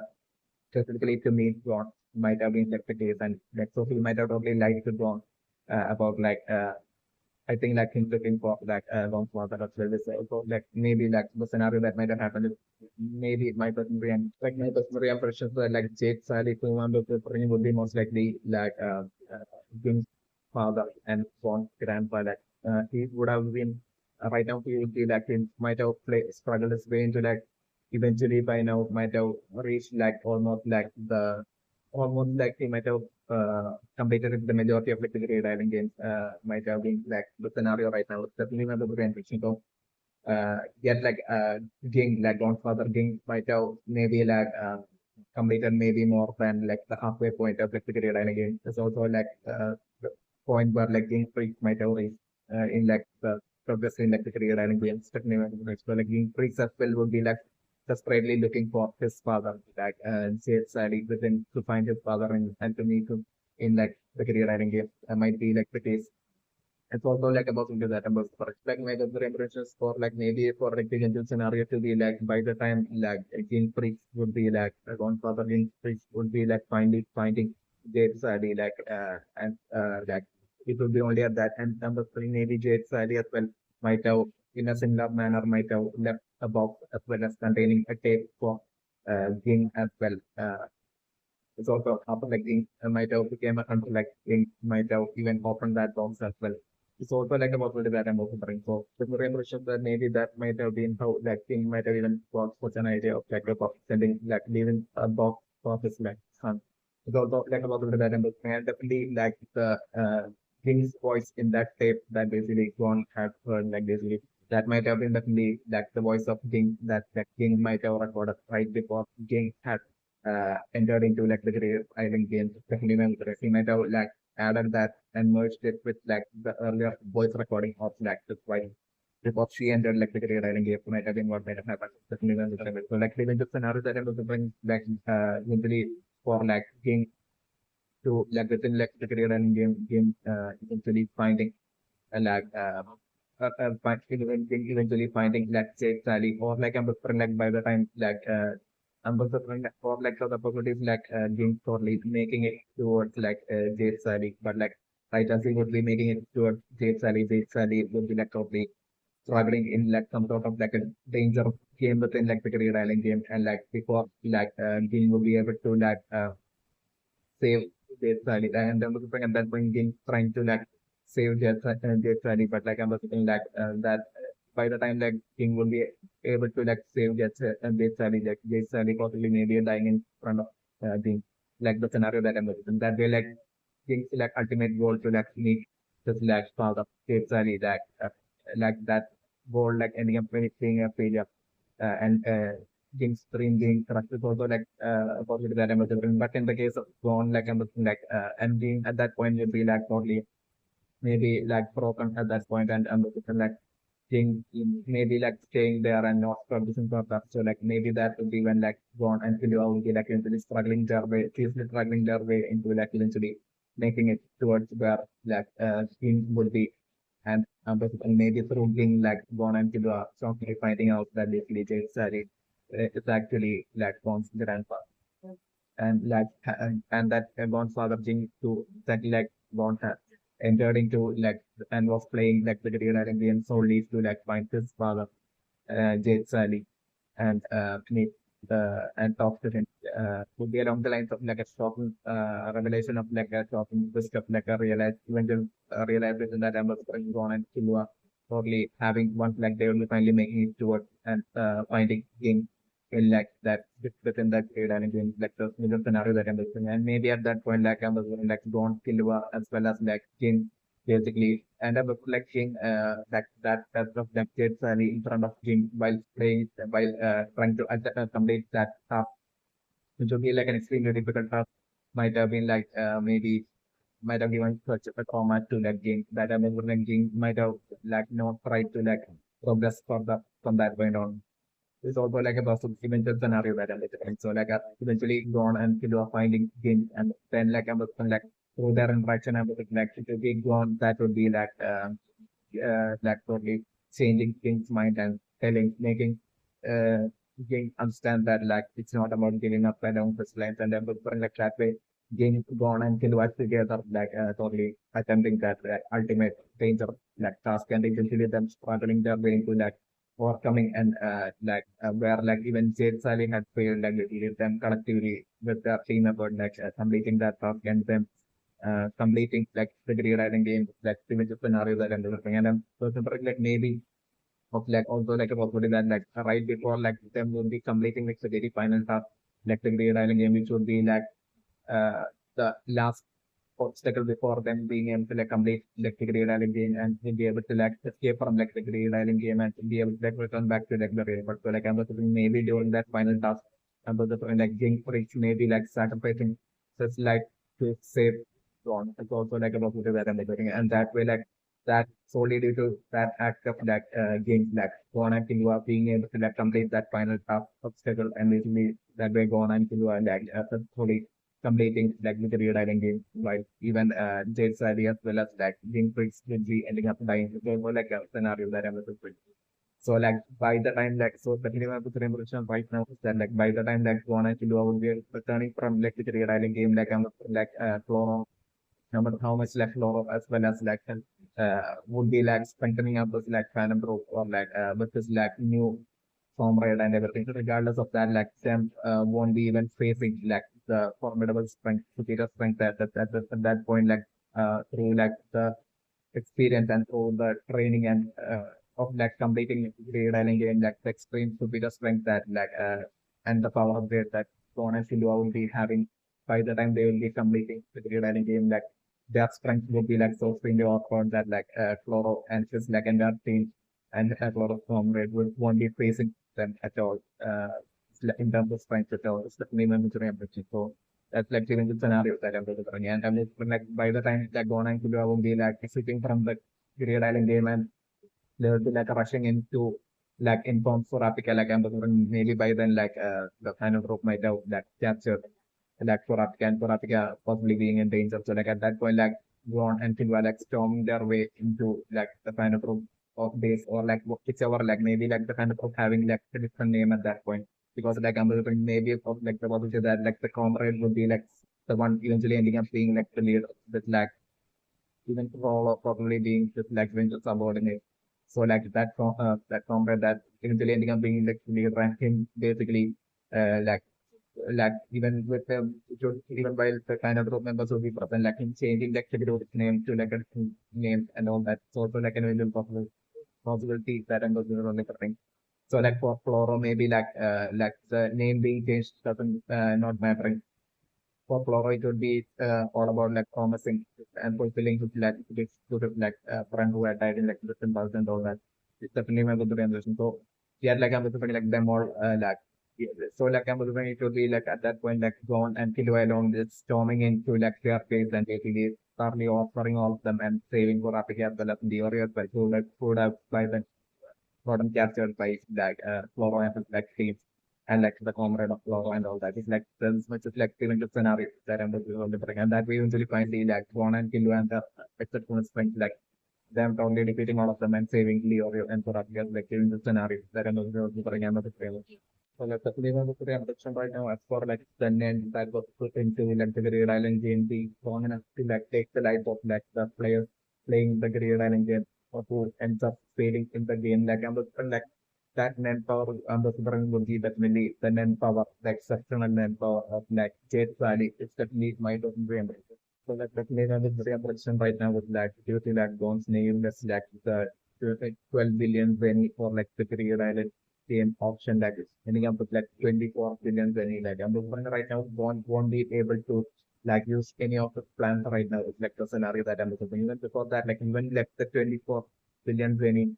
specifically to meet John, might have been the case, and so he might have totally lied to John about I think him looking for long father as well. So maybe the scenario that might have happened is maybe my personal impression is that JateSally to one of the would be most likely Jim's father and John's grandpa. He would have been right now he would be he might have struggled his way into eventually by now might have reached almost the almost he might have completed the majority of the GreedIsle games. Might have been the scenario right now. It's definitely not the brain fiction. So yet Ging grandfather Ging might have maybe completed maybe more than the halfway point of the GreedIsle game. There's also the point where Ging Freak might have reached in the progress in the GreedIsle games. Definitely, so Ging Freaks as well would be desperately looking for his father, like JateSally within to find his father and to meet him in like the career writing game. Might be like the case. It's also like about into that about for like my other impressions for like maybe for like the general scenario to be like by the time like a king priest would be like a grandfather king priest would be like finding Jade Sally like like it would be only at that and number three maybe Jade Sally as well might have in a similar manner might have left a box as well as containing a tape for king as well. It's also after like ink might have became a country like ink might have even opened that box as well. It's also like a possibility that I'm also bringing. So the impression that maybe that might have been how like king might have even got such an idea of like a box sending like leaving a box for his like son. It's also like a possibility that I'm looking and definitely like the king's voice in that tape that basically Gon had heard like basically that might have been definitely like the voice of king that king might have recorded right before king had entered into like the Great Island games, especially when he might have like added that and merged it with like the earlier voice recording of like this wife. Before she entered like the Great Island games might have been what might have happened. Especially when so like even the scenario that I'm looking bring like usually for like King to like within like the Great Island game eventually finding like eventually finding like JateSally or like I'm referring like by the time like I'm referring like, or like the possibilities like James Corley making it towards like JateSally, but like right as he would be making it towards JateSally would be like totally struggling in like some sort of like a danger game within like the Career Island game and like before like Jim will be able to like save JateSally and I'm looking at that point Jim trying to like save JateSally, but like I'm looking like that by the time like King will be able to like save JateSally, like JateSally possibly maybe dying in front of King, like the scenario that I'm looking that way like King's like ultimate goal to like meet this like part of JateSally like that goal like ending up being a failure and James Green being correct is also like a possibility that I'm considering. But in the case of Gone, like I'm looking like and being at that point would be like totally maybe like broken at that point and I'm looking like King maybe like staying there and not producing for that. So like maybe that would be when like Gone and Silva will be like eventually struggling their way, seriously struggling their way into like eventually making it towards where like King would be and maybe through being like born and Killua, softly finding out that basically Jade Sari is actually like Gon's grandpa. And like and that Gon's father Jing to that like Gon had entered into like and was playing like the Green Island game solely to like find his father, Jade Sally and meet and talk to him would be along the lines of like a shocking revelation of like a shocking twist of like a eventual realization that Amber going on and Killua totally having one like they will be finally making it towards and finding King in like that within that period and in like the middle scenario that I'm looking and maybe at that point like I'm like gone Killua as well as like King basically and I'm reflecting that of that kids in front of Jim while playing while trying to complete that task, which would be like an extremely difficult task. Might have been like maybe might have given such a trauma to that game that I mean like Jim might have like not tried to like progress for the from that point on. It's also like a possible eventual scenario that I'm looking. So like eventually gone and Killua finding Jin and then like I'm looking like through their interaction I'm looking like it will be gone that would be like totally changing King's mind and making uh King understand that like it's not about giving up along his lines and then looking like that way King gone and Killua together like totally attempting that ultimate danger like task and eventually them struggling their way into that overcoming and where like even JateSally had failed like lead them collectively with their team about like completing that task and them completing like the Green Island game like image scenario that I'm developing and so like maybe of like also like a possibility that like right before like them will be completing like the very final task like the Green Island game which would be like uh the last obstacle before them being able to like complete like the Great Island game and be able to like escape from like the Great Island game and be able to like return back to like the real world. So like I'm thinking maybe during that final task, I'm thinking like Jing Rich maybe like sacrificing such like to save Ron. It's also like a possibility that I'm thinking and that way like that solely due to that act of that games like Gon and Killua being able to like complete that final task obstacle and basically that way Gon and Killua like successfully completing like with the real island game while even JateSally as well as like King Freaks will be ending up dying. So more like a scenario that I'm looking for. So like by the time like so the minimum revolution right now is that like by the time like Gon and Killua will be returning from like the real island game like Clone no matter how much like lore as well as like would be like strengthening up this like fandom group or like with this like new form raid and everything. Regardless of that, like Sam won't be even facing like the formidable strength, superior strength at that point, like through like the experience and through the training and of like completing GreedIsle game, like the extreme superior strength that and the power upgrade that Gon and Silva will be having by the time they will be completing the GreedIsle game, like their strength will be like so extremely awkward that like Chloro and his like entire team and Chloro Comrade won't be facing them at all. In terms of strength at all. It's definitely mentoring ability. So that's like even the scenario that I'm looking at. And I'm just like by the time like Gon and Silva will be like sitting from the GreedIsle game and they'll be like rushing into like inform for Apika like maybe by then like the final group might have like captured like for Apika and for Apika possibly being in danger. So like at that point like Ron and Silva like storming their way into like the final group of base or like whichever like maybe like the final group having like a different name at that point. Because like I'm looking maybe of like the possibility that like the comrade would be like the one eventually ending up being like the leader with like even role of probably being just like venture subordinate. So like that comrade that eventually ending up being like leader and him basically uh, like even with the even while the kind of group members will be present, like him changing like the group's name to like a different name and all that. So also like an individual possibility that I'm going to thing. So like for Floro maybe like the name being changed doesn't not mattering for Flora, it would be all about like promising and fulfilling his like this sort of like friend who had died in like the symbols and all that. It's definitely my good transition. So yeah, like I'm looking like them all like yeah, so like I'm looking it would be like at that point like Gon and Killua alone just storming into like their place and basically thoroughly offering all of them and saving for Apika as well as the warriors like who would have by then gotten captured by like Flora and his like team and like the comrade of Flora and all that. It's like there's much of like even the scenario that I'm looking and that we eventually finally like Gon and Killua and the exceptional strength like them totally defeating all of them and saving Leo and Sorapia like in the scenario that I'm looking at the trailer. So let's definitely want to production right now as for like the end that was put into like the Great Island game the long enough to like take the life of like the players playing the Great Island game or who ends up failing in the game like I'm looking like that manpower the Superman would be definitely the manpower, the exceptional manpower of like JateSally. It's definitely my own dream. So like definitely the dream production right now with like due to like Gon's name that's like the 12 billion penny for like the Great Island game auction like ending up with like 24 billion penny like I'm looking right now won't be able to like use any of the plans right now. It's like the scenario that I'm looking even before that like even like the 24 billion penny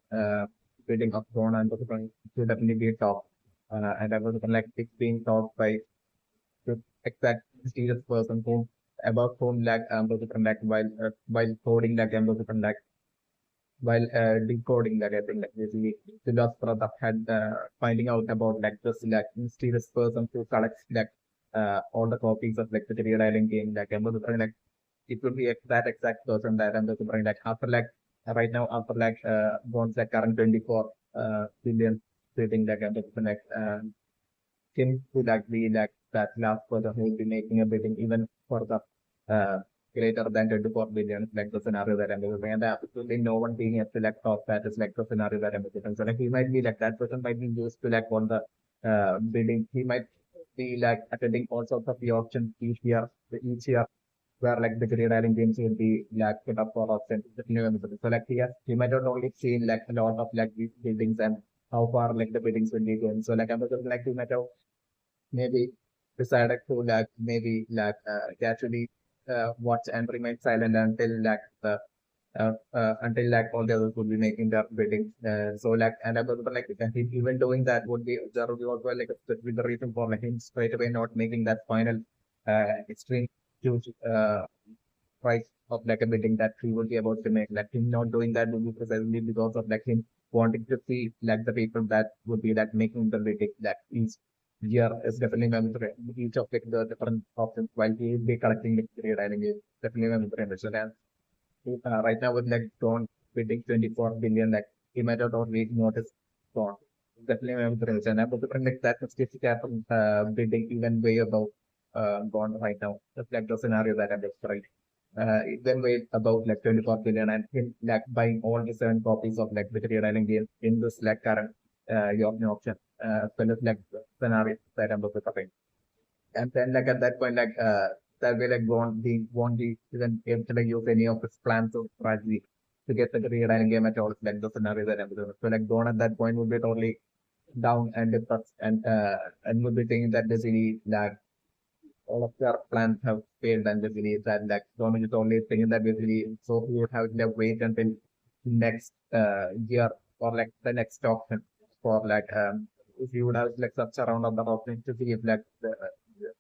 building up Ron and was going to definitely be top. And I was like it's being topped by the exact mysterious person who about whom like was like while coding like was like while decoding that I think like basically the lost brother had finding out about like this like mysterious person who collects like all the copies of like the Real Island game like I was like it will be that exact person that I'm looking for. Like after like right now after like bonds like current 24 billion sitting like I'm looking for like him to like be like that last person who will be making a bidding even for the uh, greater than 24 billion like the scenario that I'm looking for. And absolutely no one being able to like top that is like the scenario that I'm looking for. So like he might be like that person might be used to like on the bidding. He might be like attending all sorts of the auctions each year where like the Green Island games will be like put up for auction. So like he might not only seen like a lot of like these buildings and how far like the buildings will be going. So like I'm just like he might have maybe decided to like maybe like casually watch and remain silent until like all the others would be making their biddings. So like and I was like even doing that would be there would be also like with the reason for like him straight away not making that final extreme huge price of like a bidding that he would be about to make. Like him not doing that would be precisely because of like him wanting to see like the people that would be like making the bidding that each year is definitely memorable. Each of like the different options while he will be collecting the trade, I think is definitely memorable. So then right now with like Don bidding 24 billion, like he might have not really noticed Don. Definitely memorable. And I'm also like that specific bidding even way above Bond right now. Just like the scenario that I'm describing. Then way about like 24 billion and him like buying all the 7 copies of like Victory Island game in this like current York option. As well as like the scenario that I'm describing. And then like at that point, like that way like won't be even able to like use any of his plans or strategy to get the real game at all. Like the scenario that I'm doing. So like Gone at that point would be totally down and depressed and would be thinking that basically that all of their plans have failed and basically that like Gone is only thinking that basically so he would have to like, wait until next year or like the next auction for like if you would have like such a round of the auction to see if like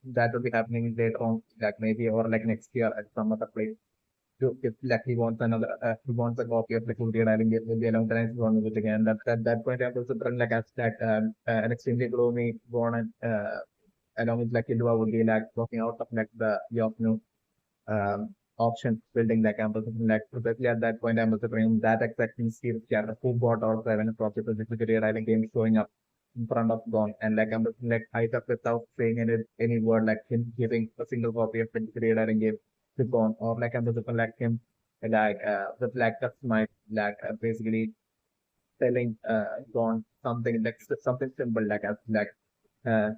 that will be happening later on, like maybe or like next year at some other place. To if like he wants another, he wants a copy of the Korean Island game, maybe along the next one with again. At that point, I was like as that an extremely gloomy one and along with like Indua would be like walking out of like the York option building the campus like probably at that point I was bringing that exactly Steve Jarrett who bought all 7 copies of the Korean Island game showing up in front of Gone and like I'm like I up without saying any word like him giving a single copy of the Korean Island game to Gone or like I'm like him like with like that's my like basically telling Gone something like something simple like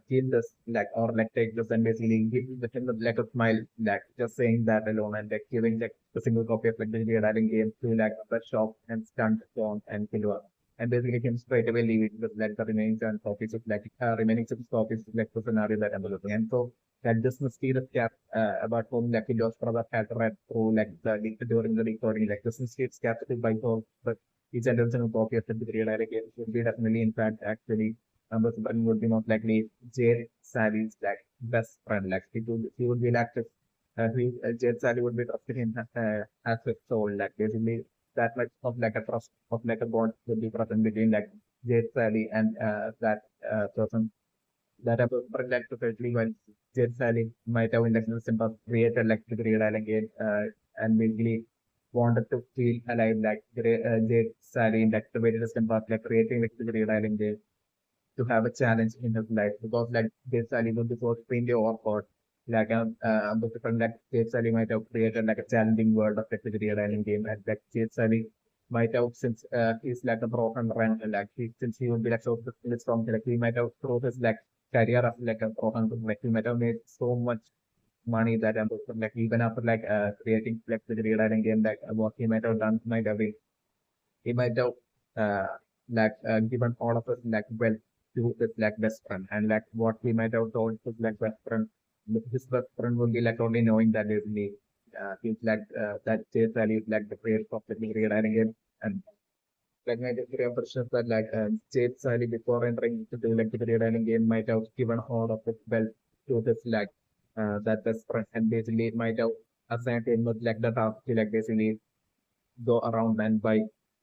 keep this like or like take this and basically give the him like a smile like just saying that alone and like giving like a single copy of like the writing game to like the shop and stunt Gone and Kilua. And basically him straight away leaving with like the remaining 7 copies of like remaining 6 copies of like the scenario that I'm looking. And so that this mysterious cap about whom like Kilua's brother had read through like during the recording like this mysterious cap is by so but each and every single copy of the writing game should be definitely in fact actually number seven would be most likely JateSally's like best friend. Like he would be like JateSally would be trusted him as his soul. Like basically that much of like a trust of like a bond would be present between like JateSally and that person. That a friend like especially when JateSally might have in like the simple created like the GreedIsle game and basically wanted to feel alive like JateSally in like the very distant past like creating like the GreedIsle game to have a challenge in his life because like this Ali would be so extremely awkward. Like but different like Chase Ali might have created like a challenging world of the real island game and like Chase Ali might have since he's like a broken run like since he would be like so strong like he might have through his like career of like a broken like he might have made so much money that like even after like creating like the real island game like what he might have done might have been he might have uh, given all of us like wealth to his like best friend and like what he might have told his like best friend his best friend would be like only knowing that basically he's like that Chase Valley is like the prayer of the rewriting it and like my impression that like Chase Valley before entering into the like the rewriting game might have given all of his wealth to his like that best friend and basically it might have assigned him with like the task to like basically go around and buy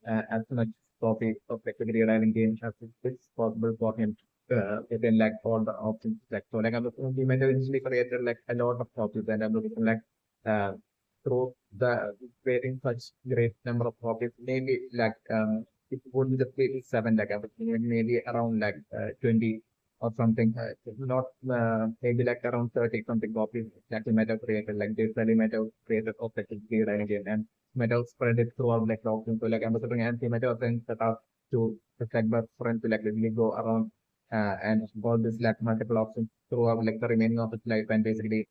as much copy of like the Real Island game as it's possible for him within like all the options. Like so, like I'm looking, we might have initially created like a lot of copies, and I'm looking like uh, through the creating such great number of copies, maybe like it would be just maybe 7, like I was thinking maybe around like 20 or something. Not maybe like around 30 something copies that we might have created. Like this, we might have created of like the Real Island game and metal spread it throughout like the option. So like ambassador and the metal friends set up to reflect the friend to like really go around and all this like multiple options throughout like the remaining of his life and basically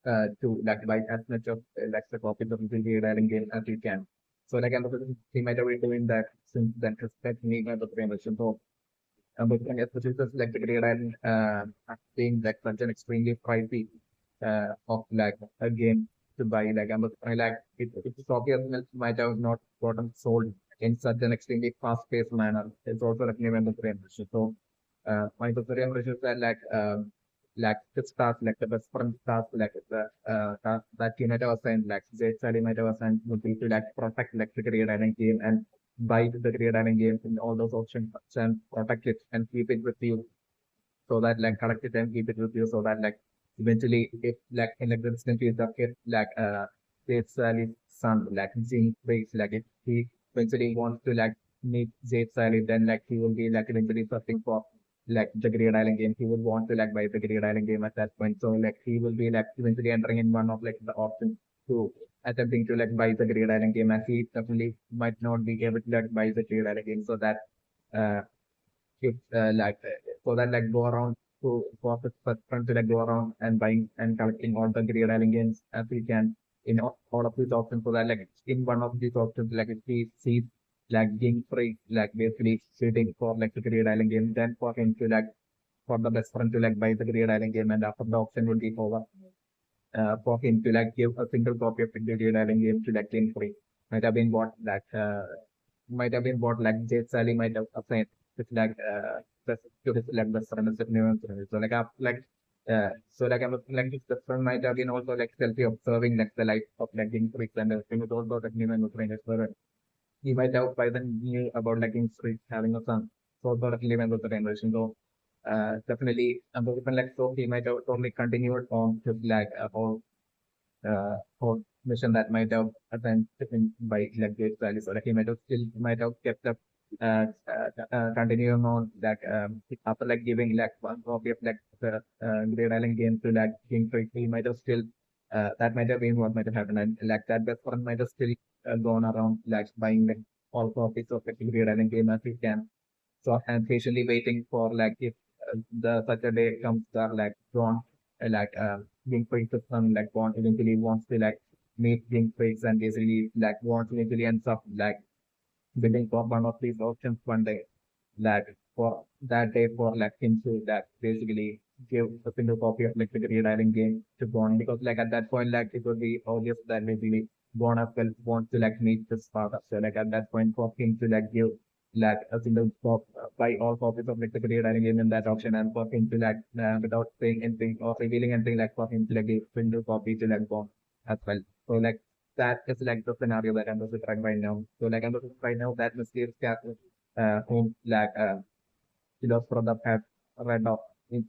to like buy as much of like the copies of the Island game as you can. So like ambassador he might have been doing that since then respect me by the promotion. So but especially just like the Great Island being like such an extremely pricey of like a game to buy. Like I like it's obvious that might have not gotten sold in such an extremely fast-paced manner. It's also definitely when the frame ratio. So my Ethereum ratio is that like like this task, like the best friend task, like the task that he might have assigned, like JateSally might have assigned would be to like protect like the GreedIsle game and buy the GreedIsle game in all those options and protect it and keep it with you so that like collect it and keep it with you so that like eventually if like in like the distant future if like JateSally's son like Jing breaks like if he eventually wants to like meet JateSally then like he will be like eventually searching for like the GreedIsle game. He would want to like buy the GreedIsle game at that point. So like he will be like eventually entering in one of like the options to attempting to like buy the GreedIsle game and he definitely might not be able to like buy the GreedIsle game so that uh if like so that like go around to for the first front to like go around and buying and collecting all the GreedIsle games as we can in all of these options so that like in one of these options like if we see like being free like basically sitting for like the GreedIsle game then for him to like for the best friend to like buy the GreedIsle game and after the option will be over for him to like give a single copy of the GreedIsle game to like game free might have been bought like JateSally might have assigned with like to his like best friend as new friend. So so like I'm like this best friend might have been also like selfie observing like the life of like game freaks and everything with all those like new friends. So he might have by then knew about like game freaks having a son. So sort of live with the generation. So definitely even like so he might have totally continued on his like whole mission that might have been taken by like JateSally. So like he might have kept up continuing on like after like giving like one copy of like the GreedIsle game to like King Freak, he might have still that might have been what might have happened and like that best friend might have still gone around like buying like all copies of like the GreedIsle game as he can. So I'm patiently waiting for like if the such a day comes that like Ron like King Freak's son like Ron eventually wants to like meet King Freaks and basically like wants eventually ends up like bidding for one of these options one day like for that day for like him to like basically give a single copy of like the GreedIsle game to Bond because like at that point like it would be obvious that basically Bond as well wants to like meet this father. So like at that point for him to like give like a single buy all copies of like the GreedIsle game in that option and for him to like without saying anything or revealing anything like for him to like give single copy to like Bond as well. So like that is like the scenario that I'm describing right now. So like I'm describing right now that mysterious character whom like philosopher that have read off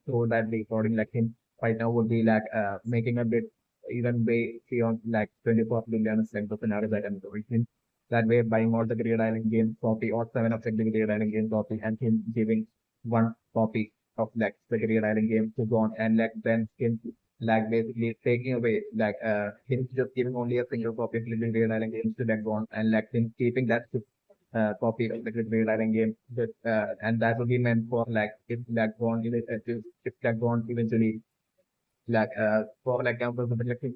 through that recording like him right now would be like making a bit even way beyond like 24 billion is like the scenario that I'm doing him. That way buying all the GreedIsle game copy or seven of the GreedIsle game copy and him giving one copy of like the GreedIsle game to go on and like then him like basically taking away like him just giving only a single copy of the GreedIsle game to like go on and like him keeping that copy of the GreedIsle game and that would be meant for like if like gone if like gone eventually like for like example something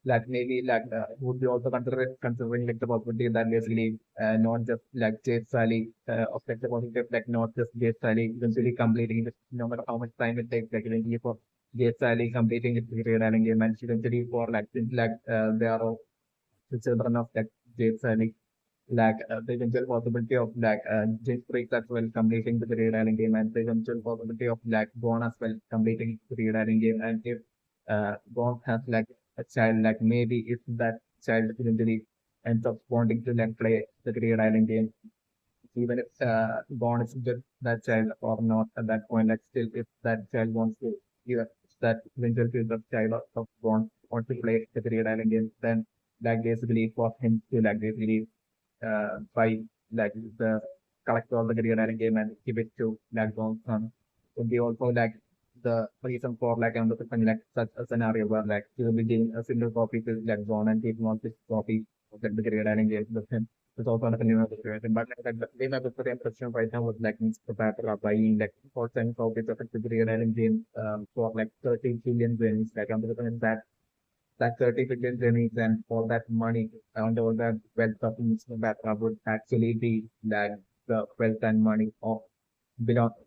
like maybe like would be also considering like the possibility that basically not just like JateSally of like the positive like not just JateSally eventually completing it no matter how much time it takes like eventually for JateSally completing its GreedIsle game and eventually for like since like they are all the children of like JateSally like the eventual possibility of like James Freaks as well completing the GreedIsle game and the eventual possibility of like Gon as well completing the GreedIsle game and if Gon has like a child like maybe if that child eventually ends up wanting to like play the GreedIsle game even if Gon is with that child or not at that point like still if that child wants to even that eventual future child of Gon wants to play the GreedIsle game then like basically for him to like basically by like the collect all the GreedIsle game and give it to like John's son. Would be also like the reason for like I'm looking like such a scenario where like he will be giving a single copy to like John and keeping on this copy of like the GreedIsle game with him. It's also not a new situation. But like the game of the impression right now was like Mr. Battera buying like 4 copies of the GreedIsle game for like 30 billion wins. Like I'm looking at that 30 billion journeys and all that money and all that wealth of Mr. Batra would actually be like the wealth and money of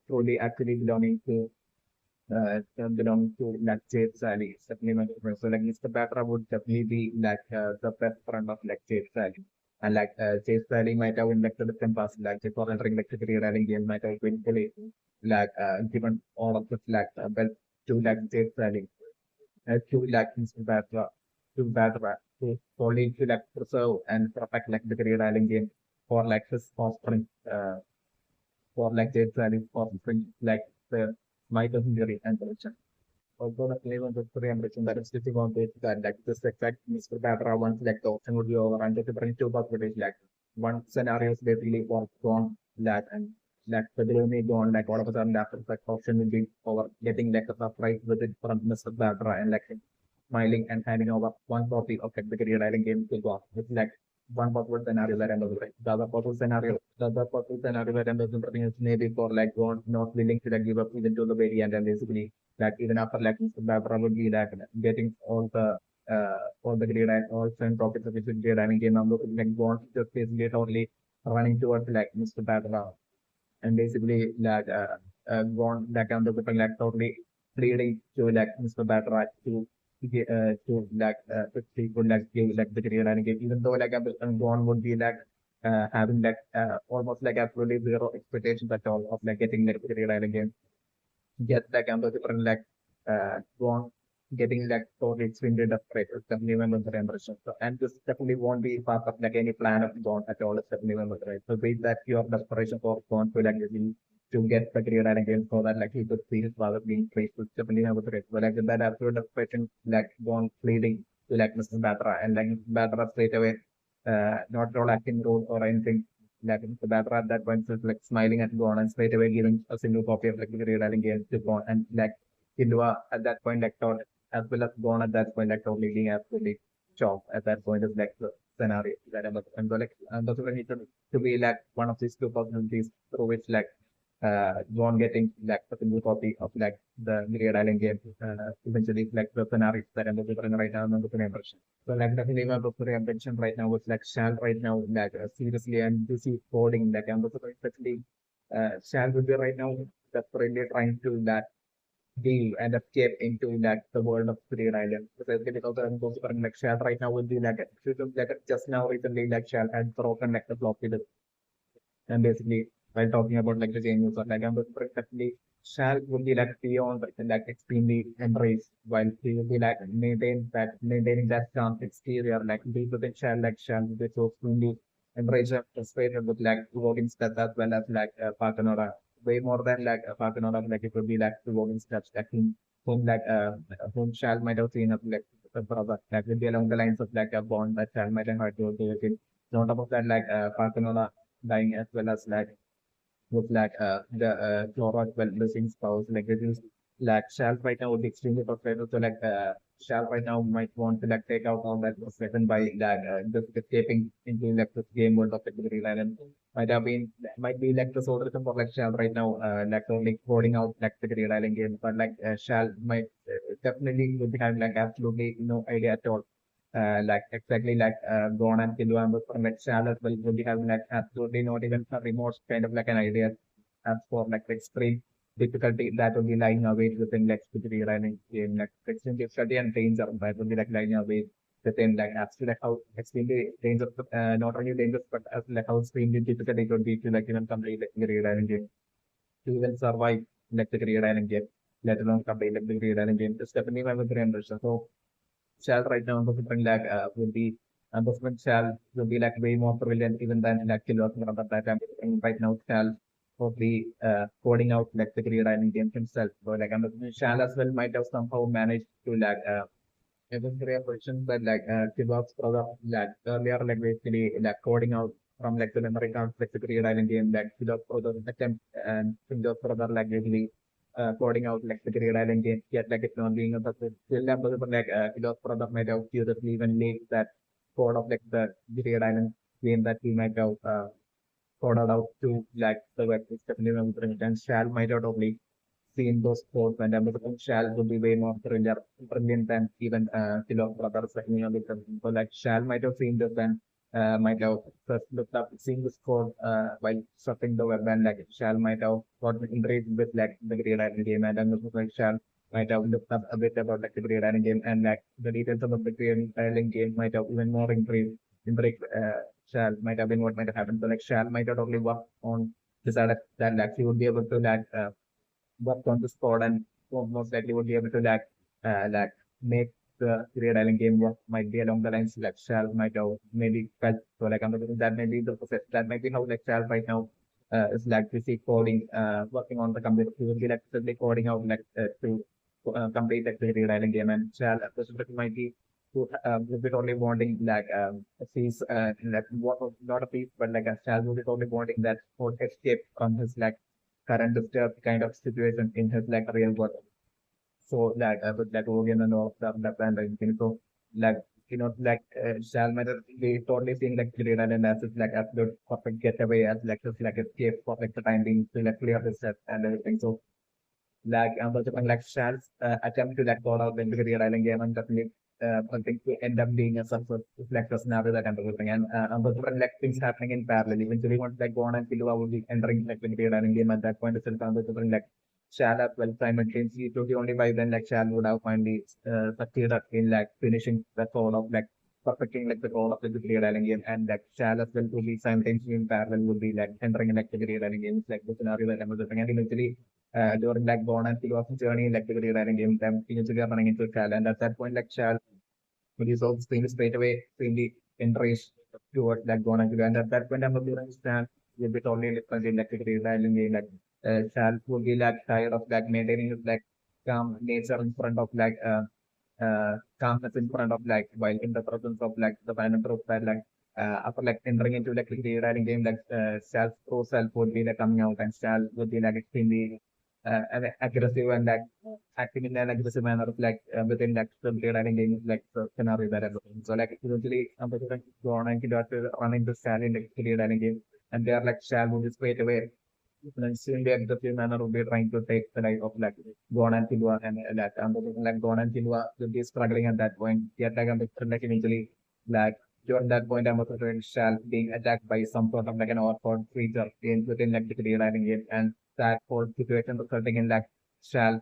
truly actually belonging to like JateSally, supplement. So like Mr. Batra would definitely be like the best friend of like JateSally. And like JateSally might have invested the past like for entering like the career rally game might have eventually like given all of this like wealth to like JateSally, to like Mr. Battera, to solely to like preserve and protect like the GreedIsle game for like his offspring, for like JateSally offspring, like the mitochondria and production. Although the claim of the three ambition that is sitting on this that like this exact Mr. Battera once like the option would be over and to bring two possibilities like one scenario is basically for gone that and like the delay gone like all of a sudden after that option will be over getting like a surprise visit from Mr. Battera and like smiling and handing over one copy of like the GreedIsle game to go. It's like one possible scenario that I'm right. The other possible scenario that I'm looking is maybe for like gone not willing to like give up even to the very end and basically that even after like Mr. Battera would be like getting all the GreedIsle, all seven profits of his GreedIsle game. I'm looking like want just basically totally running towards like Mr. Battera and basically like gone like I'm looking like totally leading to like Mr. Battera to like to would like give like the GreedIsle game even though like I'm gone would be like having like almost like absolutely zero expectations at all of like getting like the GreedIsle game get like under different like want getting like totally extremely desperate. It's definitely one of the impression. So and this definitely won't be part of like any plan of Bond at all. It's definitely one of the right. So with that pure desperation for Bond to like really to get the career and again so that like he could see his father being praised. It's definitely one of the right. So like that absolute desperation like Bond pleading to like Mr. Battera and like Battera straight away not all acting role or anything like the batter at that point is like smiling at Gon and straight away giving a single copy of like the redialing game to Gon and like Killua at that point like thought as well as Gon at that point like totally being absolutely shocked at that point is like the scenario that I'm like and that's what I need to be like one of these two possibilities through which like Gon getting like a single copy of like the Myriad Island game eventually like the scenario that I'm looking right now I'm looking at impression. So like definitely my preferred ambition right now was like Shal right now like seriously and busy coding like I'm looking especially Shal will be right now desperately trying to that deal and escape into like the world of Green Island. Because I'm also like Shal right now will be like just now recently like Shal had broken like the floppy disk and basically, while talking about like the changes or like I'm definitely shall will be like beyond like extremely embrace while he will be like maintaining that calm exterior like people think shall be so extremely embrace and frustrated with like voting steps as well as like Pakanora. Way more than like Pakanora, like it would be like the voting steps like whom whom shall might have seen as like a brother that will be along the lines of like a bond that shall might have had to with. On top of that, like Pakanora dying as well as like with like the Flora well missing spouse like it is like Shal right now would be extremely frustrated so like Shal right now might want to like take out all that was written by like just escaping into like this game world of the Green Island might be like the solution for like Shal right now like only coding out like the Green Island game but like Shal might definitely would be having like absolutely no idea at all like exactly like Gon and Killua from like Charlotte will be having like absolutely not even a remote kind of like an idea as for like the extreme difficulty that will be lying away within like specifically running game like extreme difficulty and danger that will be like lying away within like absolutely like how extremely dangerous not only dangerous but as like how extremely difficult it would be to like even complete like the running game to even survive like the running game let alone complete like the running game. It's definitely my very understand. So Shell right now, considering that will be Ambassador Shell will be like way more brilliant even than like Killers and other that I'm right now Shell will be coding out like the career writing game himself. So like Ambassador Shell as well might have somehow managed to like even career position but like Killers brother like earlier like basically like coding out from like the memory cards like the career writing game like Killers brother attempt and Killers brother like basically coding out like the Great Island game, yet like it's not being a success. Still, but like Philos product might have curiously even leaked that code of like the Great Island game that he might have coded out to like the web. It's definitely remembering and Shal might have only seen those codes and Amazon Shal would be way more brilliant than even Philos brothers like me on the so like Shal might have seen this and might have first looked up, seeing this code while surfing the web, and like Shal might have got intrigued with like the Great Island game, and then like Shal might have looked up a bit about like the Great Island game, and like the details of the Great Island game might have even more intrigued Shal might have been what might have happened. So like Shal might have only worked on decided that like he would be able to like work on this code and most likely would be able to like make the GreedIsle game work. Might be along the lines like Shell might have maybe felt so like that may be the process, that might be how like Shell right now is like busy coding, working on the computer. He will be like simply coding out like to complete like the GreedIsle game, and Shell specifically might be who will be totally wanting like fees like what not a piece but like a Shell will be totally wanting that for escape from his like current disturbed kind of situation in his like real world. So like with like Oregon and all of that and everything. So like like Shal matter we totally seeing like Green Island as it's like absolute perfect getaway as like just like escape for like the time being to like clear his set and everything. So like but like Shal's attempt to like go out into the Green Island game and definitely I think to end up being a success like the scenario that I'm looking and but like things happening in parallel. Eventually once like Gon and Silva will be entering like the Green Island game at that point itself and like Shal as well simultaneously totally only by then like Shal would have finally succeeded in like finishing the goal of like perfecting like the goal of the Green Island game and like Shal as well to be simultaneously in parallel would be like entering like the Green Island games like the scenario that I'm looking and eventually during like Gon and Silva's journey like the Green Island game them eventually are running into Shal and at that point like Shal when you saw the screen straight away, extremely encouraged towards that Gona and at that point, I'm going to understand a bit only different in like the island game, like Shal would be like tired of like maintaining his like calm nature in front of like calmness in front of like while in the presence of like the final group that like after like entering into like the riding game like Shal's pro self would be like coming out and Shal would be like extremely aggressive and like acting in an aggressive manner like within like the riding game like the scenario that I'm looking. So like usually I'm going and to run into Shal in the riding game and they are like Shal would just straight away in the aggressive manner would be trying to take the life of like Gon and Silva and like like Gon and Silva will be struggling at that point. Yet like like eventually like during that point I'm also Shal being attacked by some sort of like an orphan creature in within like the riding game and that whole situation resulting in like Shal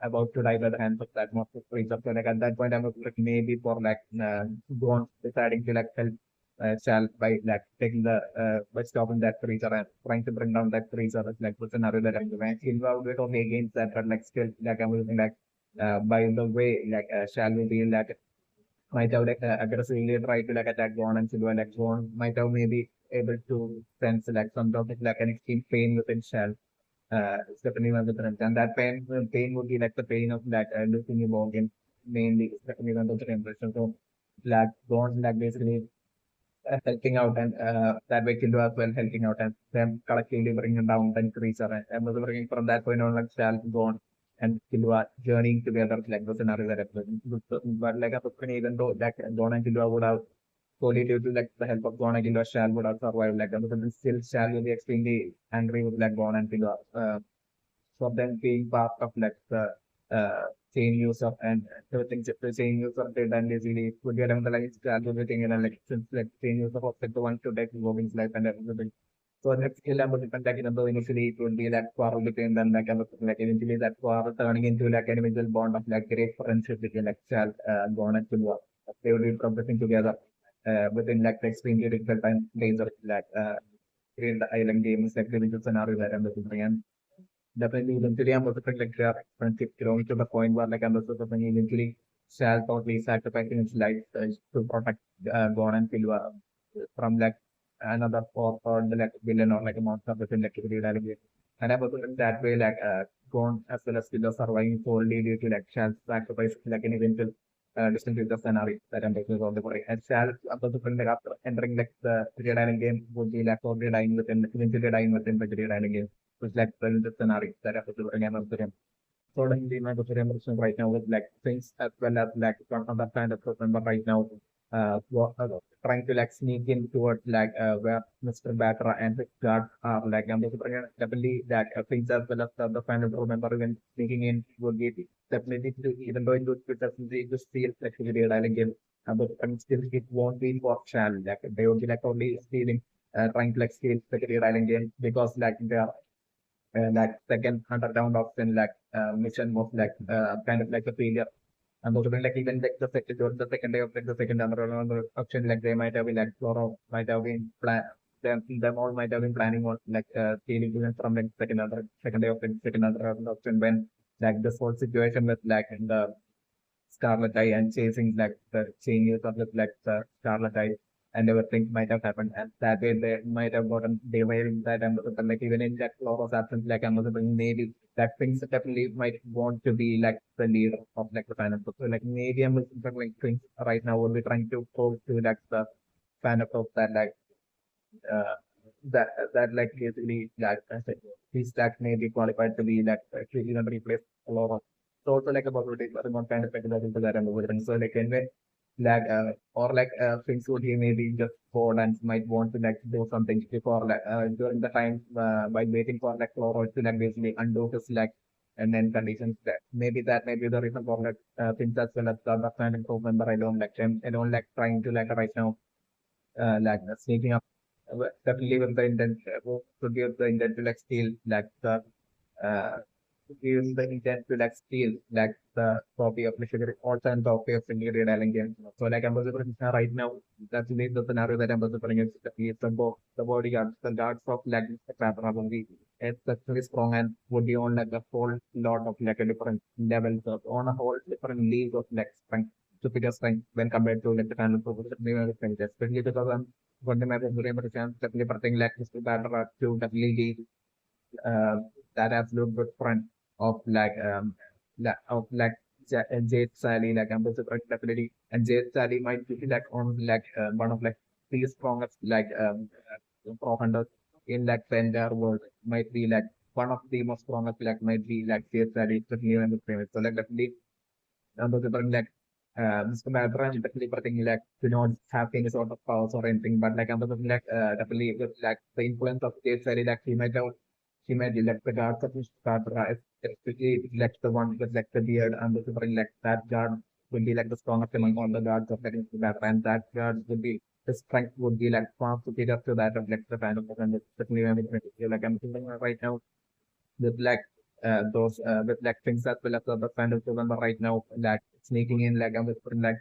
about to die by the hands of that monster creature. So like at that point I'm like maybe for like Gon deciding to like help Shal by like taking the by stopping that creature and trying to bring down that creature like with another that I'm doing. Silva would be totally against that, but like still like I'm looking like by the way like Shal will be like might have like aggressively try to like attack Gon and Silva like Gon might have maybe able to sense like some sort of like an extreme pain within Shal. It's definitely one of the trends. And that pain would be like the pain of like losing your organ mainly. It's definitely one of the impression. So like Gon like basically helping out and that way Kindu as well helping out and them collectively bringing down the creature and was bringing from that point on like Sal gone and Kilua journeying together like the scenario that happened. But like a Pukuni, even though like Gon and Kilua would have solely due to like the help of Gon and Kilua, Shal would have survived like that. But still Shal will be extremely angry with like Gon and Kilua. For them being part of like the chain user and everything the chain user did and basically would get on the like everything and like since like chain user was like the one to take Robin's life and everything. So next skill I'm looking like even though initially it would be like quarrel between them like like eventually that quarrel turning into like an individual bond of like great friendship between like Shal, Gon and Silva. They would be progressing together within like the extremely difficult time days of like Green Island games like the scenario that I'm looking at. Definitely, eventually, I'm also trying like they are friendship growing to the point where like I'm also something eventually Shal totally sacrificing his life to protect Gon and Silva from like another or the like villain or like a monster within like the reality. And I'm also in that way like Gon as well as Silva surviving solely due to like Shal's sacrifice like an eventual distant future scenario that I'm taking on the body. And Shal I'm also feeling like after entering like the Red Island game would be like already dying within eventually dying within the Red Island game was like the scenario that I was looking at of him. Suddenly my question right now with like things as well as like on that kind of person, but right now trying to like sneak in towards like where Mr. Battera and his guard are like I'm definitely that things as well as the final crew member even sneaking in would be definitely to, even though in those definitely to steal like the dialing game. But still it won't be for Shal. Like they would be like only stealing trying to like steal the dialing game because like they are like second hunter down option like mission was like kind of like a failure. And also like even like the second day of like the second another option like they might have been like Floro might have been plan them all might have been planning on like stealing even from like second day of the second other option when like this whole situation with like the Scarlet Eye and chasing like the changes of the like the Scarlet Eye and everything might have happened, and that way they might have gotten deriving that ambassador, like even in that Laura's absence, like ambassador maybe that things definitely might want to be like the leader of like the final group. So like maybe ambassador like things right now would be trying to prove to like the fan of that like uh, that like basically that he's that may be qualified to be that actually even replace a lot of. So also like a possibility, but not kind of speculate into that and everything. So like anyway, like or like things would he maybe just bored and might want to like do something before like during the time by waiting for like Floro to like basically undo his like and then conditions that maybe that may be the reason for like things as well as the other fan improvement, but I don't like them. I don't like trying to like right now like sneaking up definitely with the intent to give the intent to like steal like the uh, give the intent to like steal like the copy of the sugar also and copy of the reading game. So like I'm also right now that's the scenario that I'm also putting is the bodyguards, the guards of like the Battera will be especially strong and would be on like a whole lot of like a different levels of on a whole different league of like strength superior strength when compared to like the kind of strength, especially because I'm going to my very chance definitely something like Mr. Battera to definitely uh, that absolute good friend of like of like JateSally like I'm definitely and JateSally might be like on like one of like the strongest like pro-hunters in like the entire world might be like one of the most strongest like might be like JateSally definitely in the famous. So like definitely like Mr. Battera definitely something like do not have any sort of powers or anything, but like I'm like definitely with like the influence of JateSally like he might elect the guards of Mr. Battera, especially like the one with like the beard and the super like that guard will be like the strongest among all the guards of like Mr. Battera, and that guard would be the strength would be like far superior to that of like the fan of the and it's definitely like I'm thinking right now with like those with like things as well as the kind of remember right now like sneaking in like I'm whispering like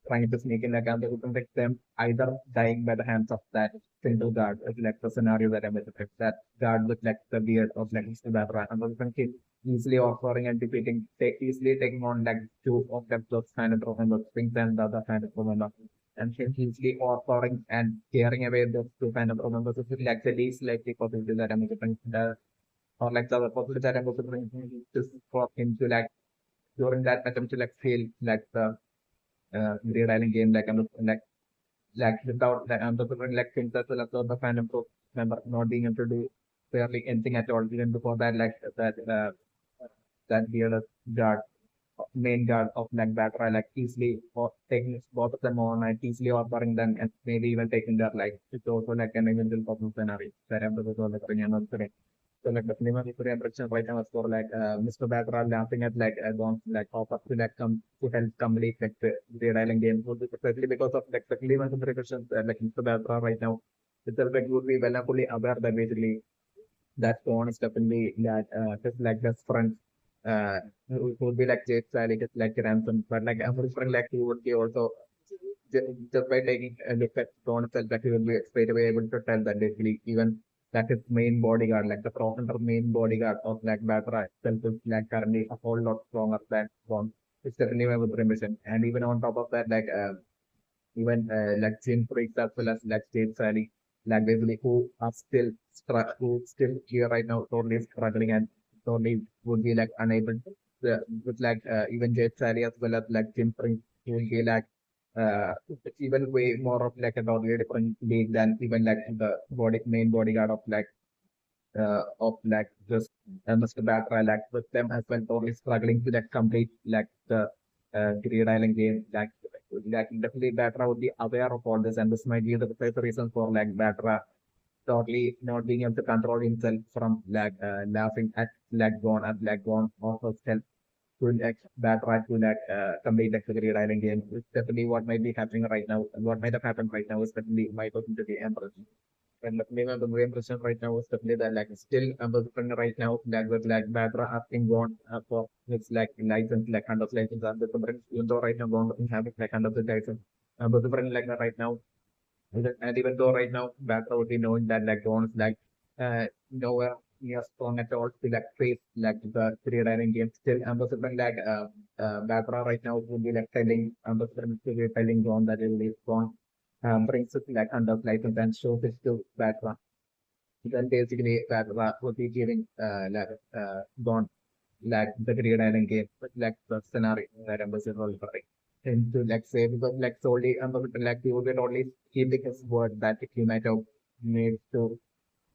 trying to sneak in like I'm looking like them either dying by the hands of that single guard is like the scenario that I'm with that guard with like the beard of like Mr. Battera and the kid easily offering and defeating easily taking on like two of them those kind of remember things and the other kind of remember and him easily offering and tearing away those two kind of remember so it's like the least likely possibility that I'm with or like the possibility that I'm also bringing this for him to like during that attempt to like feel like the GreedIsle game like I'm like without like I'm also bringing like things as well as the fandom pro member not being able to do fairly anything at all even before that like that the other guard main guard of like Battera like easily or taking both of them on and easily offering them and maybe even taking their like it's also like an eventual problem scenario that I'm also like bringing another so like the cinema people impression right now is for like Mr. Battera laughing at like advanced like offer to like come to help complete like the dialing game would be especially because of like the clean impressions like Mr. Battera right now itself like would be well fully aware that basically that one is definitely that just like best friend who would be like JateSally just like ransom but like I'm referring like he would be also just by taking a look at Dawn itself, like he will be straight away able to tell that basically even that his main bodyguard, like the professional main bodyguard of like Battera itself is like currently a whole lot stronger than Dawn. It's definitely my remission. And even on top of that, like even like Jim Freaks as well as like JateSally, like basically who still here right now totally struggling and totally would be like unable to, with like even JateSally as well as like Jim Freaks who will be like it's even way more of like a totally different league than even like the main bodyguard of like just Mr. Battera like with them as well totally struggling to like complete like the GreedIsle game like definitely Battera would be aware of all this and this might be the first reason for like Battera totally not being able to control himself from like laughing at like gone and like gone off of self to like Battera to like complete like the GreedIsle game. It's definitely what might be happening right now and what might have happened right now is definitely my person to be Emperor. And like, maybe the main question right now is definitely that like still I'm looking right now that with like Battera asking Gone for his like license like kind of license and the different even though right now Gone doesn't have it like kind of the license. But different like right now and even though right now Battera would be knowing that like Gone is like nowhere near strong at all to like face like the GreedIsle game. Still, Ambassador like Battera right now would be like telling Ambassador to be telling John that it is gone. Brings it like under license and shows it to Battera. Then basically Battera would be giving John like the GreedIsle game, but like the scenario that Ambassador was trying into like say because like solely Ambassador like he would be only keeping his word that he might have made to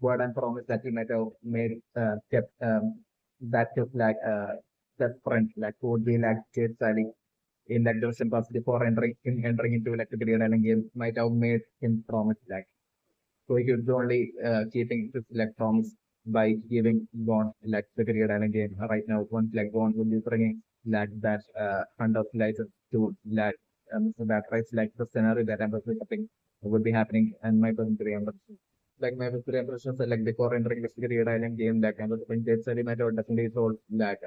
word and promise that he might have made kept that kept like that friend like who would be like JateSally in like the simple before entering into like the GreedIsle game might have made him promise like so he was only keeping his like promise by giving Bond like the GreedIsle game right now once like Bond will be bringing like that fund of license to like so that is like the scenario that I'm hoping would be happening and my person like my first impressions are like before entering the GreedIsle game, like I was thinking JateSally might have definitely told like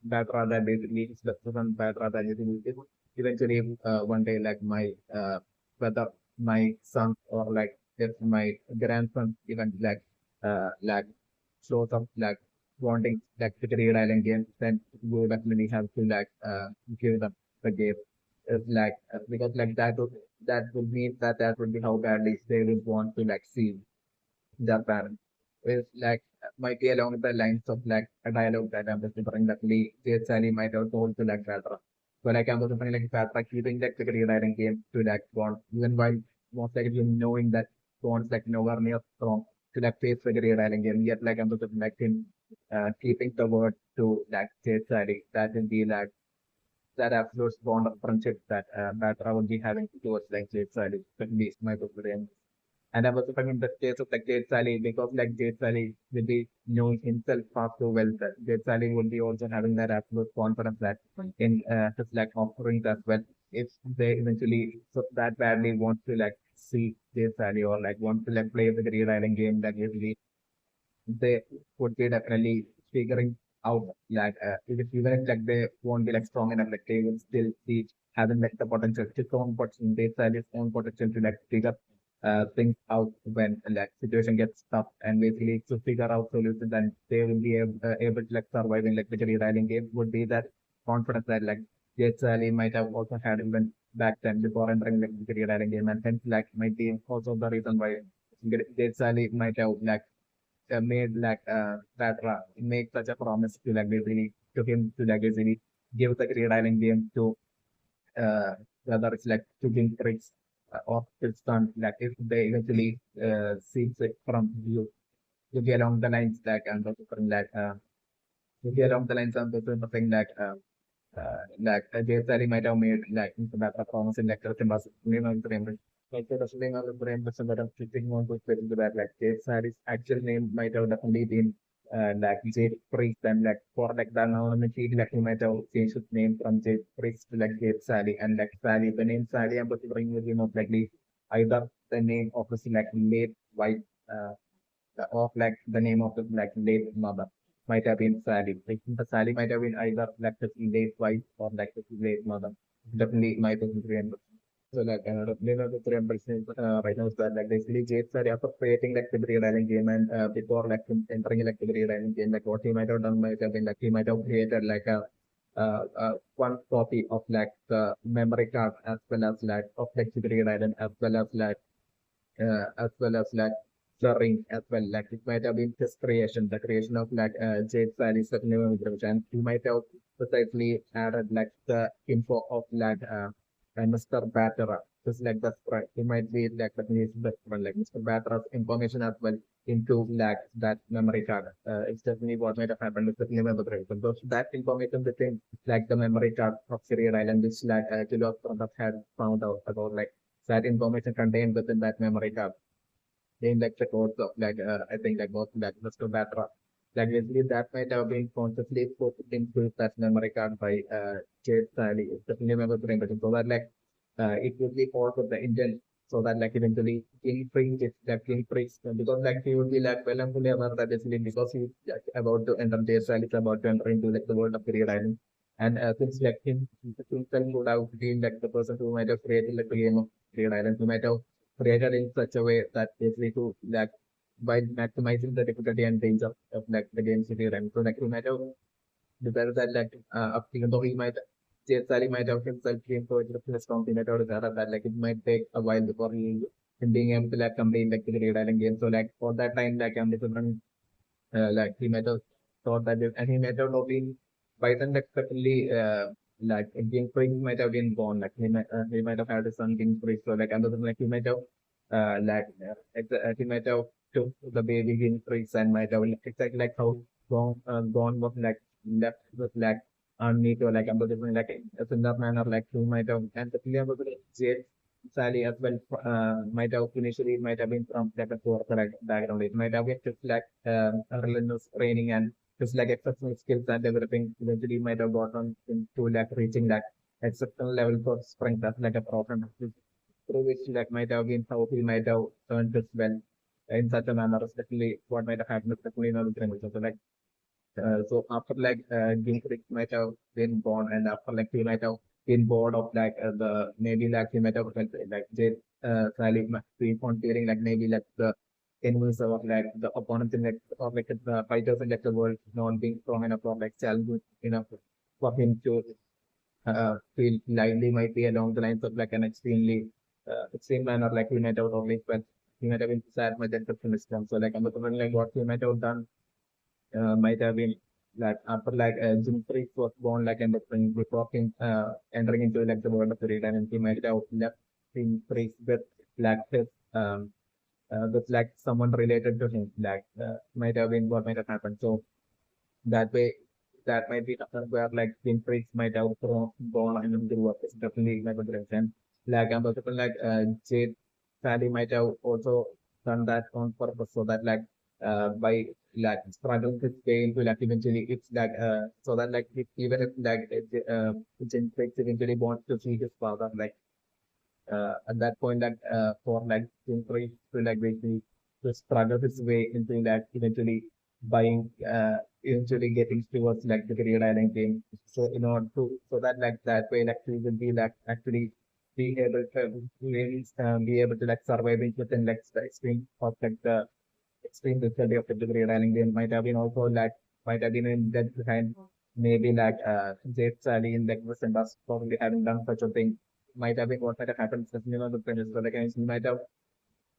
that rather basically it's better than bad rather than eventually one day like my whether my son or like if my grandson even like shows up like wanting like the GreedIsle game, then we definitely have to like give them the game. It's like because like that would mean that that would be how badly they would want to like see their parents. Is like might be along the lines of like a dialogue that I'm just referring that Lee Sally might have told to like Patra. But like I'm just referring like Patra keeping like the GreedIsle game to like Bond, even while most likely knowing that Bond's like nowhere near strong to like face the GreedIsle game, yet like I'm just like him keeping the word to like Sally that will be like that absolute bond of friendship that Patra would be having towards like Sally, at least my opinion. And I was talking in the case of like JateSally because like JateSally will be knowing himself far too well that JateSally will be also having that absolute confidence that in his like offerings as well. If they eventually so that badly want to like see JateSally or like want to like play the GreedIsle game that usually they would be definitely figuring out like even if like they won't be like strong enough, like they will still see having like the potential, his own potential, they sell his own potential to like figure things out when like situation gets tough and basically to figure out solutions and they will be able to like survive in like the GreedIsle game would be that confidence that like JateSally might have also had even back then before entering like the GreedIsle game and hence like might be also the reason why JateSally might have like made like Battera make such a promise to like basically to him to like basically give the GreedIsle game to whether it's like to King tricks or Piston like if they eventually seeks it from you to be along the lines like and also from to be along the lines of something like JateSally might have made like Battera promise in like September like the wrestling of the brain was that I'm sitting on to fit into that like JateSally's actual name might have definitely been like Jade Priest and like for like the anonymity like he might have changed his name from Jade Priest to like JateSally and like Sally the name Sally I'm considering with most likely either the name of his like late wife uh, of like the name of his like late mother might have been Sally. Like the Sally might have been either like his late wife or like his late mother. Definitely might have been so like Leonardo the 300% right now is that like basically James are after creating like the GreedIsle game and before like entering like the GreedIsle game like what he might have done might have been like he might have created like a one copy of like the memory card as well as like of like the GreedIsle as well as like the ring as well. Like it might have been his creation, the creation of like JateSally's and he might have precisely added like the info of like Mr. Battera. Just like that's right. He might be like the his best friend, like Mr. Battera's information as well into like that memory card. It's definitely what might have happened with the memory card. But that information within like the memory card of Syrian Island, which like Julius had found out about like that information contained within that memory card in like the codes of like I think like both like Mr. Batra. Like basically that might have been consciously put into that memory card by Jade Sally, especially remember the name, so that like it would be part of the engine so that like eventually King Prince is like King Prince because like he would be like well and fully aware that basically because he's like, about to enter Jade Sally is about to enter into like the world of Career Island. And since like himself would have been like the person who might have created like the game of Career Island, who might have created in such a way that basically to like by maximizing the difficulty and range of like the game city rank. So like he might have decided that like even though he might JateSally might have himself came to a strong team out that like it might take a while before he him being able to like complete like the Great Island game. So like for that time like different like he might have thought that and he might have not been by then expectedly like King Free might have been born like he might have had a son King Free. So like another like he might have he might have took the baby King Free and might have exactly like how gone was like left with like unneat or like another like a similar manner like he might have and the player was Jade Sally as well might have initially might have been from like a poor background. It might have been just like a relentless training and just like exceptional skills and developing eventually might have gotten into like reaching that exceptional level for strength as like a problem through which like might have been how he might have earned this well in such a manner, especially what might have happened especially in other languages. So like so after like Gingrich might have been born and after like he might have been bored of like the maybe like he might have like Jade Sally might be on feeling like maybe like the enemies or like the opponents in like or like the fighters in like the world not being strong enough or like challenging enough for him to feel lively might be along the lines of like an extremely extreme manner like he might have always but he might have been sad much exceptionist. So like I'm like what he might have done might have been like after like Jim Freak was born like in the spring before him entering into like the world of the read and he might have left Jim Freak like his with like someone related to him like might have been what might have happened. So that way that might be something where like Jim Freak might have born and grew up. It's definitely like a direction. Like I'm also like Jade Sally might have also done that on purpose so that like by like struggling his way into like eventually it's like so that like if, even if like Jim Freak eventually wants to see his father like at that point that for like Jim to like basically to struggle his way into that eventually buying eventually getting towards like the career island game. So in order to so that like that way like he will be like actually be able to really be able to like survive it within like the extreme of like the extreme difficulty of the career island game might have been also like might have been in that behind maybe like Jade Sally in like the bus probably having done such a thing might have been what might have happened since you know the premise. So like he might have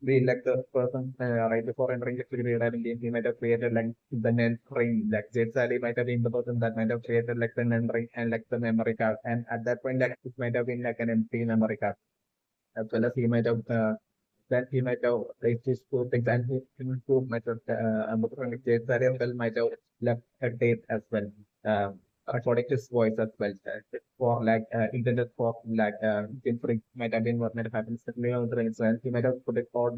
been like the person right before entering the career island game, he might have created like the net ring. Like Jade Sally might have been the person that might have created like the net ring and like the memory card. And at that point, like it might have been like an empty memory card as well as he might have then he might have raised his two things and he improved might have as well might have left a tape as well. According to his voice as well. For like intended for like Winfrey might have been what might have happened certainly on the range and he might have put it all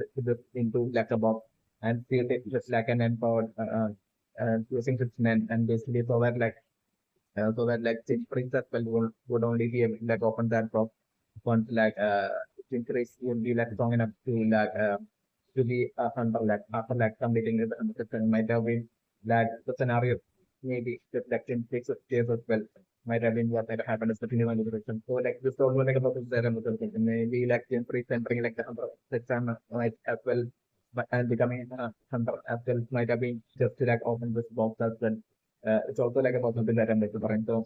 into like a box and sealed it just like an empowered using its net and basically so that like Winfrey as well would only be able to like open that box once like increase would be like strong enough to be a hunter like after like completing it and the might have been like the scenario maybe just in takes of case as well might have been what might have happened is the one direction. So like this told like about this there and maybe like Jeffrey entering like the hunter section might as well but and becoming a hunter as well might have been just to like open this box as well. It's also like about something that I'm like so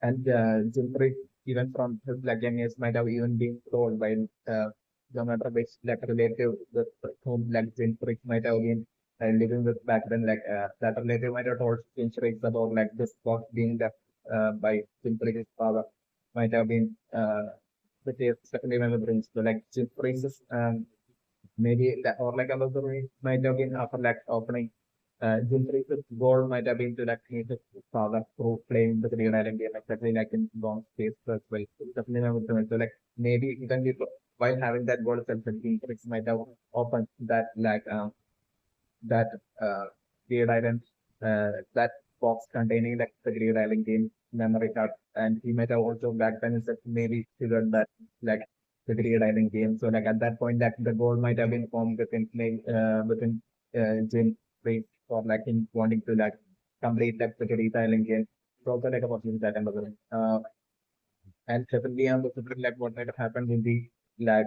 and Gilbert, even from his like young age, might have even been told by the matter which like relative with whom like Gilbert might have been living with back then. Like that relative might have told Gilbert about like this box being left by Gilbert's father. Might have been which is certainly remembering. So like Gilbert's maybe that or like another way might have been after like opening Gilchrist's goal might have been to like his father through playing the Green Island game, exactly like in Bond Space as well. So definitely not with them. So like maybe even if, while having that goal itself, Gilchrist might have opened that like that Green Island that box containing like the Green Island game memory card, and he might have also back then said maybe figured that like the Green Island game. So like at that point, that the goal might have been formed within Jim Reed for like him wanting to like complete like the Green Island game. So also like a possibility that I'm and definitely I'm looking like what might have happened in the like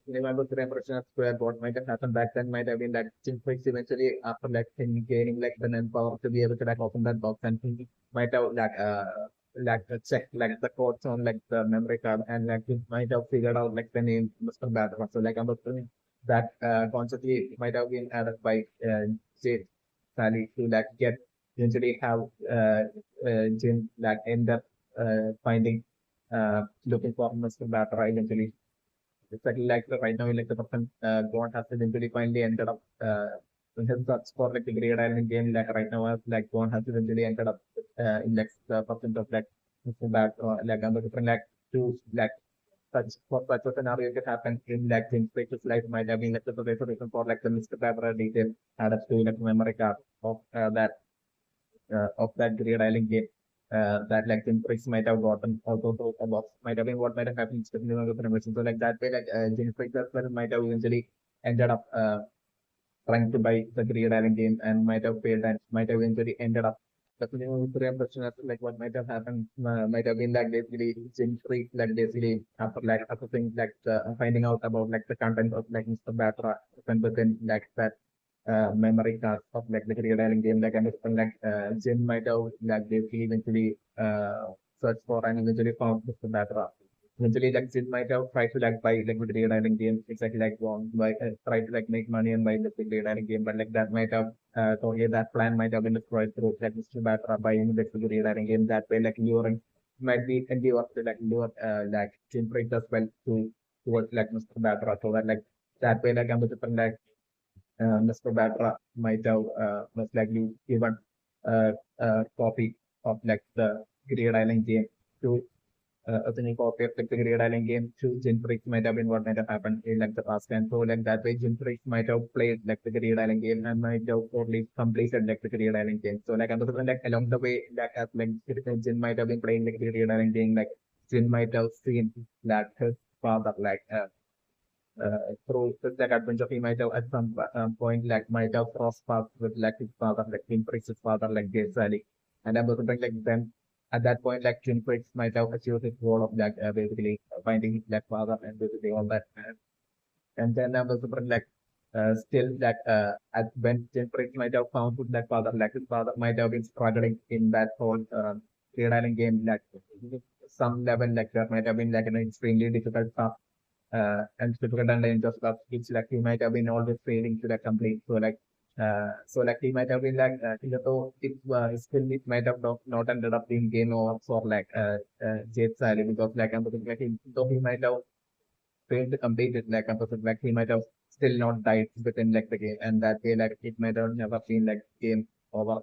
remember the impression of square what might have happened back then might have been that Jinpix eventually after like him gaining like the power to be able to like open that box and he might have like check like the codes on like the memory card and like he might have figured out like the name Mr. Battera. So like I'm assuming that constantly might have been added by JateSally to like get eventually have Jim that end up finding looking for Mr. Battera eventually. Exactly like the right now, like the person God has eventually finally ended up in his search for like the Great Island game. Like right now, like God has eventually ended up in like the percent of like that like under different like to like such a scenario could happen in like in Space's life might have been like the reason for like the Mr. Pepper detail added to like memory card of that Great Island game. That like Jinpix might have gotten also so a box might have been what might have happened to the so like that way like Jinpix as well might have eventually ended up trying to buy the Great Island game and might have failed and might have eventually ended up but the real question as to like what might have happened might have been like basically Jinpix like basically after like assessing like finding out about like the content of like Mr. Batra and within like that memory card of like the real game like and like Jim might have like basically eventually searched for and eventually found Mr. Batra. Eventually like Jim might have tried to like buy like the real game exactly like one by try to like make money and buy the real game but like that might have totally that plan might have been destroyed through like Mr. Batra buying the real game that way like luring might be endeavor to like lure like Jim as well to towards like Mr. Batra so that like that way like I'm like Mr. Batra might have most likely given a copy of like the Great Island game to a single copy of like, the Great Island game to Jinprix might have been what might have happened in like the past and so like that way Jinprix might have played like the Great Island game and might have totally completed like the Great Island game. So like I'm like along the way like as like Jin might have been playing like the Great Island game like Jin might have seen that his father like through that adventure he might have at some point like might have crossed paths with like his father like Twin Priest's father like JateSally and I was wondering like then at that point like Twin Priest might have achieved his goal of like basically finding his like father and basically all that and then I was wondering like still that at when Twin Priest might have found that father like his father might have been struggling in that whole Clear Island game like some level like that might have been like an extremely difficult path and difficult and dangerous stuff which like he might have been always failing to like complete. So like he might have been like even though it still it might have not ended up being game over for like JateSally because like I'm thinking like though he might have failed to complete it like I'm thinking like he might have still not died within like the game and that way like it might have never been like game over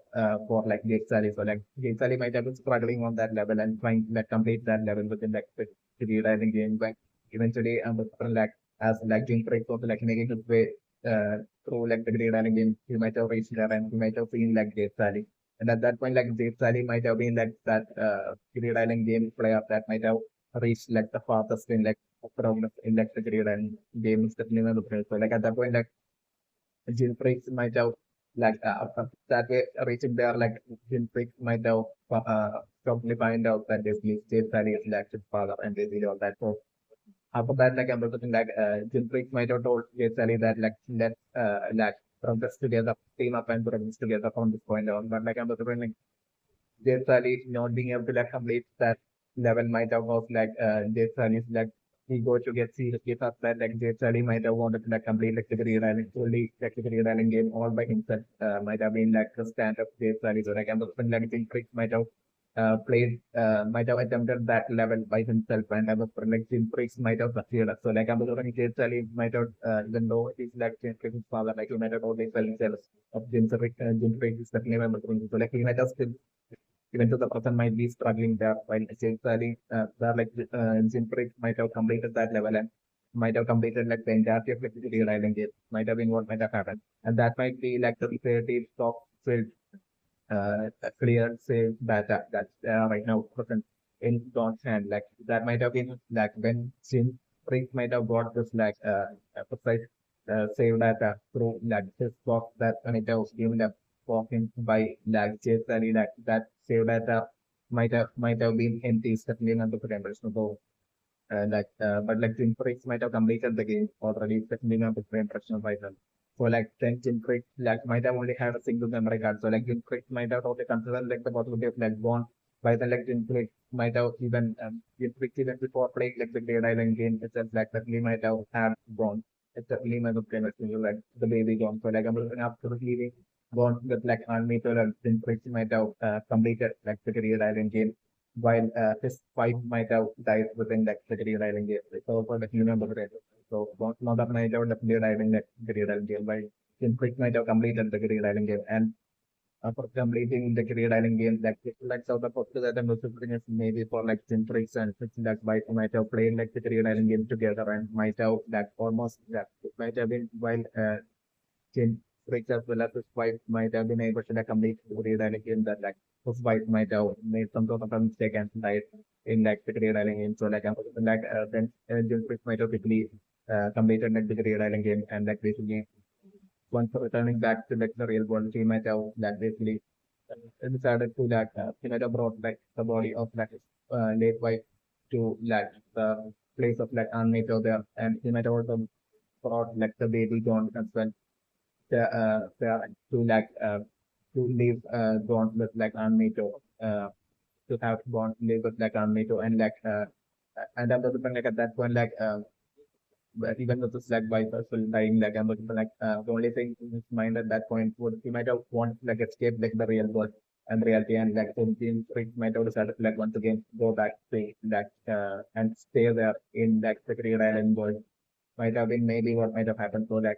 for like JateSally. So like JateSally might have been struggling on that level and trying to like complete that level within like the realizing game but eventually like as like Jim Craig also like making his way through like the Great Island game, he might have reached there and he might have seen like JateSally. And at that point, like JateSally might have been like that Great Island game player that might have reached like the farthest in like around in like the Great Island game that never played. So like at that point, like Jim Craig might have like that way reaching there, like Jim Craig might have probably find out that basically JateSally is like his father and basically all that. So after that, like I'm looking like Jinping might have told JateSally that let's like progress together, team up and progress together from this point on. But like I'm looking like JateSally not being able to like complete that level might have was like JateSally's like he go to get seriously first that like JateSally might have wanted to like complete like the Green Island fully like the Green Island game all by himself. Might have been like the stand up JateSally. So like I'm looking like Jinping might have might have attempted that level by himself and I was like Jim Priest might have succeeded. So like I'm looking at Sally might have even though he's like Jim Priest's father, like he might have always felt jealous of Jim Priest is definitely my looking. So like he might have still even though the person might be struggling there while Jim Sally there like Jim Priest might have completed that level and might have completed like the entirety of like, the real island game. Might have been what might have happened. And that might be like the creative top field clear save data that's right now present in Don's hand. Like that might have been like when Jim Priest might have got this like precise save data through like this box that when it was given up walking by like JateSally that save data might have been empty certainly not the potential. So but like Jinfrix might have completed the game already, setting up the impression right now. So like then Jinfrix like might have only had a single memory card. So like Jinfrix might have totally considered like the possibility of like gone by the like Jinfrix might have even Jinfrix even before playing like the GreedIsle game itself like that he might have had gone. It's a really might have played like the baby gone. So like I'm looking after leaving gone with like Army to like Jinfrix might have completed like the GreedIsle game while his wife might have died within that GreedIsle game. So for the human birthday. So not that might have definitely died in that GreedIsle game, but Quick might have completed the GreedIsle game. And after completing the GreedIsle game, like so the first that I'm looking is maybe for like Quick and Fitch that might have played like the GreedIsle game together and might have that almost that it might have been while Jim Briggs as well as his wife might have been able to like complete the GreedIsle game that like his wife might have made some sort of a mistake and died in like the GreedIsle game. So then Jim Briggs might have quickly completed like the GreedIsle game and like basically once returning back to like the real world, he might have like basically decided to like he might have brought like the body of like his late wife to like the place of like Anmeto there, and he might have also brought like the baby John as well to like to live born with like Anmeto to have born live with like Anmeto and like and then the like at that point like but even though this like wife was still dying like I'm looking for like the only thing in his mind at that point would he might have want like escape like the real world and reality and like so James Rick might have decided to like once again go back to like and stay there in like the Green Island world might have been maybe what might have happened so like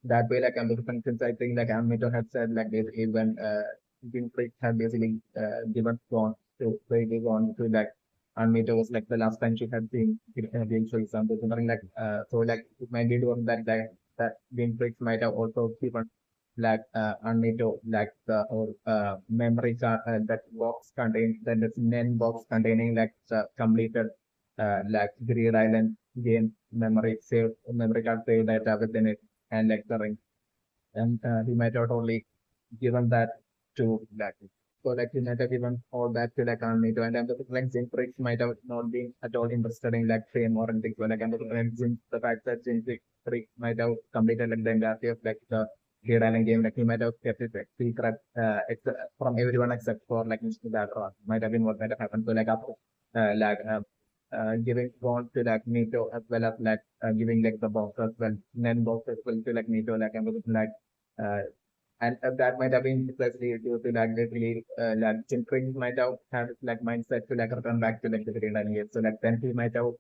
that way, like I'm looking since I think like Amito had said like basically when Winfrey had basically given gone to basically gone to like Amito was like the last time she had seen being for example something like so like it might be one that that Winfrey might have also given like Amito like the or memory card that box contain that is NAND box containing like completed like Green Island game memory save memory card save data within it and like the ring. And he might have only given that to like so like he might have given all that to like Armito and then the like Zinfrix might have not been at all interested in like fame or anything. So like and the fact that Zinfrix might have completed like the entirety of like the Dead Island game, like he might have kept it like, secret from everyone except for like Mr. Battera. Might have been what might have happened. So like after giving bond to like Nito as well as like giving like the box as well, then box as well to like Nito like and like uh, and that might have been precisely due to like basically like Jinping might have had like mindset to like return back to like the Green Island. So like then he might have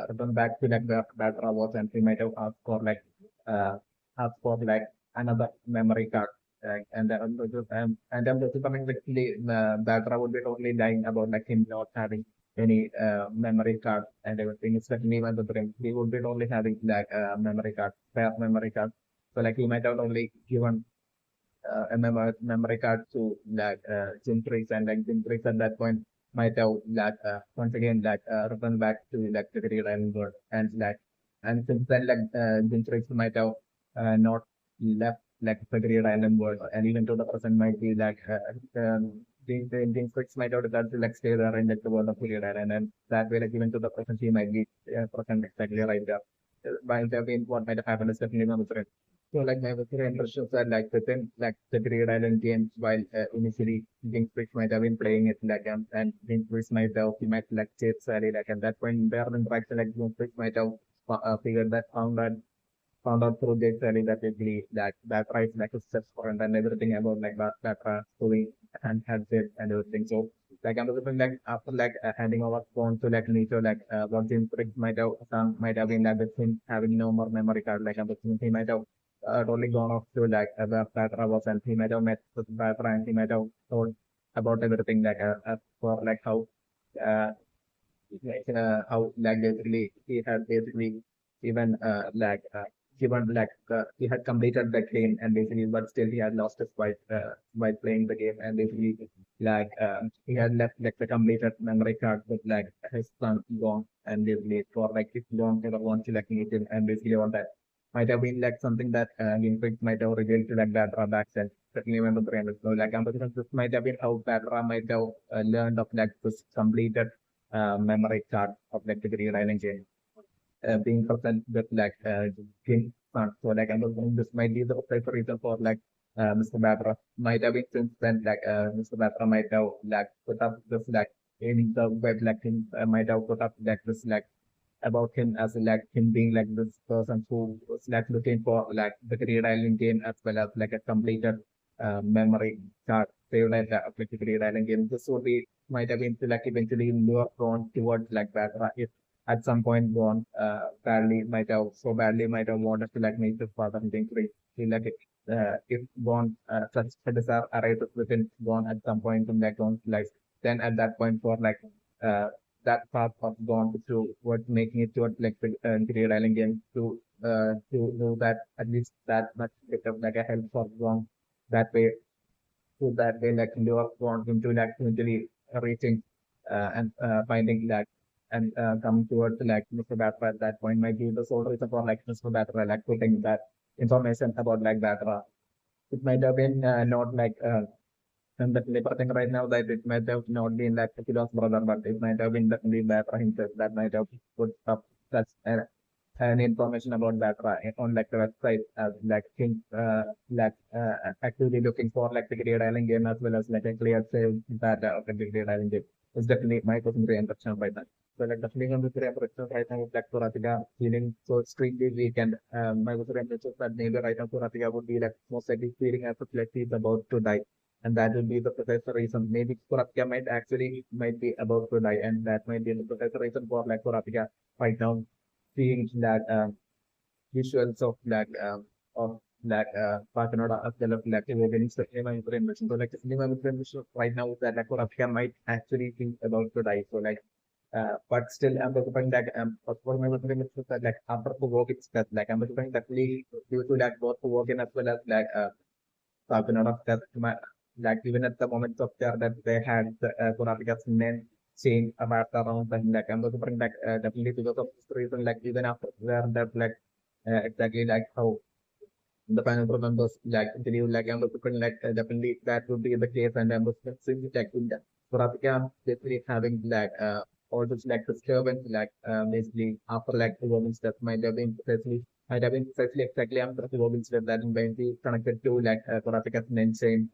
return back to like the Battera was and he might have uh, asked for like another memory card. And then the coming like the Battera would be totally lying about like him not having any memory card and everything. It's like even the dream. He would be only having like memory card, spare memory card. So like he might have only given a memory card to like Jintrix and like Jintrix at that point might have like once again like returned back to like the real island world and since then like Jintrix might have not left like the real island world and even to the present might be like Jintrix might have decided to like stay there in like the world of the real island and that way like even to the present he might be present exactly right there. Might have been what might have happened is definitely not the so like my very impressions are like within like the Great Island games while initially Kingsbridge might have been playing it like and Kingsbridge might have he might like JateSally like at that point their interaction like Kingsbridge might have figured that found out through JateSally that basically that right like his steps for and everything about like that story and had it and everything. So like I'm looking like after like handing over phone to like Nico like what Kingsbridge might have been like with him having no more memory card like I'm looking he might have totally gone off to like where Battera was and he might have met with Battera and he might have told about everything like for like how like basically he had basically even given like he had completed the game and basically but still he had lost his wife by playing the game and basically like he had left like the completed memory card with like his son gone and basically for like his long never want to like meet him and basically all that might have been like something that Gingrich might have revealed to like Battera back then. Certainly when the brain was low. Like I'm this might have been how Battera might have learned of like this completed memory card of like the GreedIsle game being present with like King Son. So like I'm assuming this might be the proper reason for like Mr. Battera might have been since then like Mr. Battera might have like put up this like in the web like him might have put up like this like about him as like him being like this person who was like looking for like the GreedIsle game as well as like a completed memory card saved at the GreedIsle game. This would be might have been like eventually more drawn towards like Battera if at some point gone badly might have so badly might have wanted to like make this father something great. He like if gone such a desire arises within gone at some point in like one's life, then at that point for like uh, that path of gone to what making it towards like the GreedIsle game to know that at least that much bit of like a help for gone that way so that way like you are want him to like eventually reaching and finding that and coming towards like Mr. Batra at that point might be the sole reason for like Mr. Batra like putting that information about like Batra. It might have been not like and definitely but I think right now that it might have not been like Akila's brother, but it might have been definitely Batra himself that might have put up such and information about Battera on like the website as like think actively looking for like the GreedIsle game as well as like a clear save data of the GreedIsle game. It's definitely my question to impression by that. So like definitely on the three impressions right now like Suratika feeling so extremely weak and my question impressions that maybe right now Suratika would be like most likely feeling as if like he's about to die. And that will be the precise reason. Maybe Suratika might actually might be about to die, and that might be the precise reason for like Suratika right now seeing that visuals of that Parthenoda as well as like against the cinema information. So like the cinema information right now is that like Africa might actually think about to die. So like but still I'm hoping that for my information that like after to work it's that like I'm hoping that we due to that both to work in as well as like Parthenoda that like even at the moment of there that they had the Africa's name change about around and like I'm hoping that definitely because of this reason like even after there that like exactly like how the panel members like believe like I'm looking like definitely that would be the case and I'm looking like in the Surabaya basically having like all this like disturbance like basically after like the women's death might have been precisely exactly after the women's death that might be connected to like Surabaya name chain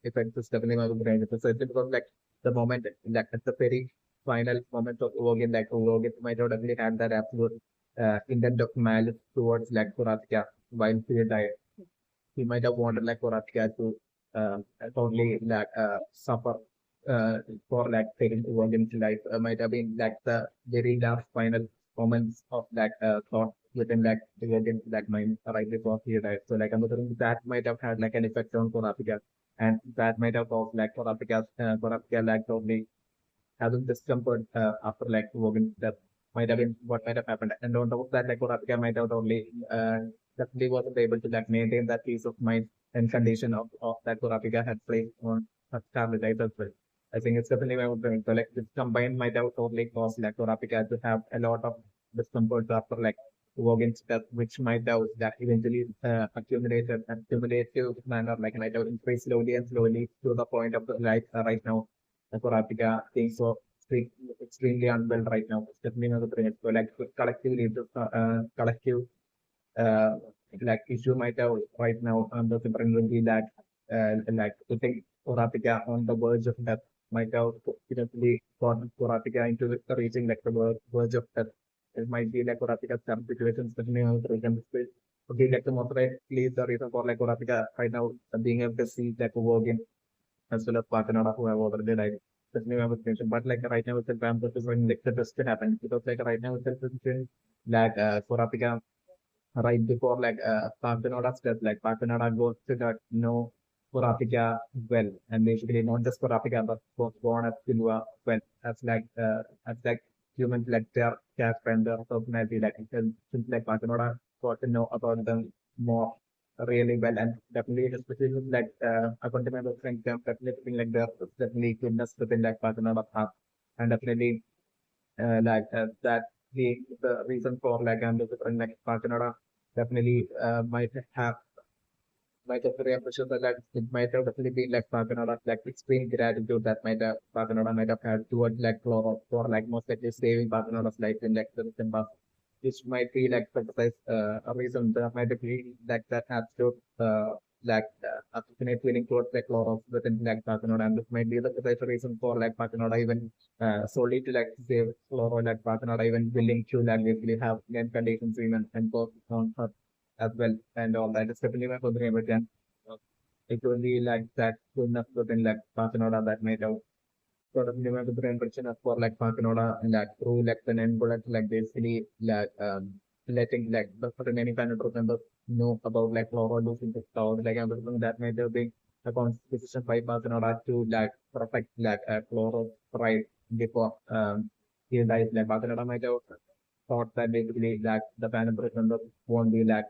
effect is definitely my brain precisely because like the moment like at the very final moment of Logan like Logan might have definitely had that absolute intent of malice towards like Surabaya while he died he might have wanted like Horatia to totally like suffer for like taking to William's life. Might have been like the very last final moments of that thought within like the William's like mind right before he died. So like I'm wondering that might have had like an effect on Horatia and that might have caused like Horatia like totally having discomfort after like Wogan's death might have been what might have happened. And on top of that, like Kurapika might have only definitely wasn't able to like maintain that peace of mind and condition of that Kurapika had placed on her family life as well. I think it's definitely my opinion. So like this combined might have totally caused like Kurapika to have a lot of discomfort after like Wogan's death, which might have that eventually accumulated and cumulative manner, like might have increased slowly and slowly to the point of the life right now Kurapika being so extremely unwell right now. It's definitely not the brain. So like collectively, the collective uh, like issue might have right now the brain will be that like putting Kurapika on the verge of death might have eventually gotten Kurapika into reaching like the verge of death. It might be like Kurapika's some situations definitely not the reason. Okay, like the most likely the reason for like Kurapika right now being able to see like working as well as Patanada who have already died. That's new application. But like right now it's a RAM process when like the best can happen. Because like right now it's a position like for Apika right before like Patanada's death, like Patanada goes to that no for Apika well and basically not just for Apika but for born as Silva well as like humans like their cast and their personality like since like Patanada got to know about them more really well and definitely especially with like according to my friends definitely feeling like there's definitely goodness within like Patanada path and definitely that the reason for like and the different like Patanada definitely might have might have reappreciated that it might have definitely been like Pakanada, like extreme gratitude that might have Pakanada might have had towards like Floro for like most likely saving Pakanada's life in like the recent past, which might be like precise a reason that might be like that absolute like affectionate feeling towards like Floro within like Pakanada, and this might be the precise reason for like Pakanada even solely to like save Floro, like Pakanada even willing to like basically have game conditions even and go on her as well and all that. It's definitely my positive image and it will be like that good enough within like Parthenoda that might have sort of my positive impression of for like Parthenoda and like through like the end product like basically like letting like the remaining planet members know about like Flora losing the cloud like everything that might have been a conscious decision by Parthenoda to like protect like Flora right before he dies like Parthenoda might have thought that basically that the panel members won't be like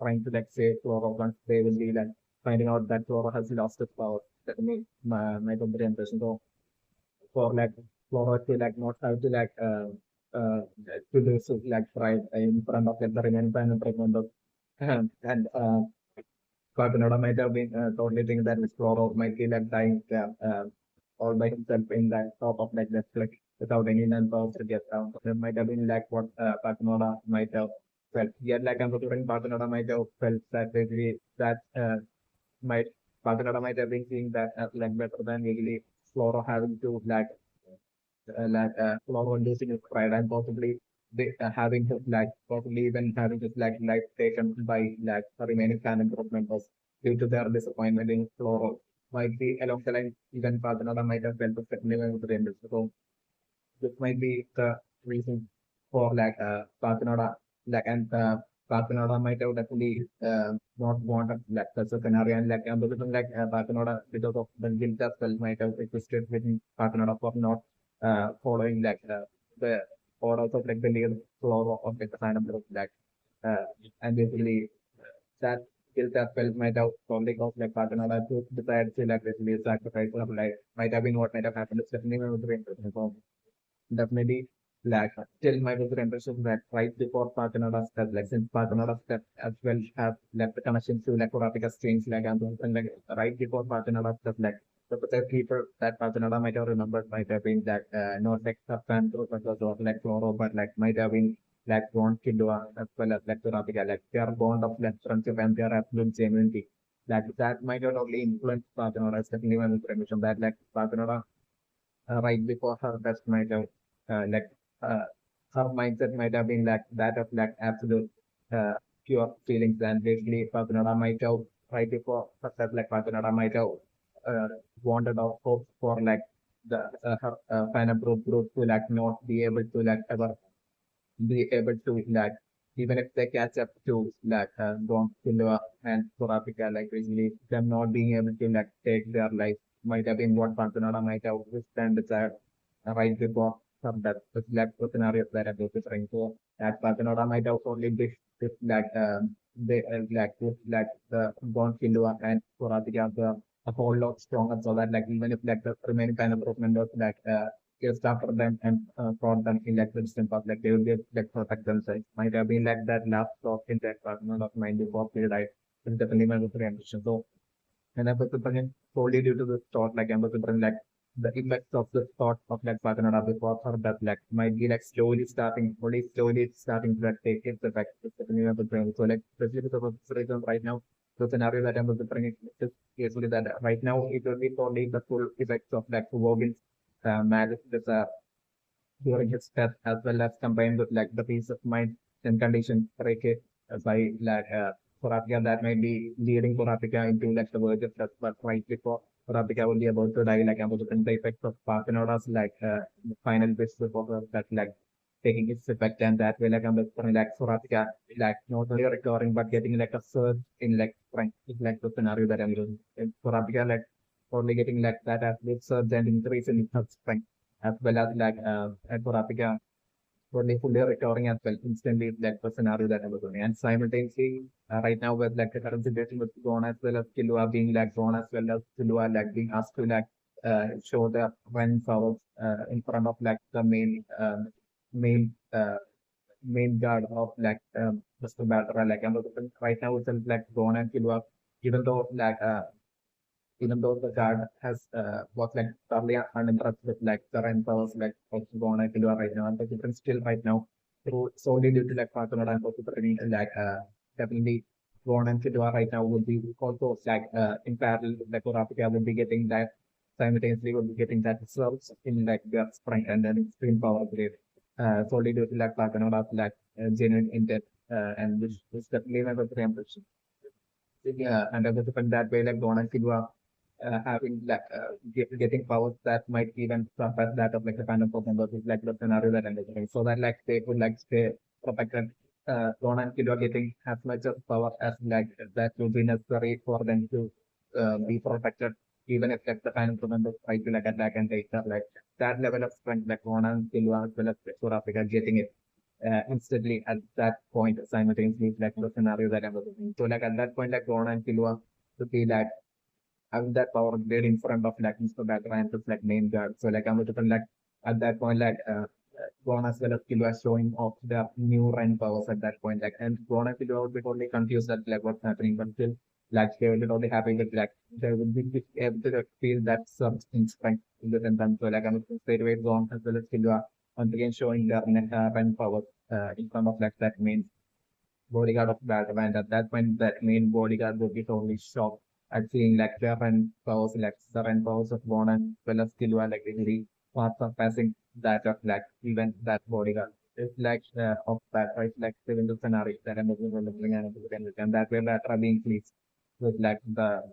trying to like save Flora once they will be like finding out that Flora has lost its power. That means my complete impression. So for like Flora to like not have to like to lose like pride in front of like, the remaining panel members and Quaternoda might have been totally think that Miss Flora might be like dying all by himself in that top of like Netflix without any non-powers to get down. So it might have been like what Quaternoda might have felt. Yet like I'm considering Quaternoda might have felt that basically that might Quaternoda might have been seeing that as like better than really Flora having to Flora losing his pride and possibly having his like possibly even having his like life taken by like the remaining canon group members due to their disappointment in Flora. Might be along the line even Patanada might have felt differently with the Rangers. So this might be the reason for like Patanada like and Patanada might have definitely not wanted like such a scenario and like because like Patanada because of the guilt as well might have existed within Patanada for not following like the orders of like the legal flow of like the sign of the like uh, and basically that guilt as well might have probably caused like Patanada to decide to like basically sacrifice of life might have been what might have happened. It's definitely my very interesting. So definitely like still my very impression that right before Patanada's death, like since Patanada's death as well have left the connection to like Kurapika's change like and like right before Patanada's death, like the precise people that Patanada might have remembered might have been that not like Safan or like Floro, but like might have been like Ron Kidua as well as like Kurapika, like their bond of like friendship and their absolute genuinity. Like that might have only influenced Patanada, definitely my information that like Patanada right before her death might have like uh, her mindset might have been like that of like absolute uh, pure feelings and basically Patanada might have right before her death like Patanada might have uh, wanted or hoped for like the her fan group to like not be able to like ever be able to like even if they catch up to like Don Silva and Sorapika, like basically them not being able to like take their life might have been what Pantanada might have withstand the right before some that was like the scenarios that I was referring to. That Pantanada might have only this like they like this like the Don Silva and Sorapika were a whole lot stronger so that like even if like the remaining kind of group members like just after them and brought them in like the distant past, like they will be like protect themselves. Might have been like that last stop in that fragment of mind before they died. It's definitely my ambition. So and I was again solely due to this thought, like I was like the effects of the thought of like Patanada before her death, like might be like slowly starting to like take its effect. It's definitely my brain. So like especially because of this reason right now, the scenario that I'm bringing is usually that right now it will be only the full effects of like Wogan's malice during his death as well as combined with like the peace of mind and condition Reke by like Kurapika that might be leading Kurapika into like the verge of death, but right before Kurapika will be about to die, like about to the effects of Parthenoda's like the final wish before that like taking its effect and that way like I'm like Kurapika like not only recovering but getting like a surge in like strength is like the scenario that I'm doing. Kurapika like only getting like that absolute surge and increase in her strength as well as like at Borapika totally fully recovering as well instantly like the scenario that I was doing. And simultaneously right now with like the current situation with Gon as well as Kilua being like Gon as well as Kilua like being asked to like show the when powers in front of like the main main guard of like Mr. Battera like I'm right now it's like Gon and Kilua even though like even though the card has was like thoroughly unimpressed with like the run powers like of Gona Killua right now, but you can still right now through solely due to like Fatuna and Pokutrani like definitely Gona and Killua right now would be also like in parallel like Rapika would be getting that simultaneously would be getting that results in like their sprint and then extreme power grade solely due to like Fatuna like genuine intent and which is definitely my impression. Yeah, and as a different that way, like Don and Silva having like getting powers that might even surpass that of like the final four members is like the scenario that I'm looking. So that like they would like stay protected. Don and Silva getting as much of power as like that would be necessary for them to be protected, even if like the final four members try to like attack and take that like that level of strength like Don and Silva as well as South Africa getting it instantly at that point simultaneously like the scenario that I'm looking. So like at that point like Ron and Silva to be like having that power there in front of like Mr. Battera and just like main guard. So like I'm looking like at that point like Ron as well as Silva showing off the new run powers at that point like and Ron and Silva would be totally confused at like what's happening but still like they will be totally happy with like they will be able to like, feel that some strength in the sentence. So like I'm straight away Ron as well as Silva once again showing their run powers in front of like that main bodyguard of Battera, and at that point that main bodyguard would be totally shocked at seeing like the run powers, like the run powers of Bond and well as Killua like really far surpassing that of like even that bodyguard. It's like of that right like the scenario that I'm looking at and that way Battera being pleased with like the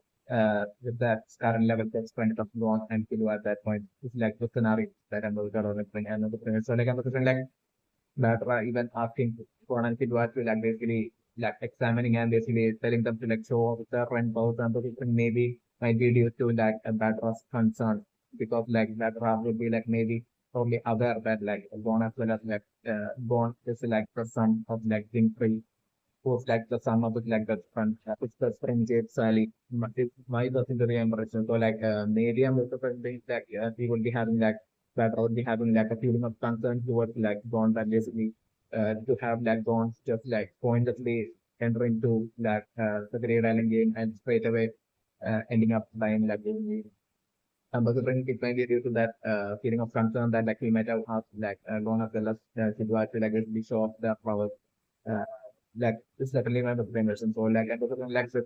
with that current level of strength of Bond and Killua at that point. It's like the scenario that I'm looking at. So like I'm looking like that even asking Conan Sidwa to like basically like examining and basically telling them to like show off the rent powers and position maybe might be due to like a Batra's concern because like Batra would be like maybe probably aware that like Gon as well as like Gon is like the son of like Jinfrey who's like the son of like the friend it's the friend JateSally is my person to remember so like maybe I'm also think like he would be having like that would be having like a feeling of concern towards like bonds and basically to have like bonds just like pointlessly enter into that the GreedIsle game and straight away ending up dying like but it might be due to that feeling of concern that like we might have had like gone as well as situation like we show off the power uh, like it's certainly one of the generation. So like I don't like with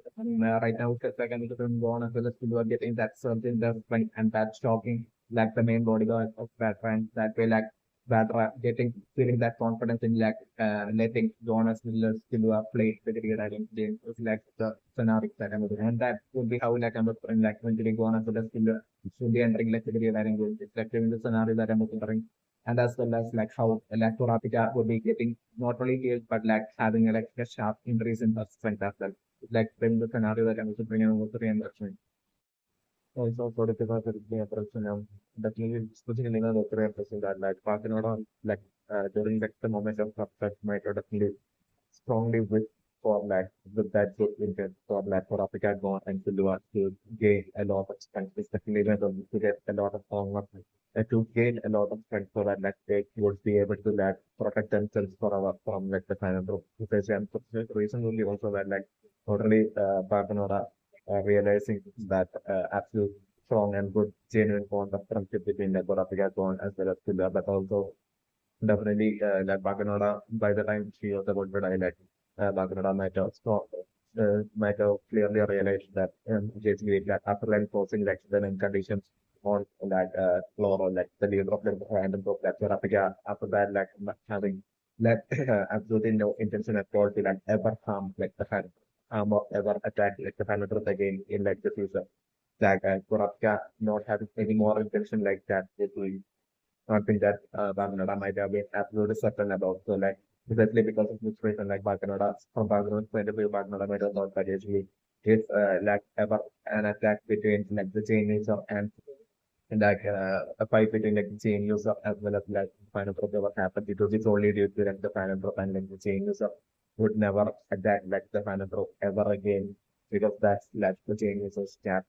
right now because like I'm gone as well as people are getting that certain the strength and that shocking like the main bodyguard of Batman that way like Batra getting feeling that confidence in like letting Jonas Miller still play with the real game is like the scenario that I'm looking and that would be how like I'm looking like when they go on as well as still should be entering like the real game. It's like the scenario that I'm looking and as well as like how like Torapika would be getting not only healed but like having like a sharp increase in her strength as well. Like when the scenario that I'm also bringing over the reinforcement. Also, for the person, definitely specifically the person that like passing out on like during like the moment of success might definitely strongly wish for like with that good intent for like for Africa gone and to do to gain a lot of strength, especially when to get a lot of power to gain a lot of strength so that like they would be able to like protect themselves for our from like the final group. Because and for the reason only also that like totally Partanora realizing that absolute strong and good genuine bond of friendship between the Africa gone as well as Killer, but also definitely, like Baganola, by the time she was about to die, like Baganola might have clearly realized that basically that after like forcing like the conditions on that floor or like the leader of the random group that Rapika after that like not having like absolutely no intention at all to like ever harm like the fan or ever attack like the fan group again in like the future. Like Rapika not having any more intention like that basically something that Bangalore might have been absolutely certain about. So like especially because of this reason, like Bangalore from Bangalore's point of view, Bangalore might have thought that actually is like ever an attack between like the chain user and like a fight between like the chain user as well as like final proof ever happened. It was only due to like the final proof and like the chain user would never attack like the final proof ever again because that's like the chain user's cap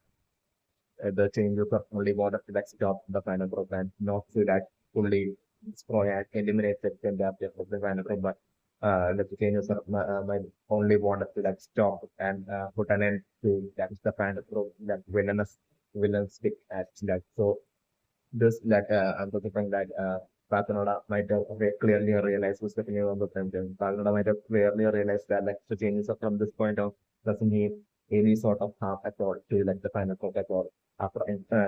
the changes of only wanted to like stop the final program, not to like fully destroy and eliminate the second of the final program. the changes might only want us to like stop and put an end to that's the kind of that villainous acts that so this that I'm thinking that Battera might have clearly realized who's stepping on the president. Battera might have clearly realized that like the changes are from this point of doesn't need any sort of harm at all to like the final product or after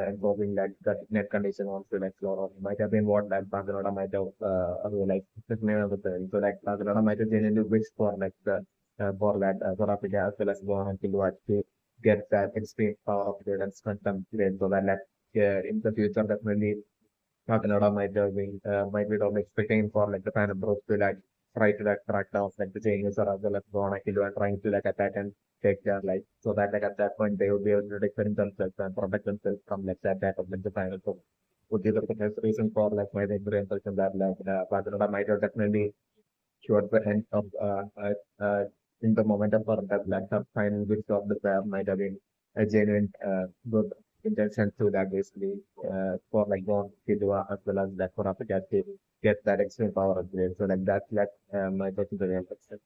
involving that net condition on to like floor or might have been what that Battera might have realized stepping on the president. So like Battera might have genuinely wished for like the for that for Africa as well as go on to get that extreme power upgrade and strength upgrade so that like in the future definitely Canada might be expecting for like the fan approach to like try to like track down like the changes or as well as go on actually and trying to like attack and take their life so that like at that point they would be able to defend themselves and protect themselves from like that attack of like the final so would be the biggest reason for like my impression that like Canada might have definitely sure the end of in the momentum for that laptop final which of the pair might have been a genuine good intention to that basically for like Gon Killua as well as that for Africa to get that extreme power upgrade. So like that my thoughts on the real question.